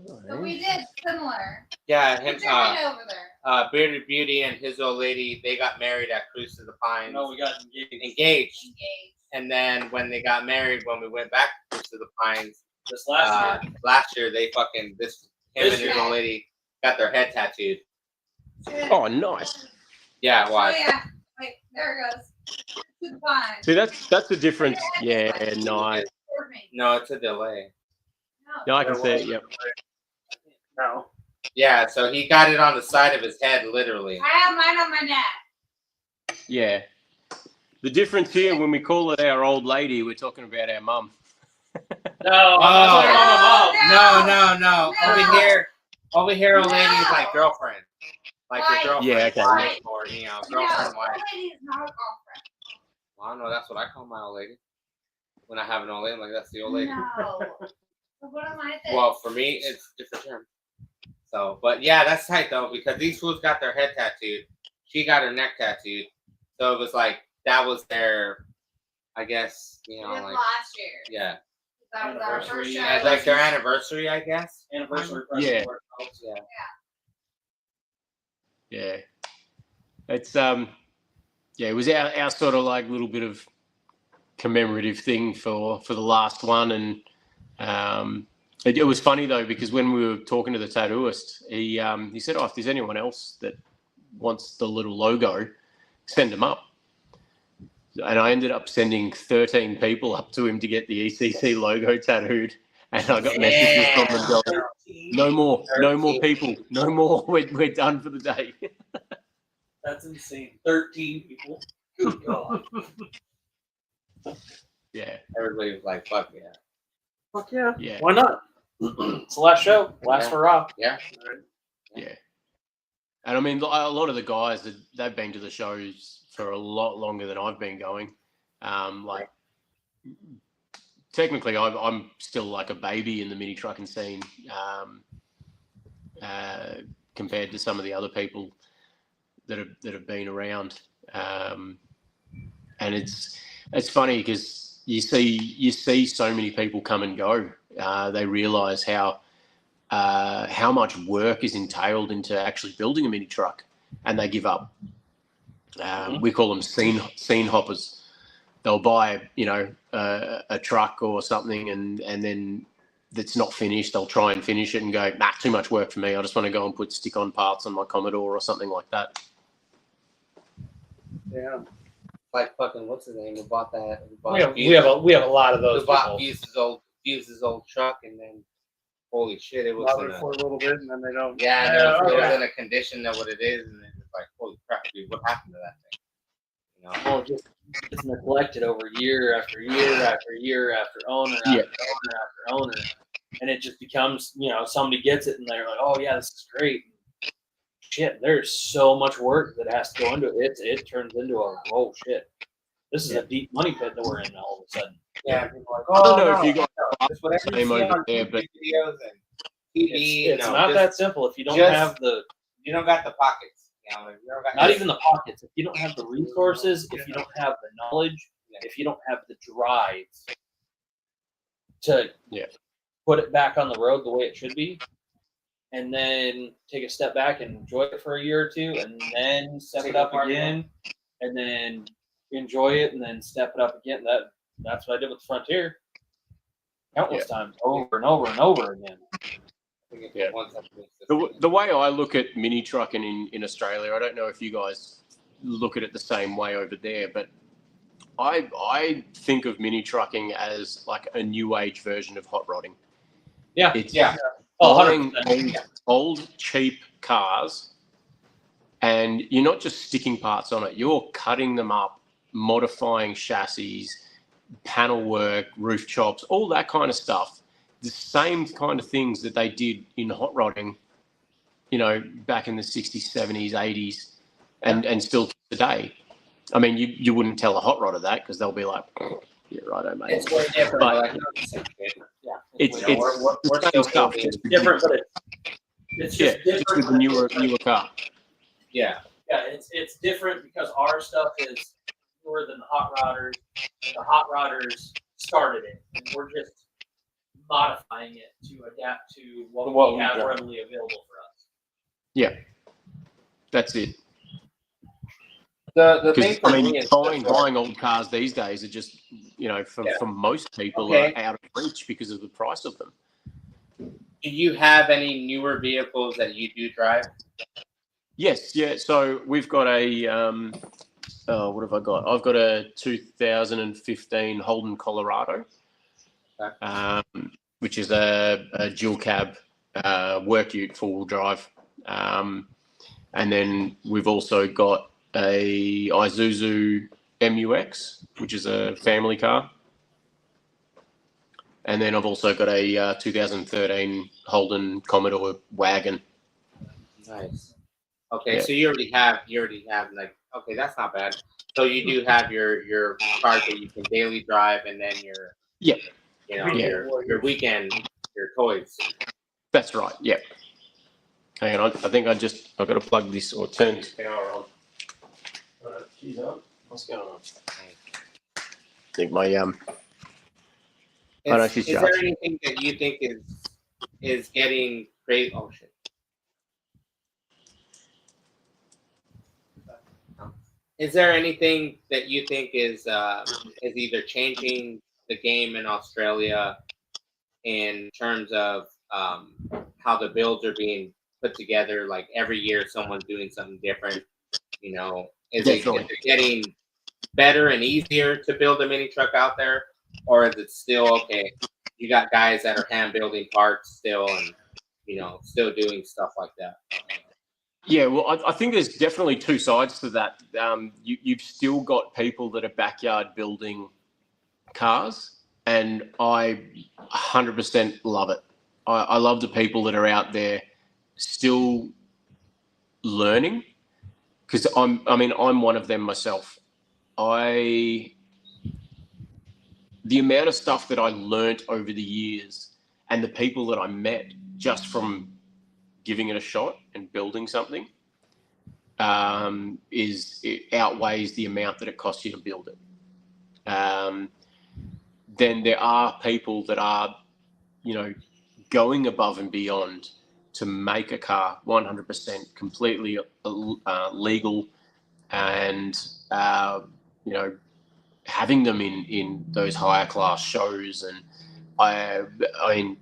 So we did similar. Yeah, him, Put your head over there. Bearded Beauty and his old lady, they got married at Cruise to the Pines. No, we got engaged. Engaged. Engaged. And then when they got married, when we went back to Cruise to the Pines This last year. last year, they fucking him and his old lady got their head tattooed. Oh, nice. Yeah, Oh why? yeah. Wait, there it goes. To the pine. See, that's the difference. Yeah, nice. For me. No, it's a delay. No, I can see it. Yep. No. Yeah, so he got it on the side of his head, literally. I have mine on my neck. Yeah. The difference here, when we call it our old lady, we're talking about our mum. No, No. Over here, old lady is like girlfriend. Like Wife. your girlfriend. Yeah, okay. Wife, or, girlfriend, No, wife. old lady is not a girlfriend. Well, I don't know. That's what I call my old lady. When I have an old lady, I'm like, that's the old lady. No. So what am I thinking? Well, for me, it's a different term. So, but yeah, that's tight though, because these fools got their head tattooed. She got her neck tattooed. So it was like, that was their, I guess, We did like, last year. yeah. That was our first Anniversary. show. It's like their anniversary, I guess. Anniversary. Yeah. Yeah. Yeah. It's it was our sort of like little bit of commemorative thing for the last one, and it was funny though, because when we were talking to the tattooist, he said, "Oh, if there's anyone else that wants the little logo, send them up." And I ended up sending 13 people up to him to get the ECC logo tattooed, and I got messages from them going, "No more people, no more. We're done for the day." That's insane. 13 people. Good God. Yeah, Everybody was like, fuck yeah. Fuck yeah. yeah, Why not? It's the last show. Last Yeah. hurrah. Yeah. yeah. And I mean, a lot of the guys, they've been to the shows for a lot longer than I've been going. Like, technically, I'm still like a baby in the mini trucking scene compared to some of the other people that have been around. And it's funny because you see so many people come and go. They realise how much work is entailed into actually building a mini truck, and they give up. We call them scene hoppers. They'll buy a truck or something, and then that's not finished. They'll try and finish it and go, nah, too much work for me. I just want to go and put stick-on parts on my Commodore or something like that. Yeah. Like fucking, what's his name? Who bought that? We have a lot of those Who bought people. Fuse's old truck, and then holy shit, it was Love in it for a little bit, and then they don't. yeah, Yeah, it was okay. in a condition of what it is, and then it's like, holy crap, dude, what happened to that thing? Oh, it's neglected over year after year after year after owner after owner after owner, and it just becomes, somebody gets it and they're like, oh yeah, this is great. Shit, there's so much work that has to go into it. It turns into oh shit, this is a deep money pit that we're in all of a sudden. Yeah, people are like, I don't know no, if you got just whatever you same see over on there, TV but videos and TV, It's not that simple. If you don't just- have the, you don't got the pockets. You don't got not even the pockets, if you don't have the resources, if you don't have the knowledge, if you don't have the drive to put it back on the road the way it should be, and then take a step back and enjoy it for a year or two, and then step it up again, and then enjoy it, and then step it up again. That's what I did with Frontier. Countless times, over and over and over again. Yeah. The way I look at mini trucking in Australia, I don't know if you guys look at it the same way over there, but I think of mini trucking as like a new age version of hot rodding. Yeah. It's Oh, buying old cheap cars, and you're not just sticking parts on it, you're cutting them up, modifying chassis, panel work, roof chops, all that kind of stuff. The same kind of things that they did in hot rodding, back in the 60s, 70s, 80s, and still today. I mean, you wouldn't tell a hot rodder that, because they'll be like, yeah, righto, mate. It's way different. But it's we're stuff. It's different, but it's just different. Just with the newer car. Yeah. Yeah, it's different because our stuff is newer than the hot rodders. The hot rodders started it, and we're just modifying it to adapt to what What we we have got. readily available for us. Yeah, that's it. The thing Because for I mean, me is buying old cars these days are just, for most people Okay. are out of reach because of the price of them. Do you have any newer vehicles that you do drive? Yes, yeah. So we've got a what have I got? I've got a 2015 Holden Colorado, Okay. which is a dual cab work ute 4-wheel drive, and then we've also got a Isuzu MUX, which is a family car, and then I've also got a 2013 Holden Commodore wagon. Nice. Okay, Yeah. so you already have like, okay, that's not bad. So you do have your cars that you can daily drive, and then your Yeah. your weekend, your toys. That's right. Yeah. Hang on, I think I've got to plug this or turn this power on. Geez, what's going on? I think my Is, she's is there charged. anything that you think is getting crazy? Oh shit. Is there anything that you think is either changing the game in Australia in terms of how the builds are being put together? Like every year, someone's doing something different. Is it getting better and easier to build a mini truck out there, or is it still okay? You got guys that are hand building parts still, and still doing stuff like that. Yeah, well, I think there's definitely two sides to that. You've still got people that are backyard building cars, and I 100% love it. I love the people that are out there still learning, because I'm one of them myself. The amount of stuff that I learnt over the years and the people that I met just from giving it a shot and building something it outweighs the amount that it costs you to build it. Then there are people that are, going above and beyond to make a car 100% completely legal, and having them in those higher class shows. And I mean,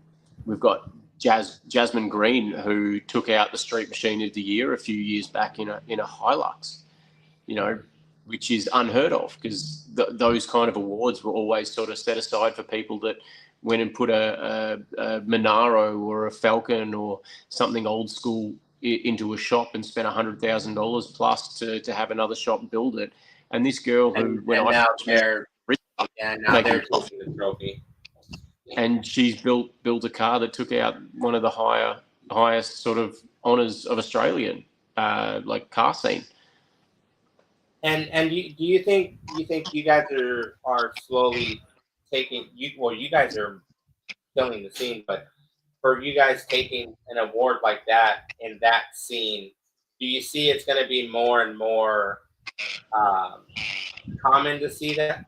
we've got Jasmine Green, who took out the Street Machine of the Year a few years back in a Hilux, which is unheard of, because those kind of awards were always sort of set aside for people that went and put a Monaro or a Falcon or something old school into a shop and spent $100,000 plus to have another shop build it. And this girl who now they're taking the trophy. And she's built a car that took out one of the highest sort of honors of Australian like car scene. And do you think you guys are slowly taking you guys are filling the scene, but for you guys taking an award like that in that scene, do you see it's going to be more and more common to see that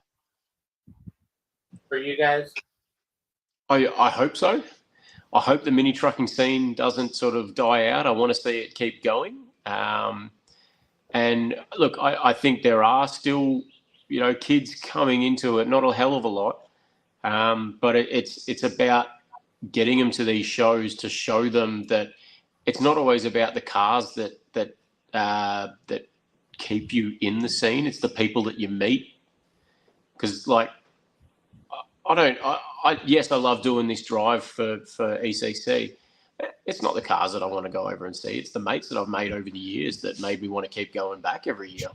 for you guys? I hope so. I hope the mini trucking scene doesn't sort of die out. I want to see it keep going. And look, I think there are still, kids coming into it, not a hell of a lot. But it's about getting them to these shows to show them that it's not always about the cars that keep you in the scene. It's the people that you meet. Because yes, I love doing this drive for ECC. It's not the cars that I want to go over and see. It's the mates that I've made over the years that made me want to keep going back every year.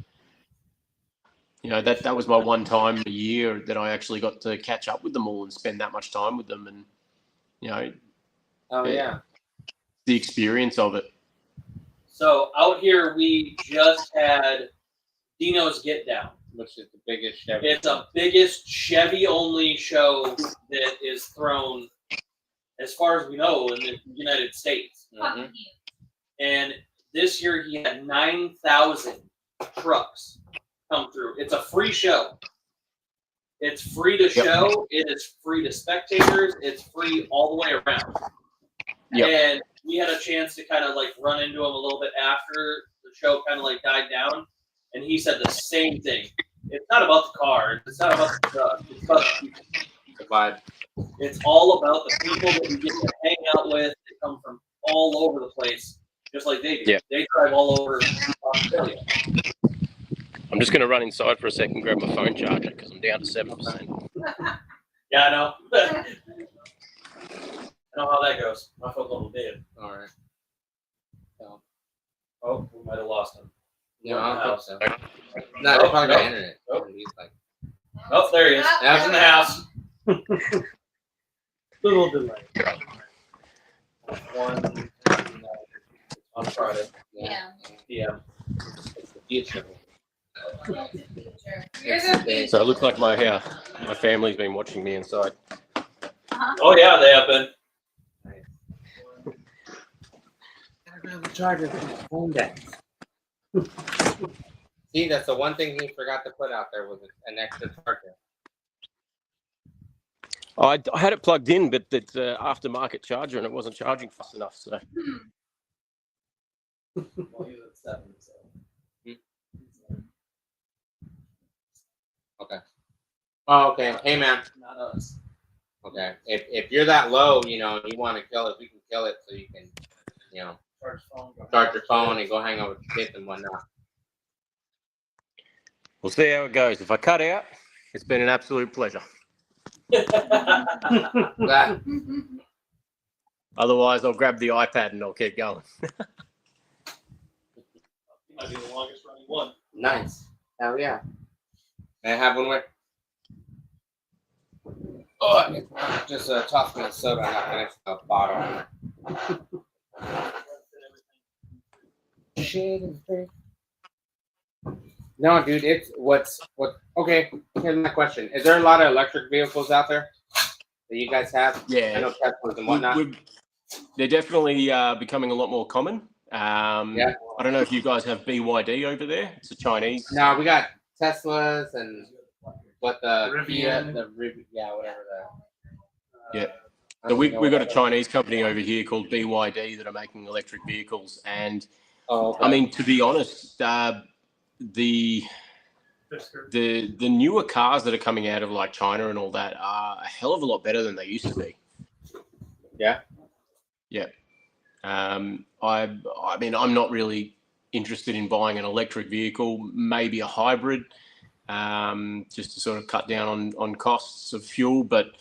That was my one time a year that I actually got to catch up with them all and spend that much time with them, and the experience of it. So out here, we just had Dino's Get Down, which is the biggest Chevy. It's the biggest Chevy only show that is thrown, as far as we know, in the United States. Fucking And this year he had 9,000 trucks come through. It's a free show. It's free to show. It is free to spectators. It's free all the way around. Yep. And we had a chance to kind of like run into him a little bit after the show kind of like died down, and he said the same thing. It's not about the cars. It's not about the truck. It's about the people. The vibe. It's all about the people that we get to hang out with. They come from all over the place, just like they do. Yeah. They drive all over Australia. I'm just going to run inside for a second, grab my phone charger because I'm down to 7%. Yeah, I know. I know how that goes. My phone's a little dead. All right. So, Oh, we might have lost him. no, I don't think so. No, they probably got internet. Nope. He's like, Oh, there he is. Yeah. He's in the house. Little delay. On Friday. Yeah. Yeah. it's the future. It's the future. You're the future. So it looks like my family's been watching me inside. Uh-huh. Oh yeah, they have been. Gotta grab the charger for the phone deck. See, that's the one thing he forgot to put out there was an extra charger. I had it plugged in, but it's an aftermarket charger and it wasn't charging fast enough. So Well, he's at 7, so. Okay. Oh, okay. Hey, man. Not us. Okay. If you're that low, you know, and you want to kill it, we can kill it so you can, you know, Charge phone. start your phone and go hang out with your kids and whatnot. we'll see how it goes. If I cut out, it's been an absolute pleasure. That, Otherwise, I'll grab the iPad and I'll keep going. Might be the longest running one. nice. Hell yeah. May I have one with? Oh, just toss me a soda and I'll finish the bottle. Shit is great. No, dude, it's what? Okay, here's my question: is there a lot of electric vehicles out there that you guys have? I Yeah, know Teslas and whatnot. they're definitely becoming a lot more common. Yeah. I don't know if you guys have BYD over there. It's a Chinese. No, we got Teslas and what the Rivian. yeah, whatever the. Yeah. I So don't we know got a what Chinese company over here called BYD that are making electric vehicles, and Oh, okay. I mean, to be honest, the newer cars that are coming out of like China and all that are a hell of a lot better than they used to be. Yeah. Yeah. I mean, I'm not really interested in buying an electric vehicle, maybe a hybrid, just to sort of cut down on costs of fuel. But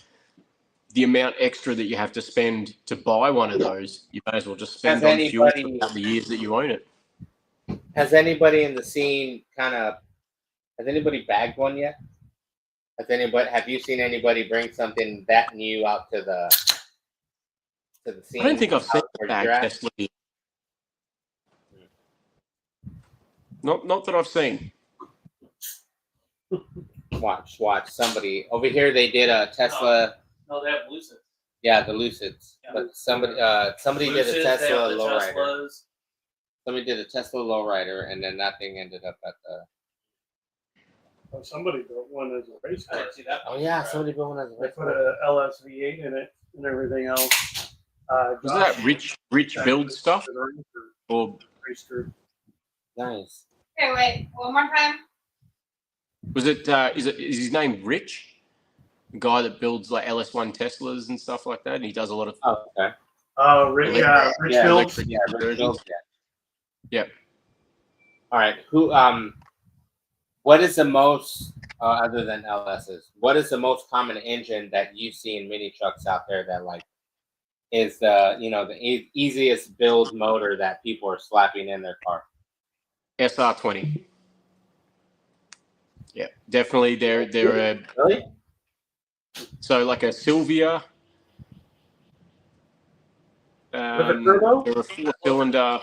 the amount extra that you have to spend to buy one of those, you may as well just spend Has on fuel anybody- for the years that you own it. Has anybody in the scene has anybody bagged one yet? Have you seen anybody bring something that new out to the scene? I don't think I've seen out where a you're at? Tesla. Not that I've seen. Watch. Somebody over here. They did a Tesla. No, they have Lucid. Yeah, the Lucids. Yeah. But somebody did a Lucids, they Tesla have the lowrider. Teslas. Somebody did a Tesla lowrider, and then that thing ended up at the. Oh, somebody built one as a race I car. didn't see that. Oh yeah, somebody built one as a They put a LSV8 in it and everything else. Was that rich build stuff or Racer. nice. Okay, wait. One more time. was it? Is his name Rich? The guy that builds like LS1 Teslas and stuff like that, and he does a lot of. Oh, okay. Rich Yeah, Builds. Yeah, Rich Builds, yeah. Yep. All right. What is the most other than LSs? What is the most common engine that you see in mini trucks out there that like is the easiest build motor that people are slapping in their car? SR20. Yeah, definitely. They're a Really? so like a Sylvia. With a turbo? They're a 4-cylinder.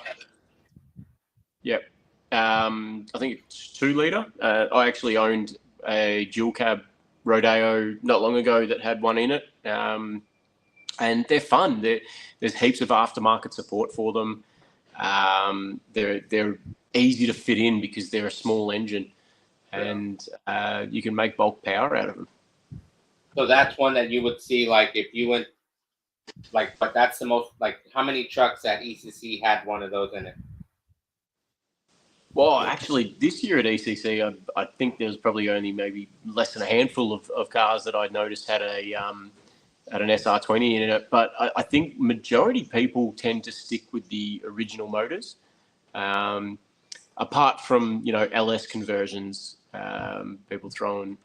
Yep. I think it's 2-liter. I actually owned a dual cab Rodeo not long ago that had one in it, and they're fun. There's heaps of aftermarket support for them. They're easy to fit in because they're a small engine, and you can make bulk power out of them. So that's one that you would see, like, if you went, like, but that's the most, like, how many trucks at ECC had one of those in it? Well, actually, this year at ECC, I think there was probably only maybe less than a handful of cars that I noticed had an SR20 in it. But I think majority people tend to stick with the original motors, apart from LS conversions. People throwing.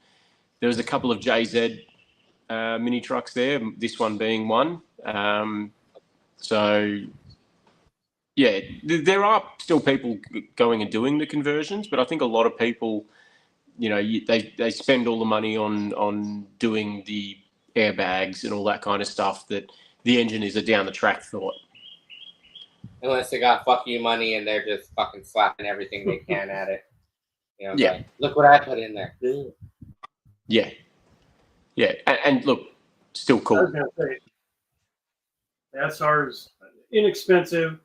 There was a couple of JZ mini trucks there. This one being one. So. Yeah, there are still people going and doing the conversions, but I think a lot of people, they spend all the money on doing the airbags and all that kind of stuff that the engine is a down the track thought. Unless they got fuck you money and they're just fucking slapping everything they can at it. Yeah. Like, look what I put in there. Yeah. Yeah, and look, still I cool. was gonna say, the SR is inexpensive,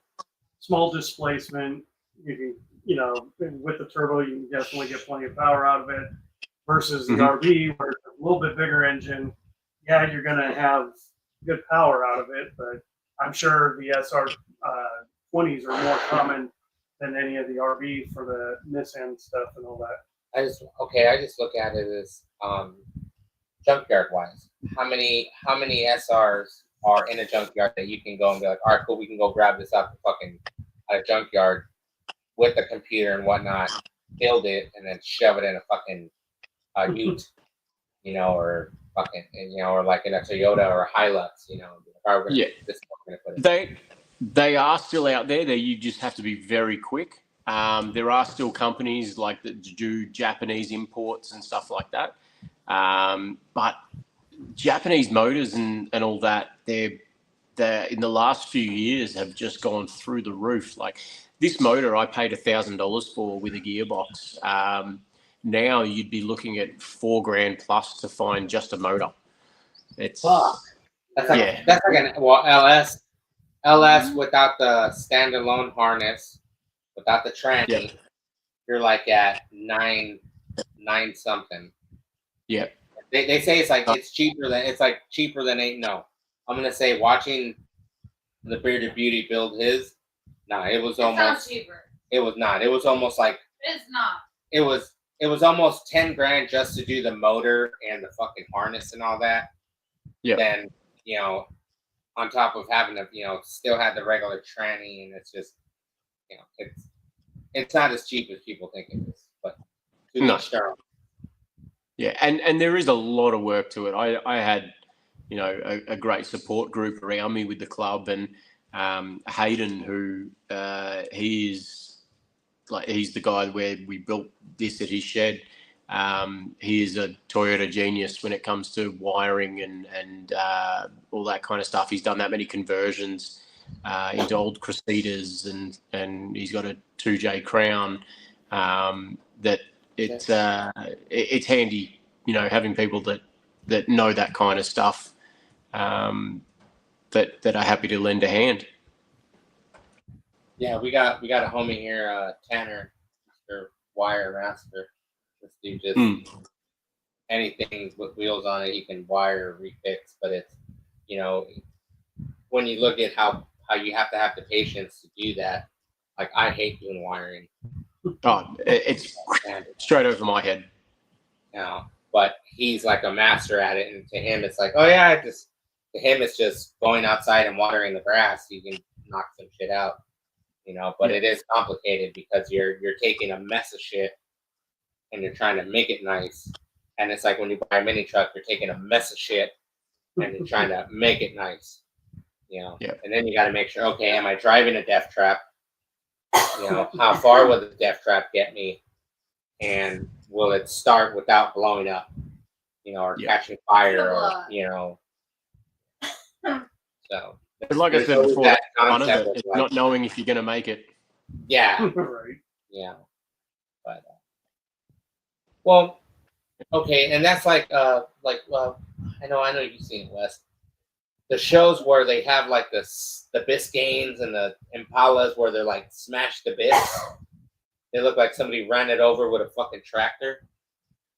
small displacement. You can, with the turbo, you can definitely get plenty of power out of it. Versus the RV, where it's a little bit bigger engine. Yeah, you're gonna have good power out of it, but I'm sure the SR 20s are more common than any of the RV for the Nissan stuff and all that. I just look at it as junkyard wise. How many SRs are in a junkyard that you can go and be like, all right, cool, we can go grab this out the fucking at a junkyard with the computer and whatnot, build it, and then shove it in a fucking Ute, or fucking, or like in a Toyota or a Hilux, Yeah. This is what we're gonna put in. They are still out there. You just have to be very quick. There are still companies like that do Japanese imports and stuff like that. But Japanese motors and all that, they're in the last few years have just gone through the roof. Like this motor, I paid $1,000 for with a gearbox. Now you'd be looking at $4,000 plus to find just a motor. It's Fuck. That's like LS without the standalone harness, without the tranny, you're like at nine something. Yeah. They say it's cheaper than eight. No, I'm gonna say watching the Bearded Beauty build his. Nah, it was almost cheaper. It was not. It was almost like It's not. it was almost $10,000 just to do the motor and the fucking harness and all that. Yeah. Then on top of having to still had the regular tranny, and it's just it's not as cheap as people think it is. But No. Sure. Yeah, and there is a lot of work to it. I had, a great support group around me with the club, and Hayden, who he's the guy where we built this at his shed. He is a Toyota genius when it comes to wiring and all that kind of stuff. He's done that many conversions into old Cressidas, and he's got a 2J Crown. That it's handy, having people that know that kind of stuff, that are happy to lend a hand. Yeah, we got a homie here, Tanner, Mr. Wire Master. This dude just anything with wheels on it, he can wire or refix. But it's when you look at how you have to have the patience to do that. Like I hate doing wiring. Oh, it's straight over my head. But he's like a master at it, and to him, it's like, oh yeah, to him, it's just going outside and watering the grass. You can knock some shit out, But it is complicated because you're taking a mess of shit and you're trying to make it nice. And it's like when you buy a mini truck, you're taking a mess of shit and you're trying to make it nice, Yeah. And then you got to make sure, okay, am I driving a death trap? How far will the death trap get me? And will it start without blowing up, or catching fire, or, So. But like I said before, fun of it, it's not knowing if you're going to make it. Yeah. Right. Yeah. But well, okay, and that's I know you've seen it, Wes. The shows where they have like the Biscaynes and the Impalas where they're like smash the bits. They look like somebody ran it over with a fucking tractor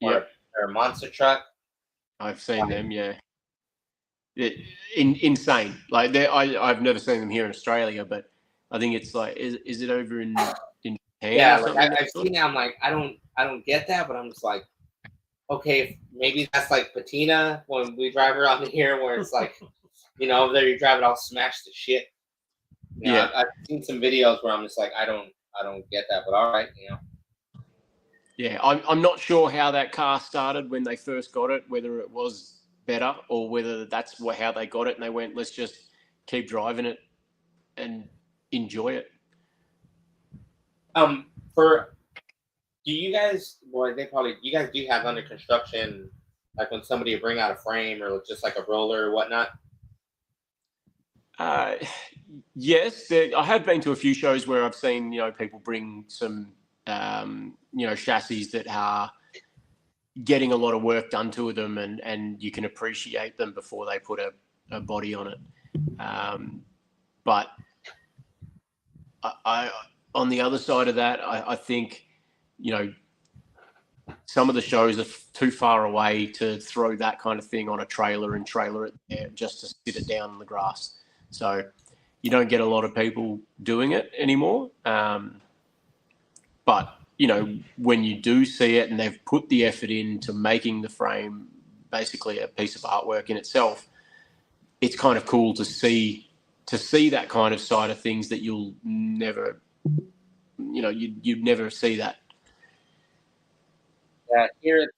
or a monster truck. I've seen them. Yeah, insane. Like I've never seen them here in Australia, but I think it's like is it over in Japan? Yeah, or like something? I've seen it. I'm like, I don't get that, but I'm just like, okay, maybe that's like patina when we drive around here, where it's like, over there you drive it all smashed to shit. Yeah. I've seen some videos where I'm just like, I don't get that, but all right, Yeah, I'm not sure how that car started when they first got it, whether it was better or whether that's how they got it and they went, let's just keep driving it and enjoy it. Do you guys, you guys do have under construction, like when somebody bring out a frame or just like a roller or whatnot? Yes, I have been to a few shows where I've seen, people bring some, chassis that are getting a lot of work done to them and you can appreciate them before they put a body on it. But I on the other side of that, I think, some of the shows are too far away to throw that kind of thing on a trailer and trailer it there just to sit it down on the grass. So you don't get a lot of people doing it anymore. But, when you do see it and they've put the effort into making the frame basically a piece of artwork in itself, it's kind of cool to see that kind of side of things that you'll never, you'd never see that. Yeah, here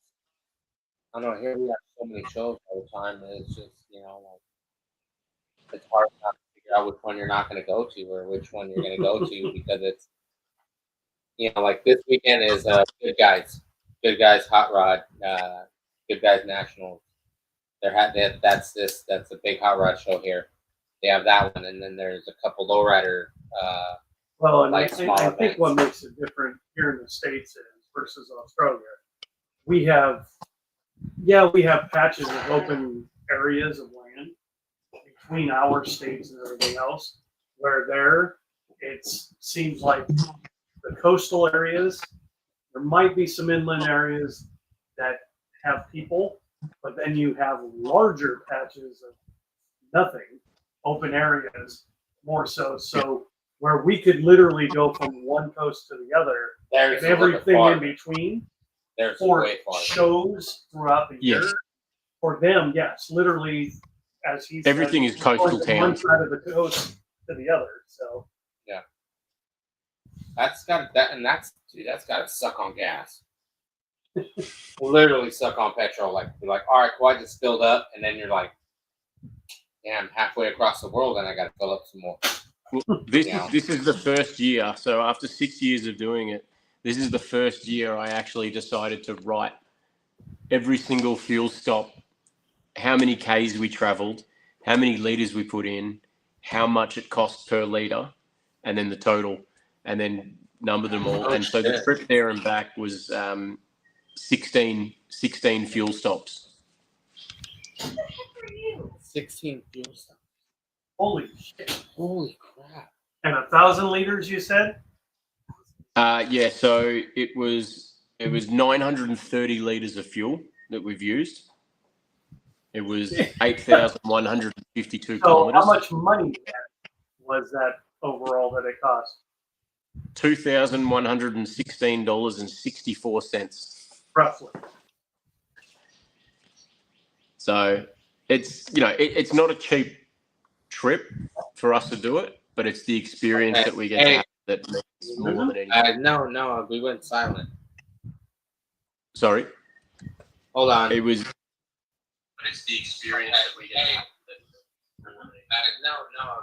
I don't know, here we have so many shows all the time, and it's just, it's hard not to figure out which one you're not going to go to or which one you're going to go to because it's, like this weekend is Good Guys Hot Rod, Good Guys Nationals. That's a big hot rod show here. They have that one, and then there's a couple lowrider. Well, and like I smaller think events. what makes it different here in the States is versus Australia. We have patches of open areas of land between our states and everything else, where it seems like the coastal areas, there might be some inland areas that have people, but then you have larger patches of nothing, open areas, more so. So where we could literally go from one coast to the other, and everything in between, for shows throughout the year. Yes. For them, yes, literally, as he everything said, is coastal from one towns. side of the coast to the other. So that's got to suck on gas. Literally suck on petrol. Like you're like, all right, cool, I just filled up, and then you're like, yeah, I'm halfway across the world, and I got to fill up some more. Well, this is the first year. So after 6 years of doing it, this is the first year I actually decided to write every single fuel stop, how many Ks we traveled, how many liters we put in, how much it cost per liter, and then the total, and then number them all. And so the trip there and back was 16 fuel stops. 16 fuel stops. holy shit! Holy crap! And 1,000 liters, you said? Yeah. So it was 930 liters of fuel that we've used. It was 8,152 kilometers. So how much money was that overall that it cost? $2,116.64. Roughly. So it's it's not a cheap trip for us to do it, but it's the experience that we get to have that makes more than anything. No, we went silent. Sorry. Hold on. It was. But it's the experience that we get to have No,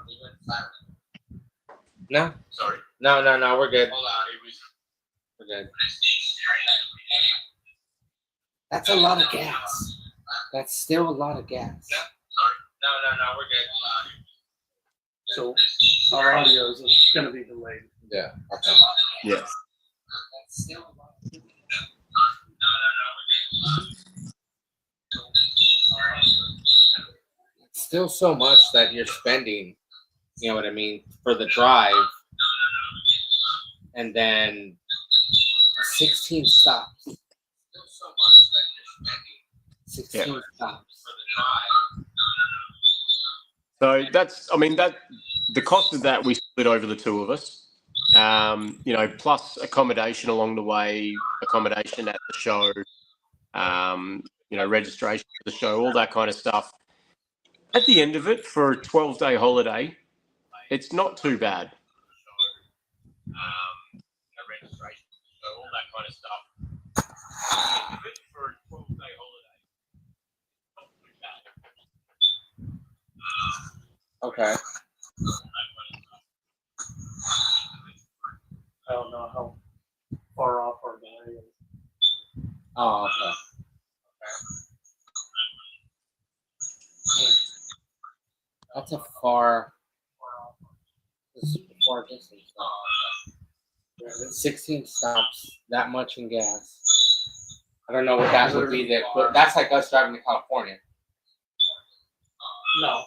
we went silent. No. Sorry. No, we're good. Hold on. We're good. But it's the experience that we get to have. That's a lot of gas. That's still a lot of gas. No, sorry. No, we're good. So our audio is going to be delayed. Yeah. Okay. Yes. That's still a lot of gas. It's still so much that you're spending, you know what I mean, for the drive, and then 16 stops. Still so much that you're spending 16 stops. So that's, I mean, that the cost of that we split over the two of us. You know, plus accommodation along the way, accommodation at the show, you know, registration for the show, all that kind of stuff. At the end of it, for a 12-day holiday, it's not too bad. Registration, so all that kind of stuff. For a 12-day holiday, not too bad. Okay. I don't know how far off our guy is. Oh, okay. That's a far distance. 16 stops, that much in gas. I don't know what that would be there, but that's like us driving to California. No,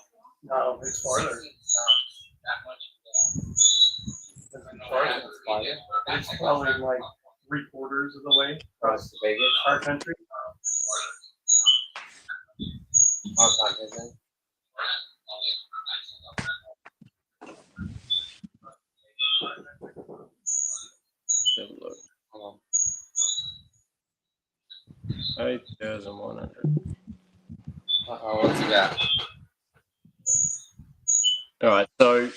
it's farther. 16 stops, that much in gas. It's probably like 3/4 of the way across Across Vegas. our country. Outside Disney. Have a look. Hold 8,100. on. What's he got? All right, so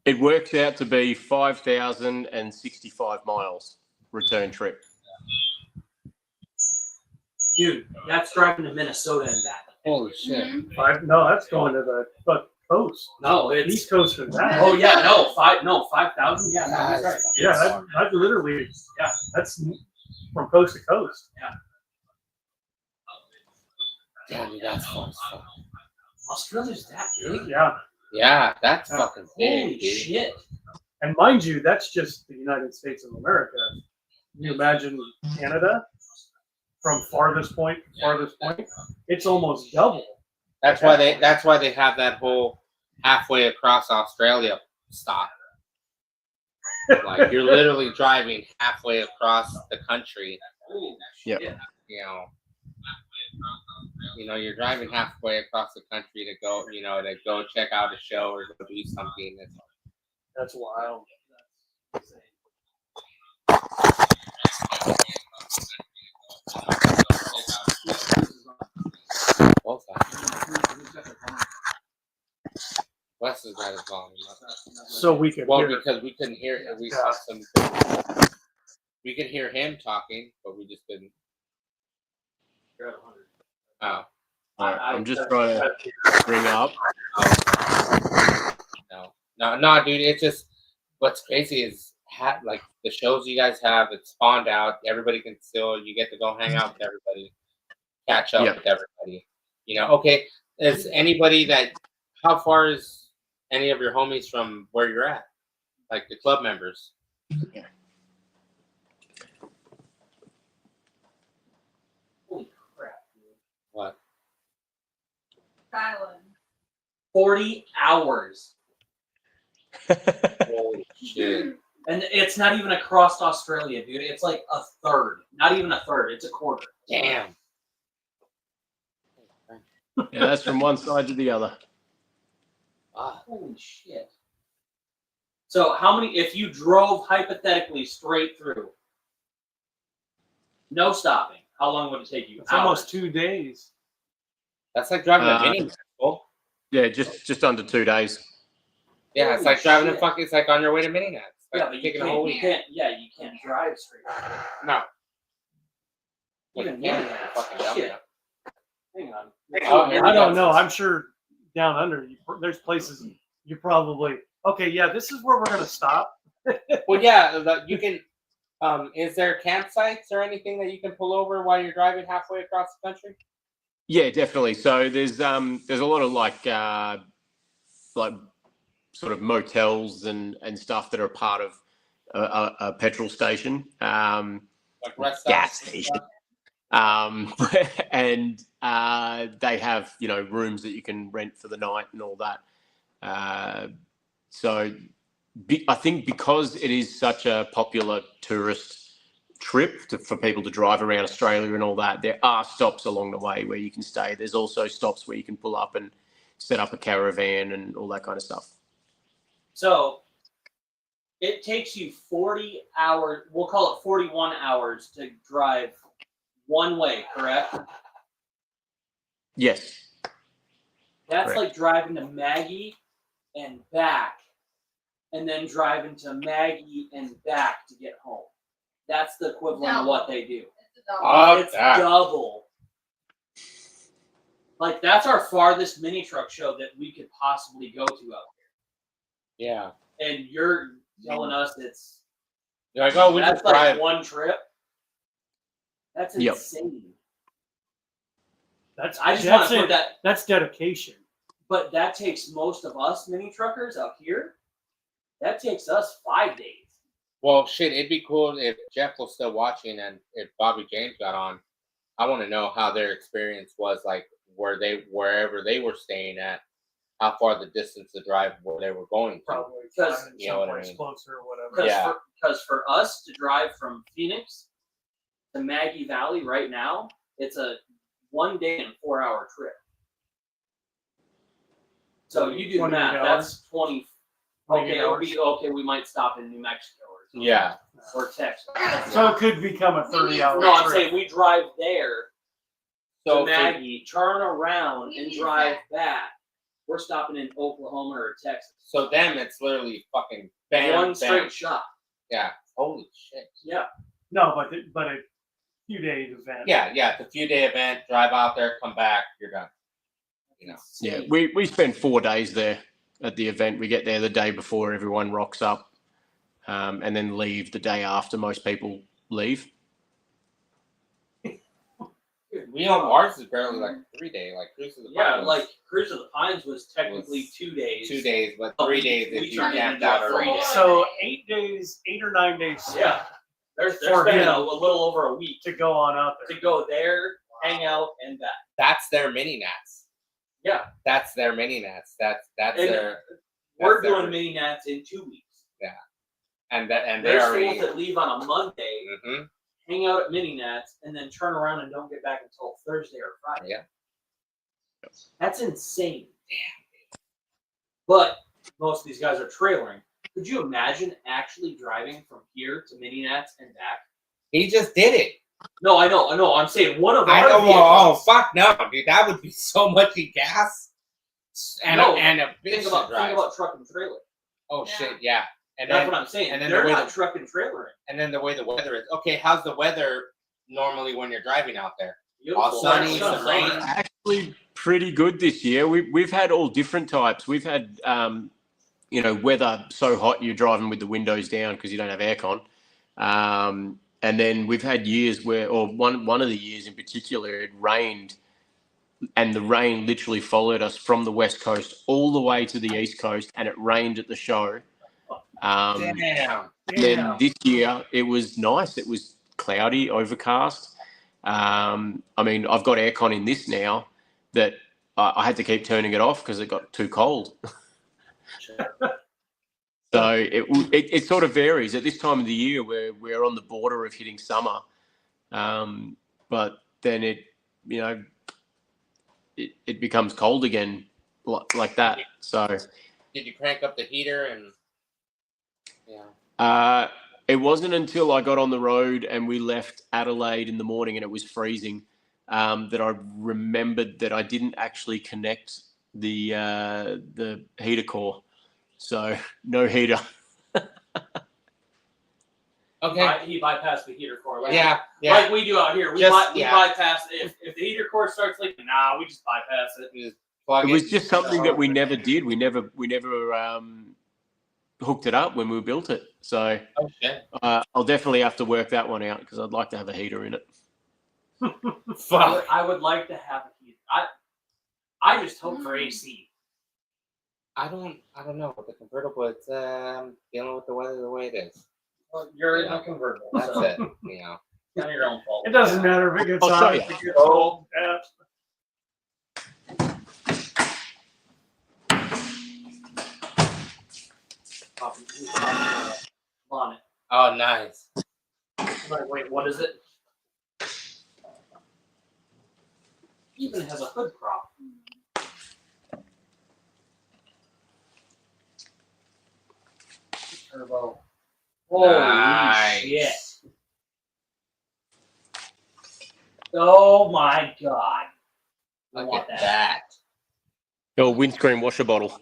it works out to be 5,065 miles return trip. Dude, that's driving to Minnesota and back. Holy shit. No, that's going to the coast. No, it's East coast of that. oh yeah, no 5,000. Yeah, that's right. Yeah, that's literally, yeah, that's from coast to coast. Damn, dude, that's fun as fuck. Australia's that big. Yeah, Yeah, that's fucking Holy big, dude. shit! and mind you, that's just the United States of America. Can you imagine Canada from farthest point to farthest point? It's almost double. That's why they have that whole halfway across Australia stop. Like you're literally driving halfway across the country. Yep. You know, you're driving halfway across the country to go, to go check out a show or go do something. That's wild. Both sides. Wes has got his volume up. So we can Well, hear. because we couldn't hear it. We could hear him talking, but we just couldn't. Oh. All right, I'm just trying to bring up. No, dude. It's just what's crazy is like the shows you guys have. It's spawned out. Everybody can still. You get to go hang out with everybody, catch up with everybody. Okay. Is anybody that? How far is any of your homies from where you're at? Like the club members. Holy crap! Dude. What? Island. 40 hours, Holy shit. and it's not even across Australia, dude. It's like a third. Not even a third. It's a quarter. Damn. Yeah, that's from one side to the other. Wow. Holy shit! So how many? If you drove hypothetically straight through, no stopping, how long would it take you? It's almost 2 days. That's like driving a mini Nashville. Yeah, just under 2 days. Yeah, it's like driving shit. It's like on your way to Minneapolis. Like Yeah, but you taking a whole can't, week. you can't drive straight. No. Even Yeah, more than that. fucking dumb, Shit. yeah. Hang on. Oh, here we I don't go. know. I'm sure down under, there's places you probably. Okay, yeah, this is where we're gonna stop. Well, yeah, you can. Is there campsites or anything that you can pull over while you're driving halfway across the country? Yeah, definitely. So there's a lot of like sort of motels and stuff that are part of a petrol station, Like rest stops gas and station, stuff? and they have rooms that you can rent for the night and all that. So I think because it is such a popular tourist trip for people to drive around Australia and all that, there are stops along the way where you can stay. There's also stops where you can pull up and set up a caravan and all that kind of stuff. So it takes you 40 hours, we'll call it 41 hours to drive one way, correct? Yes. That's Correct. like driving to Maggie and back, and then driving to Maggie and back to get home. That's the equivalent of what they do. It's double. Like, that's our farthest mini truck show that we could possibly go to out there. Yeah. And you're telling us it's You're like, oh, we that's just like drive. one trip? That's Yep. insane. That's I just want that's to put it. that, That's dedication. but that takes most of us mini truckers out here. That takes us 5 days. Well, shit, it'd be cool if Jeff was still watching and if Bobby James got on. I want to know how their experience was, like wherever they were staying at, how far the distance to drive where they were going to. Probably Because- finding you know what I somewhere mean. closer or whatever. Yeah. Because for us to drive from Phoenix to Maggie Valley right now, it's a 1 day and 4 hour trip. So you do the 28 math. hours. That's 20. 28 Okay, it'll hours. be okay. We might stop in New Mexico or something. Yeah. Or Texas. So it could become a 30-hour No, I'm trip. saying we drive there So to Maggie, turn around, and drive back. We're stopping in Oklahoma or Texas. So them, it's literally fucking bam, One bam. straight shot. Yeah. Holy shit. Yeah. No, but a few days event. Yeah, it's a few day event. Drive out there, come back, you're done. You know. Yeah, we spend 4 days there at the event. We get there the day before everyone rocks up, and then leave the day after most people leave. We know ours is barely like 3 day, like Cruise of the Yeah, Pines. like Cruise of the Pines was technically Was 2 days. 2 days, but Oh, 3 we- days we if you turned it camped into out a already. 3 day. So 8 or 9 days. Yeah. They're For spending him. a little over a week To go on out to there. go there, hang out, and back. That's their mini nats. Yeah. That's their mini nats. That's And their. We're that's their- doing mini nats in 2 weeks. and they're They're already. supposed to leave on a Monday, hmm hang out at mini nats, and then turn around and don't get back until Thursday or Friday. Yeah. That's insane. But most of these guys are trailering. Could you imagine actually driving from here to mini nats and back? He just did it. No, I know. I'm saying one of I our know. Oh, vehicles. fuck no, dude. That would be so much gas. And No, a bitch Think to about drive. truck and trailer. Oh Yeah. shit, yeah. And That's then what I'm saying. and then They're the way not the- truck and trailering. and then the way the weather is. Okay, how's the weather normally when you're driving out there? Beautiful. sunny, Sun, some rain. summer. Actually, pretty good this year. We've had all different types. We've had weather so hot you're driving with the windows down because you don't have aircon. And then we've had years where, or one of the years in particular, it rained, and the rain literally followed us from the west coast all the way to the east coast, and it rained at the show. Damn. Then this year it was nice. It was cloudy, overcast. I mean, I've got aircon in this now that I had to keep turning it off because it got too cold. So it sort of varies. At this time of the year, we're on the border of hitting summer, but then it becomes cold again like that. So Did you crank up the heater and? Yeah. it wasn't until I got on the road and we left Adelaide in the morning and it was freezing that I remembered that I didn't actually connect the heater core. So no heater. Okay. He bypassed the heater core. Like, Yeah. Like we do out here. We Just- bypass if the heater core starts leaking. Nah, we just bypass it. Just plug It was just something that we never did. We never hooked it up when we built it. So Oh shit. I'll definitely have to work that one out because I'd like to have a heater in it. Fuck. I would like to have a heater. I just hope for AC. I don't know with the convertible. It's dealing with the weather the way it is. Well, you're in Yeah. a convertible. That's so it. You know. It's not your own fault. It doesn't matter if it gets I'll show hot, you. if it gets cold. Yeah. On it. Oh, nice. Like, wait, what is it? Even has a hood prop. Turbo. Holy Nice. shit. Oh my god. I Look want at that. Your windscreen washer bottle.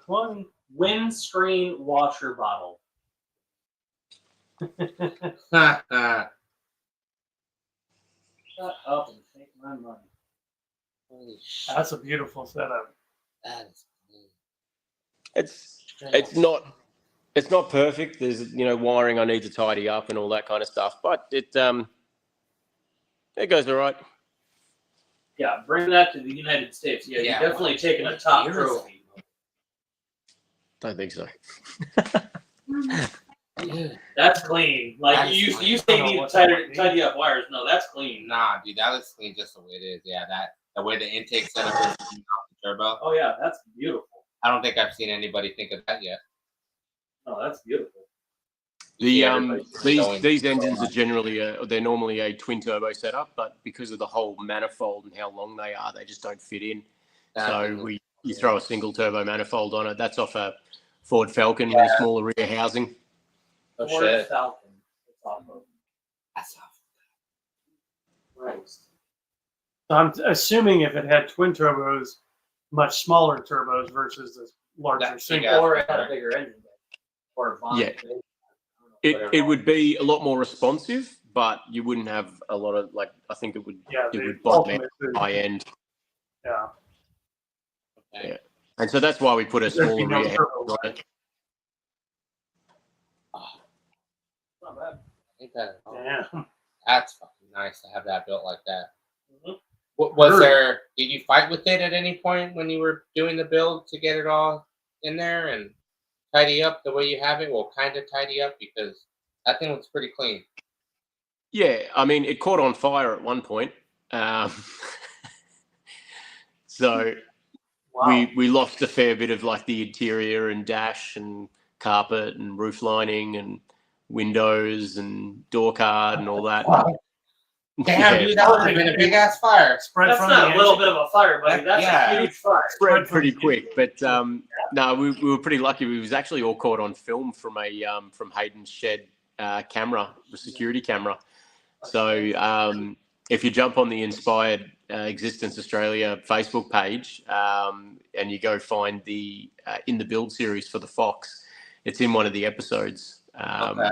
R20. Windscreen washer bottle. Ha, Shut up and take my money. Holy shit. That's a beautiful setup. That is cool. It's not perfect. There's wiring I need to tidy up and all that kind of stuff, but it goes all right. Yeah, bring that to the United States. Yeah, Yeah, you're definitely taking a top year is trophy. Don't think so. Dude, That's clean. Like That is you clean. say I you don't know need to what that would tidy up wires. No, that's clean. nah, dude, that looks clean just the way it is. Yeah, the way the intake setup is off the turbo. Oh yeah, that's beautiful. I don't think I've seen anybody think of that yet. No, that's beautiful. You see The everybody going- these engines are generally they're normally a twin turbo setup, but because of the whole manifold and how long they are, they just don't fit in. That So thing- you throw a single turbo manifold on it. That's off a Ford Falcon with a smaller rear housing. Oh Ford shit. Falcon. It's off of. That's off. Christ. So I'm assuming if it had twin turbos, much smaller turbos versus the larger That- single. yeah. Or it had a bigger engine. Or a Von. Yeah. It would be a lot more responsive, but you wouldn't have a lot of I think it would Yeah, it the would bottom out ultimate boost. high end. Yeah. Okay. Yeah. And so that's why we put a There'd be smaller no rear housing turbo. on it. Not bad. I think that. Damn. That's fucking nice to have that built like that. Mhm. Was Sure. there? Did you fight with it at any point when you were doing the build to get it all in there and tidy up the way you have it? Well, kind of tidy up because that thing looks pretty clean. Yeah, I mean, it caught on fire at one point. So Wow. we lost a fair bit of the interior and dash and carpet and roof lining and windows and door card and all that. Damn, Yeah, dude, that would have been a big ass fire. Spread That's from not the a little engine. bit of a fire, buddy. That's Yeah. a huge fire. spread pretty quick, but no, we were pretty lucky. We was actually all caught on film from from Hayden's shed camera, the security camera. So if you jump on the Inspired Existence Australia Facebook page and you go find the in the build series for the Fox, it's in one of the episodes. Okay.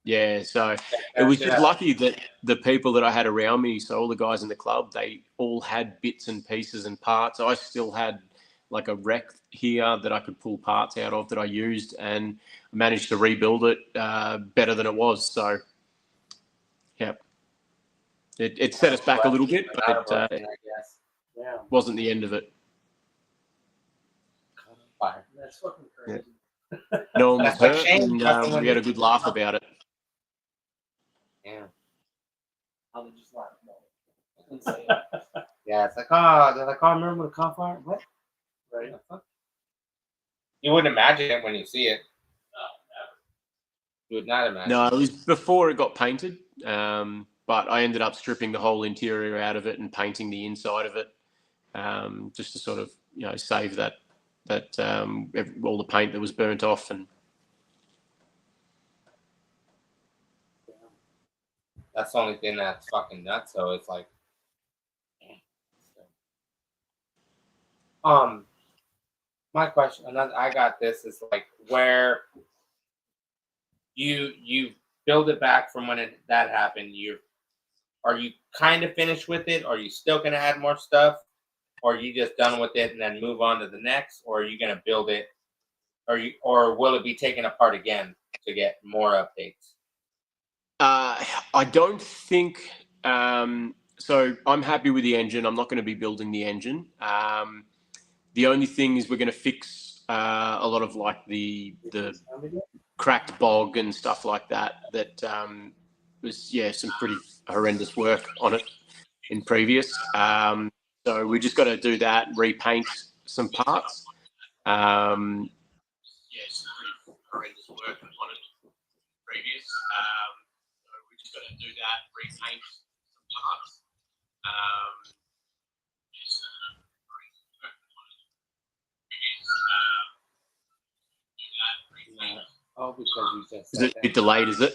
Yeah, so it was just lucky that the people that I had around me, so all the guys in the club, they all had bits and pieces and parts. I still had a wreck here that I could pull parts out of that I used, and managed to rebuild it better than it was. So, yeah, it set us back a little bit, but I it guess. Yeah. wasn't the end of it. Fire. That's fucking crazy. No one was That's like hurt, Shane, and we had a good laugh about it. Yeah. I would just laugh. No. Insane. Yeah, it's like, oh, they're like, oh, remember when the car fire? What? Right. The fuck? You wouldn't imagine it when you see it. You would not imagine. No, it was before it got painted, but I ended up stripping the whole interior out of it and painting the inside of it, just to sort of save that all the paint that was burnt off. And That's the only thing that's fucking nuts. So it's like, my question, and I got this is like where you build it back from when that happened. Are you kind of finished with it? Are you still gonna add more stuff? Or are you just done with it and then move on to the next? Or are you gonna build it? Or will it be taken apart again to get more updates? I don't think so. I'm happy with the engine. I'm not going to be building the engine. The only thing is we're going to fix a lot of the cracked bog and stuff like that. That was some pretty horrendous work on it in previous. So we just got to do that, repaint some parts. Some pretty horrendous work on it previous. So we just got to do that, repaint some parts. Oh, because you just Is said it a bit delayed, is it?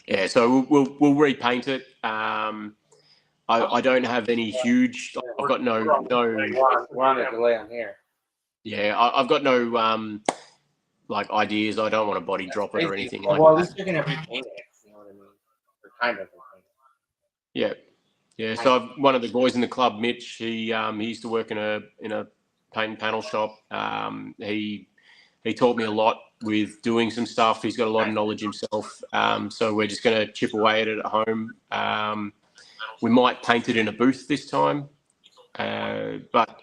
Yeah, so we'll repaint it. I don't have any huge. I've got no. We're on a delay on here. Yeah, I've got no like ideas. I don't want to body drop it or anything like Well, at that. least you're gonna repaint it. You know what I mean? Or kind of. Yeah, yeah. So one of the boys in the club, Mitch, he used to work in a paint and panel shop. He taught me a lot with doing some stuff. He's got a lot of knowledge himself. So we're just going to chip away at it at home. We might paint it in a booth this time, but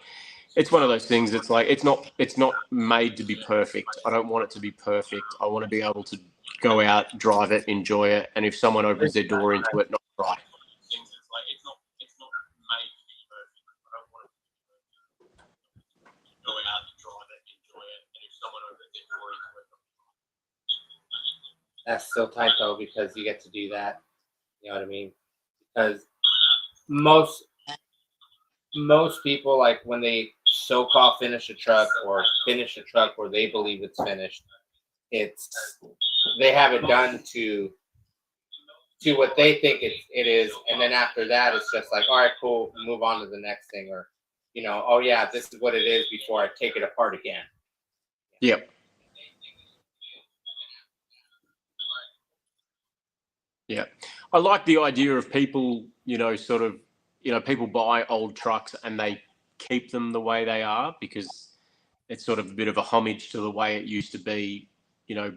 it's one of those things. It's like it's not made to be perfect. I don't want it to be perfect. I want to be able to go out, drive it, enjoy it, and if someone opens their door into it, not try. It's not made to be perfect. I don't want it to be perfect. Go out, drive it, enjoy it, and if someone opens their door into it, That's still tight though, because you get to do that. You know what I mean? Because most people, like when they so-called finish a truck or finish a truck where they believe it's finished, they have it done to what they think it is, and then after that it's just like, all right, cool, move on to the next thing, or oh yeah, this is what it is before I take it apart again. Yep. Yeah, I like the idea of people, people buy old trucks and they keep them the way they are, because it's sort of a bit of a homage to the way it used to be,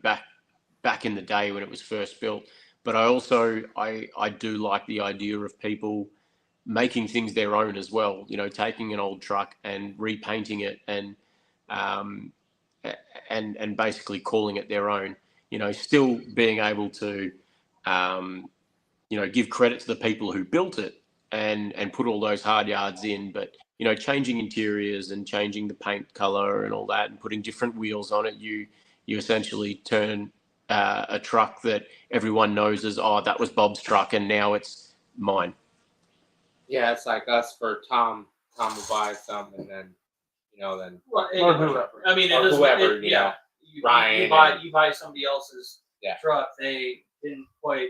back in the day when it was first built. But I also, I do like the idea of people making things their own as well, taking an old truck and repainting it and basically calling it their own, still being able to, give credit to the people who built it and put all those hard yards in, but changing interiors and changing the paint color and all that and putting different wheels on it, you essentially turn a truck that everyone knows as, oh, that was Bob's truck and now it's mine. Yeah, it's like us for Tom. Tom will buy some and then Well, or whoever. I mean, or whoever, Ryan. You buy somebody else's Yeah. truck. They didn't quite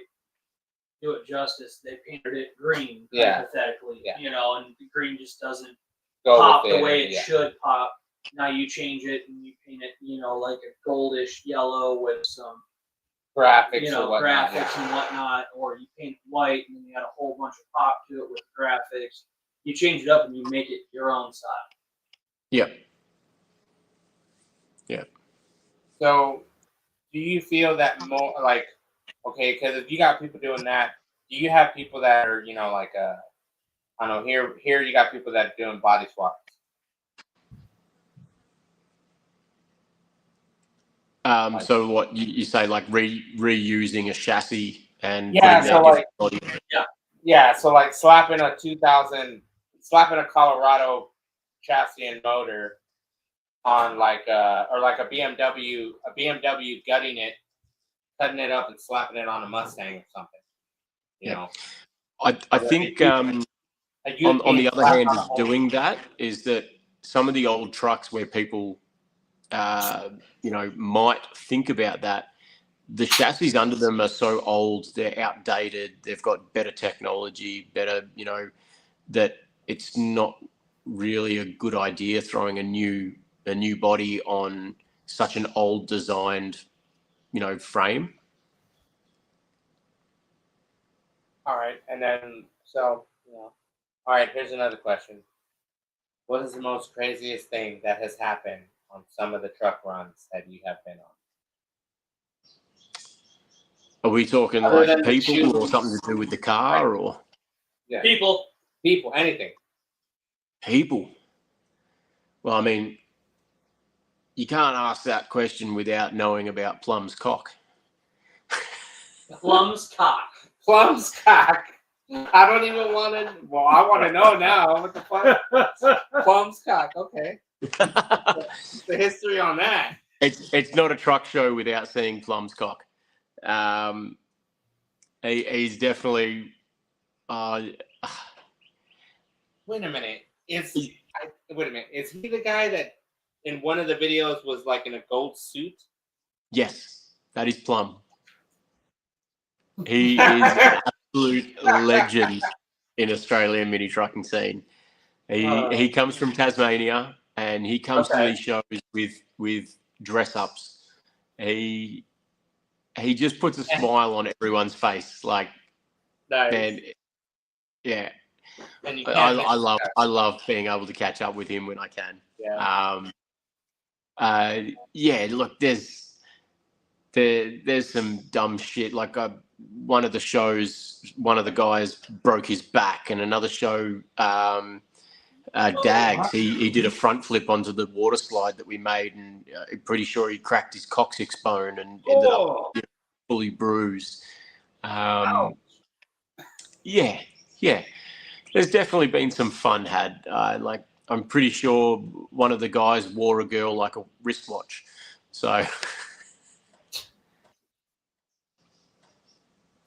do it justice. They painted it green, Yeah. hypothetically. Yeah. And the green just doesn't Go pop with the way it yeah. should pop. Now you change it and you paint it, like a goldish yellow with some graphics or whatnot. graphics and whatnot, or you paint it white and then you add a whole bunch of pop to it with graphics. You change it up and you make it your own style. Yeah. Yeah. So, do you feel that more like, okay, because if you got people doing that, do you have people that are, like, I don't know, here you got people that are doing body swaps? So what you say, like reusing a chassis and so like slapping a Colorado chassis and motor on like a BMW gutting it, cutting it up and slapping it on a Mustang or something. I think on the other hand, is doing that is that some of the old trucks where people might think about that, the chassis under them are so old, they're outdated, they've got better technology, that it's not really a good idea throwing a new body on such an old designed, frame. All right, and then all right, here's another question. What is the most craziest thing that has happened on some of the truck runs that you have been on? Are we talking like people or something to do with the car or? Yeah. People, anything. People. Well, I mean, you can't ask that question without knowing about Plum's cock. Plum's cock. Plum's cock. I don't even want to. Well, I want to know now. What the fuck? Plum's cock. Okay. The history on that. It's not a truck show without seeing Plum's cock. He's definitely. Wait a minute. Wait a minute. Is he the guy that in one of the videos was like in a gold suit? Yes, that is Plum. He is an absolute legend in Australian mini trucking scene. He comes from Tasmania, and he comes to these shows with dress ups. He just puts a smile on everyone's face, like Nice. man, yeah. And you I love being able to catch up with him when I can. Yeah. Look, there's some dumb shit. Like one of the shows, one of the guys broke his back, and another show, Dags, he did a front flip onto the water slide that we made, and I'm pretty sure he cracked his coccyx bone and ended up fully bruised. Yeah. There's definitely been some fun had. Like I'm pretty sure one of the guys wore a girl like a wristwatch. So.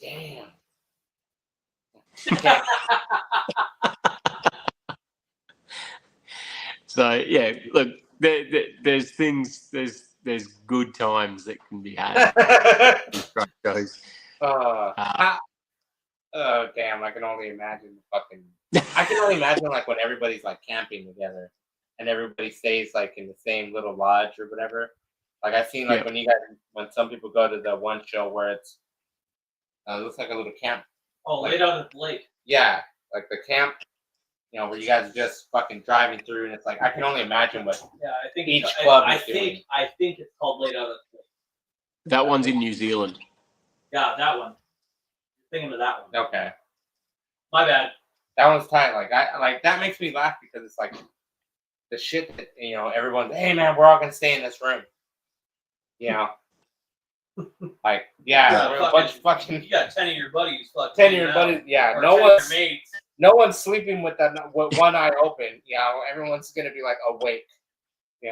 Damn. So yeah, look, there's things, there's good times that can be had. Truck shows. Oh damn! I can only imagine I can only imagine like when everybody's like camping together, and everybody stays like in the same little lodge or whatever. Like I've seen like when some people go to the one show where it looks like a little camp. Oh, laid out at the lake. Yeah, like the camp, where you guys are just fucking driving through, and it's like I can only imagine what I think each club is doing. I think it's called laid out at the lake. That one's in New Zealand. Yeah, that one. Thinking of that one. Okay. My bad. That one's tight. Like that makes me laugh because it's like the shit that everyone's, hey man, we're all gonna stay in this room. Like fucking. You got 10 of your buddies. 10 of your buddies. Yeah, no one's sleeping with one eye open. Everyone's gonna be like awake.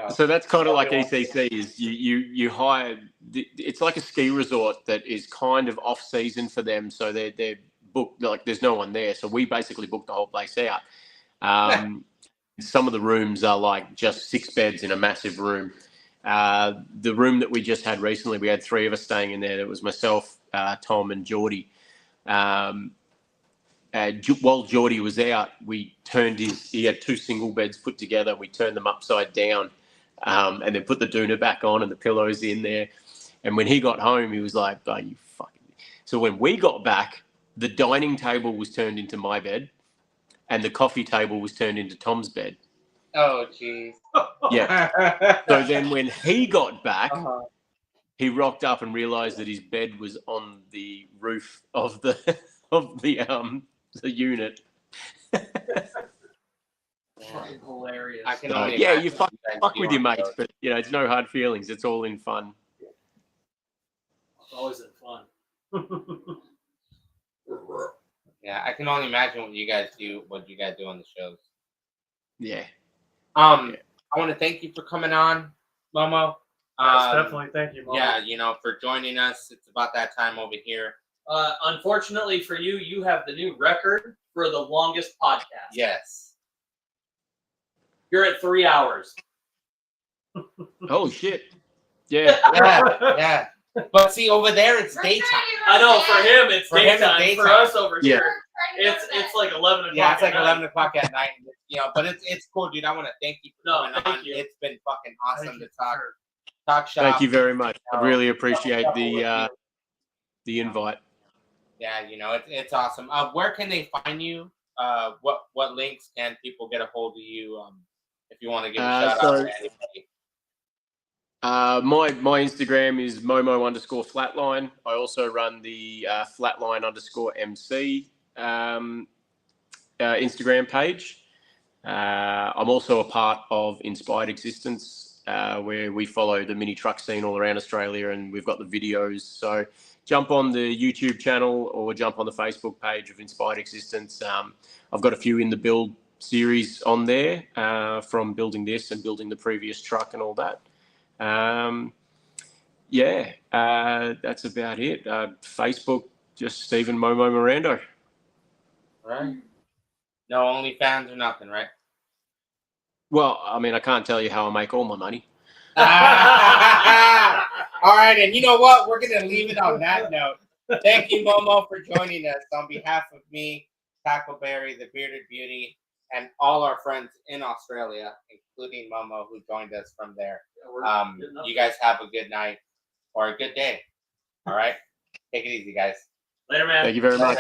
So that's kind of like ECC is you hire. It's like a ski resort that is kind of off season for them, so they're booked. Like there's no one there, so we basically book the whole place out. Some of the rooms are like just 6 beds in a massive room. The room that we just had recently, we had 3 of us staying in there. It was myself, Tom, and Geordie. While Geordie was out, we turned he had 2 single beds put together. We turned them upside down, and then put the doona back on and the pillows in there. And when he got home, he was like, "Oh, you fucking." So when we got back, the dining table was turned into my bed, and the coffee table was turned into Tom's bed. Oh, jeez. Yeah. So then when he got back, he rocked up and realized that his bed was on the roof of the unit. Hilarious. You fuck with your mates, but it's no hard feelings. It's all in fun. It's always in fun. Yeah, I can only imagine what you guys do on the shows. Yeah. I want to thank you for coming on, Momo. Yes, definitely. Thank you, Momo. Yeah, for joining us. It's about that time over here. Unfortunately for you, you have the new record for the longest podcast. Yes. You're at 3 hours. Oh shit. Yeah. Yeah. But see, over there it's daytime. I know, for him it's daytime. For us over here, it's like 11 o'clock. Yeah, it's like 11 o'clock at night. But it's cool, dude. I want to thank you for coming on. It's been fucking awesome to talk shop. Thank you very much. I really appreciate the invite. Yeah, it's awesome. Where can they find you? What links can people get a hold of you? If you want to give a shout out to anybody. My Instagram is momo_flatline. I also run the flatline_MC Instagram page. I'm also a part of Inspired Existence, where we follow the mini truck scene all around Australia, and we've got the videos. So jump on the YouTube channel or jump on the Facebook page of Inspired Existence. I've got a few in the build series on there, from building this and building the previous truck and all that. That's about it. Facebook, just Stephen MoMo Morando. Right. No OnlyFans or nothing, right? Well, I mean, I can't tell you how I make all my money. All right, and you know what? We're going to leave it on that note. Thank you, Momo, for joining us. On behalf of me, Tackleberry, the Bearded Beauty, and all our friends in Australia, including Momo, who joined us from there. You guys have a good night or a good day. All right? Take it easy, guys. Later, man. Thank you very much.